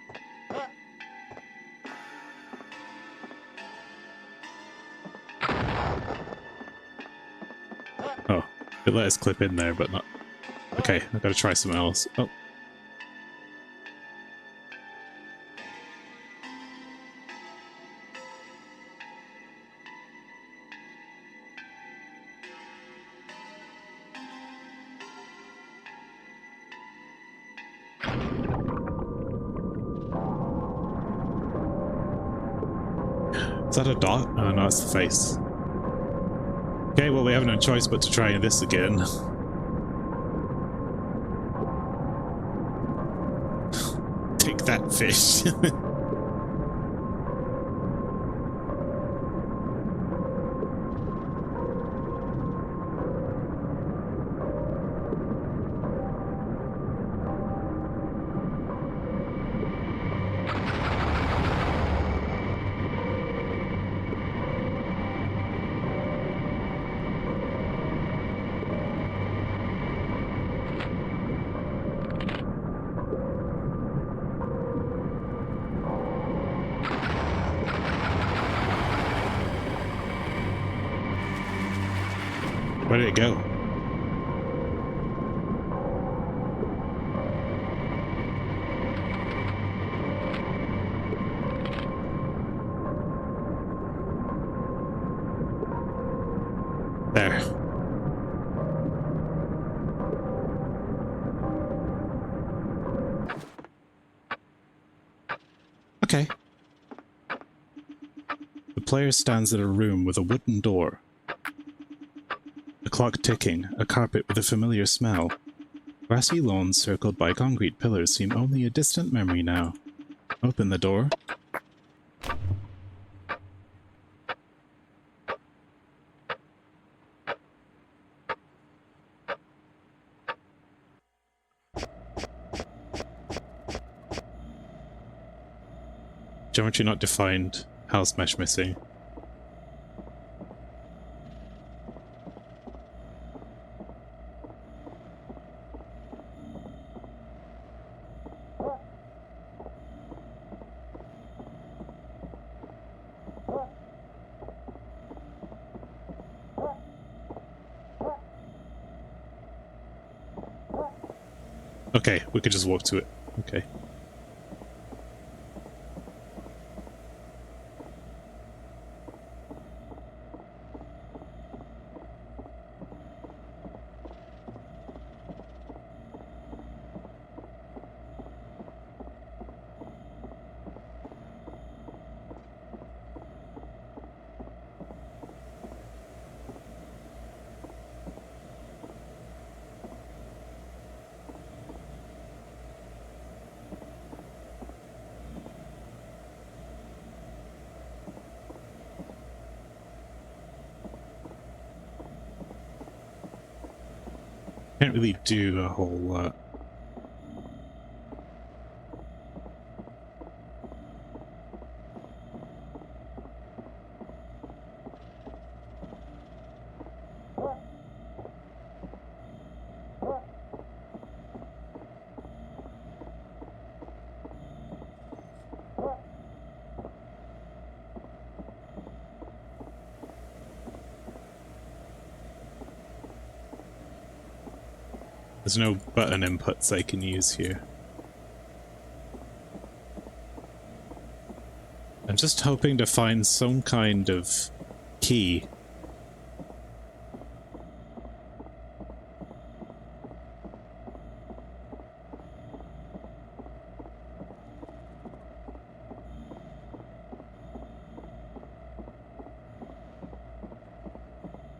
Oh, it let us clip in there, but not... Okay, I've got to try something else. Oh. Is that a dot? Oh no, it's the face. Okay, well we have no choice but to try this again. Take that, fish. Where did it go? There. Okay. The player stands in a room with a wooden door. A clock ticking, a carpet with a familiar smell. Grassy lawns circled by concrete pillars seem only a distant memory now. Open the door. Geometry not defined. House mesh missing. Okay, we could just walk to it. Okay. Can't really do a whole lot. There's no button inputs I can use here. I'm just hoping to find some kind of key.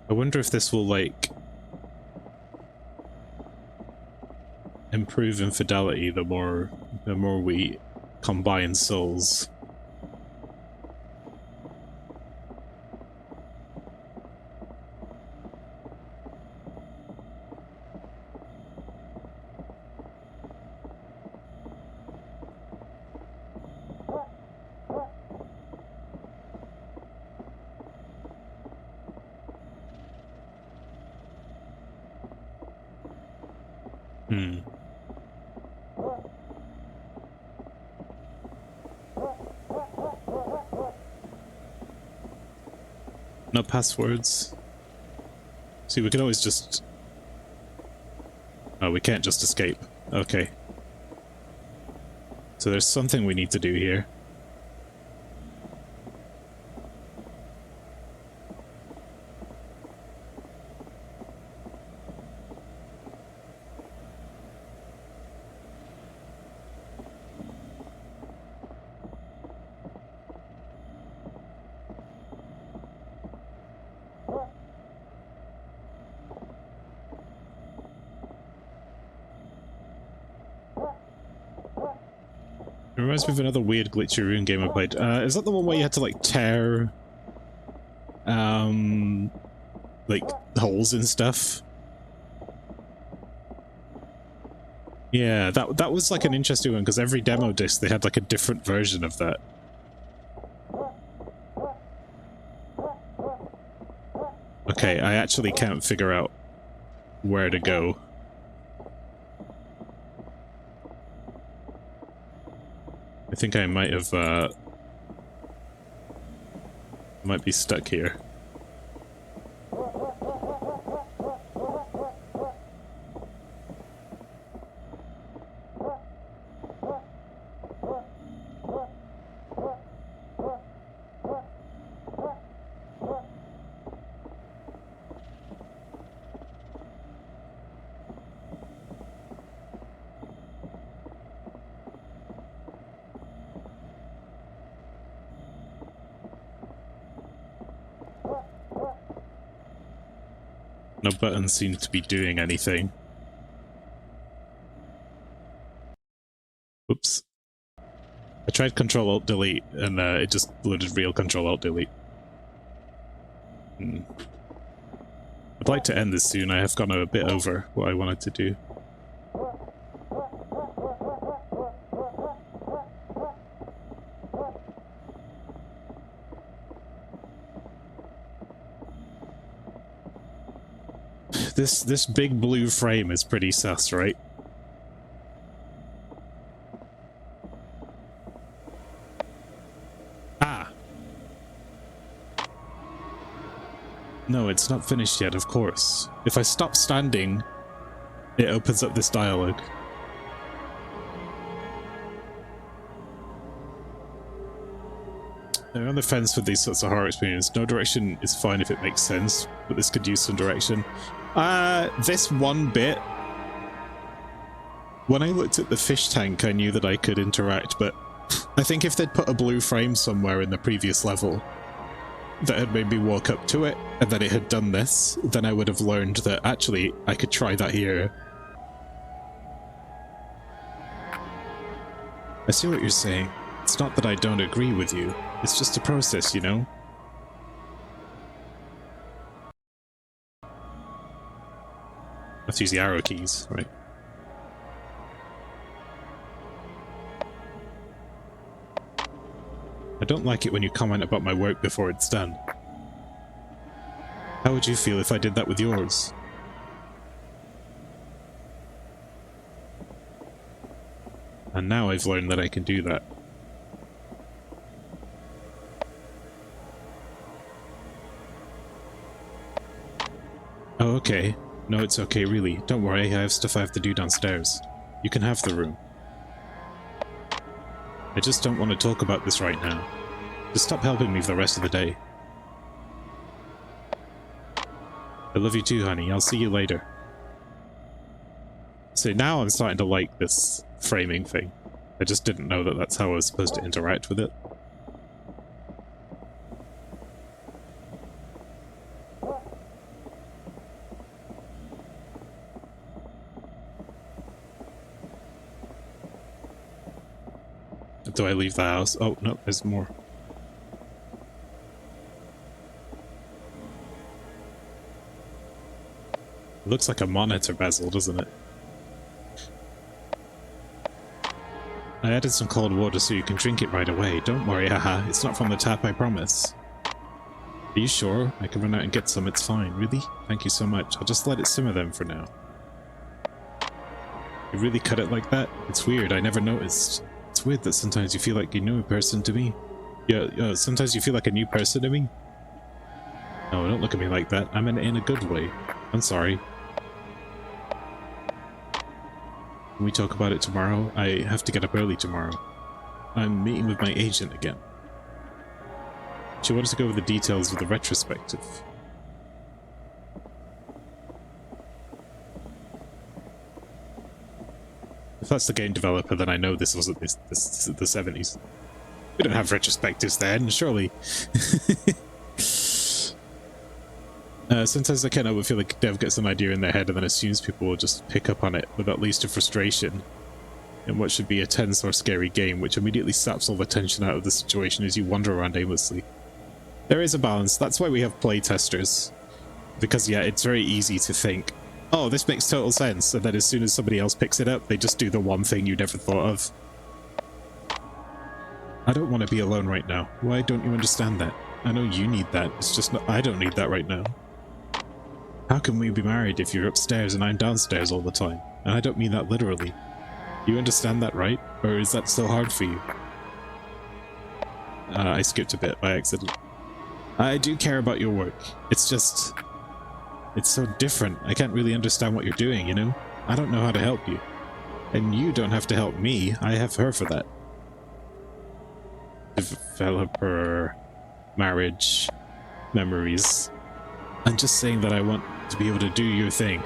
I wonder if this will, like, improve in fidelity the more we combine souls. No passwords. See, we can always just... Oh, we can't just escape. Okay. So there's something we need to do here. It reminds me of another weird glitchy rune game I played. Is that the one where you had to, like, tear... like, holes and stuff? Yeah, that was, like, an interesting one, because every demo disc, they had, like, a different version of that. Okay, I actually can't figure out where to go. I think I might have, might be stuck here. No buttons seem to be doing anything. Oops. I tried Control-Alt-Delete and it just loaded real Control-Alt-Delete. I'd like to end this soon. I have gone a bit over what I wanted to do. This big blue frame is pretty sus, right? Ah! No, it's not finished yet, of course. If I stop standing, it opens up this dialogue. I'm on the fence with these sorts of horror experiences. No direction is fine if it makes sense, but this could use some direction. This one bit, when I looked at the fish tank, I knew that I could interact, but I think if they'd put a blue frame somewhere in the previous level that had made me walk up to it, and then it had done this, then I would have learned that actually I could try that here. I see what you're saying. It's not that I don't agree with you. It's just a process, you know? I have to use the arrow keys, right? I don't like it when you comment about my work before it's done. How would you feel if I did that with yours? And now I've learned that I can do that. Oh, okay. No, it's okay, really. Don't worry, I have stuff I have to do downstairs. You can have the room. I just don't want to talk about this right now. Just stop helping me for the rest of the day. I love you too, honey. I'll see you later. So now I'm starting to like this framing thing. I just didn't know that that's how I was supposed to interact with it. Do I leave the house? Oh, no, there's more. It looks like a monitor bezel, doesn't it? I added some cold water so you can drink it right away. Don't worry, haha. It's not from the tap, I promise. Are you sure? I can run out and get some, it's fine. Really? Thank you so much. I'll just let it simmer then for now. You really cut it like that? It's weird, I never noticed. It's weird that sometimes you feel like you know a person to me. Yeah, sometimes you feel like a new person to me. No, don't look at me like that. I meant it in a good way. I'm sorry. Can we talk about it tomorrow? I have to get up early tomorrow. I'm meeting with my agent again. She wants to go over the details of the retrospective. If that's the game developer, then I know this wasn't the 70s. We don't have retrospectives then, surely. Sometimes I can't help but feel like dev gets an idea in their head and then assumes people will just pick up on it without least a frustration in what should be a tense or scary game, which immediately saps all the tension out of the situation as you wander around aimlessly. There is a balance. That's why we have playtesters. Because, yeah, it's very easy to think, oh, this makes total sense, and then as soon as somebody else picks it up, they just do the one thing you never thought of. I don't want to be alone right now. Why don't you understand that? I know you need that. It's just not, I don't need that right now. How can we be married if you're upstairs and I'm downstairs all the time? And I don't mean that literally. You understand that, right? Or is that still hard for you? I skipped a bit by accident. I do care about your work. It's just... it's so different. I can't really understand what you're doing, you know? I don't know how to help you. And you don't have to help me. I have her for that. Developer... marriage... memories... I'm just saying that I want to be able to do your thing.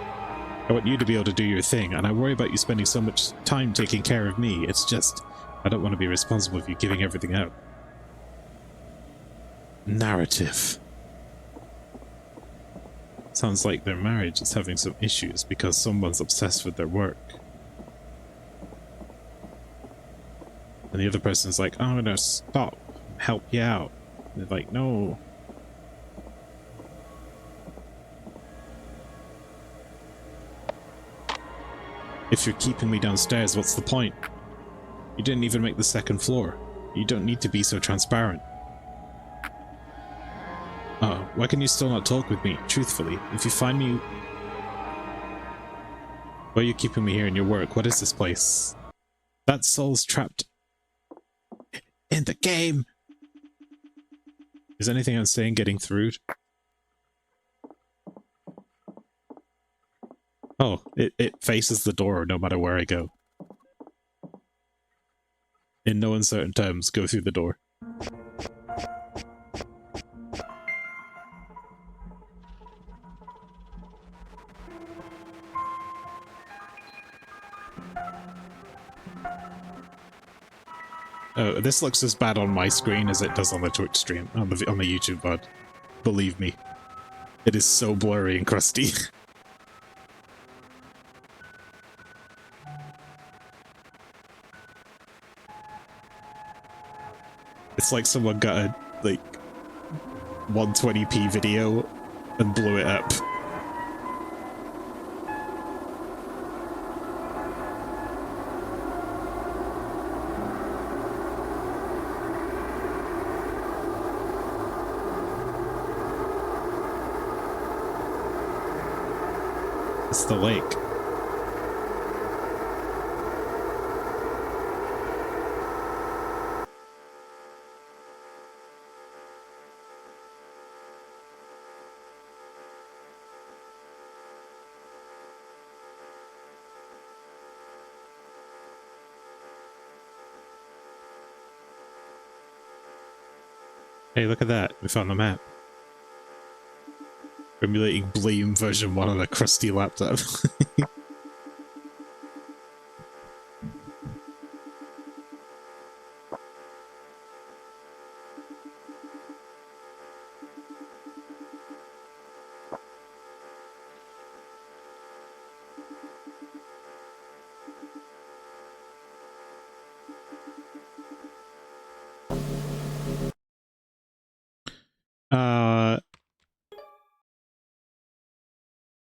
I want you to be able to do your thing, and I worry about you spending so much time taking care of me. It's just, I don't want to be responsible for you giving everything out. Narrative. Sounds like their marriage is having some issues because someone's obsessed with their work. And the other person's like, I'm gonna stop, help you out. And they're like, no. If you're keeping me downstairs, what's the point? You didn't even make the second floor. You don't need to be so transparent. Why can you still not talk with me, truthfully? If you find me... Why are you keeping me here in your work? What is this place? That soul's trapped... in the game! Is anything I'm saying getting through? Oh, it faces the door no matter where I go. In no uncertain terms, go through the door. Oh, this looks as bad on my screen as it does on the Twitch stream, on the YouTube VOD. Believe me. It is so blurry and crusty. It's like someone got a, like, 120p video and blew it up. It's the lake. Hey, look at that. We found the map. Emulating Bleem version 1 on a crusty laptop.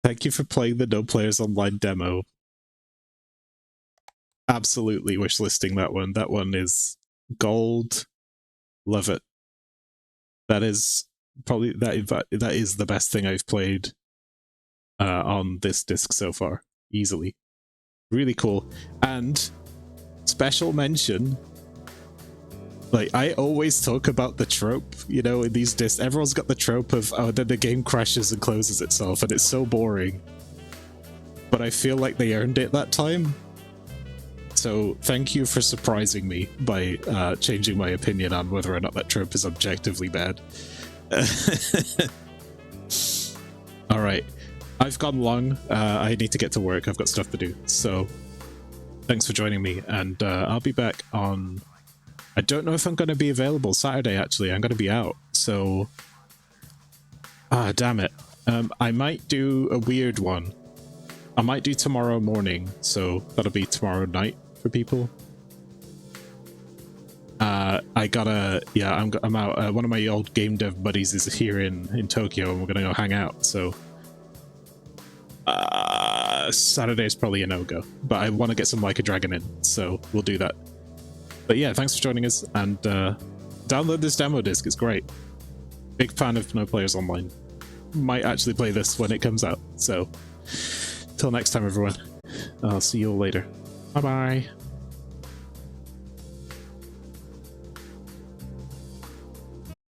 Thank you for playing the No Players Online demo. Absolutely wishlisting that one. That one is gold. Love it. That is probably that is the best thing I've played on this disc so far. Easily. Really cool. And special mention, like, I always talk about the trope, you know, in these discs. Everyone's got the trope of, oh, then the game crashes and closes itself, and it's so boring. But I feel like they earned it that time. So thank you for surprising me by changing my opinion on whether or not that trope is objectively bad. Alright. I've gone long. I need to get to work. I've got stuff to do. So thanks for joining me, and I'll be back on... I don't know if I'm going to be available Saturday, actually. I'm going to be out, so... Ah, damn it. I might do a weird one. I might do tomorrow morning, so that'll be tomorrow night for people. I gotta... Yeah, I'm out. One of my old game dev buddies is here in Tokyo, and we're going to go hang out, so... Saturday's probably a no-go, but I want to get some Like a Dragon in, so we'll do that. But yeah, thanks for joining us, and download this demo disc, it's great. Big fan of No Players Online. Might actually play this when it comes out, so... Till next time, everyone. I'll see you all later. Bye-bye.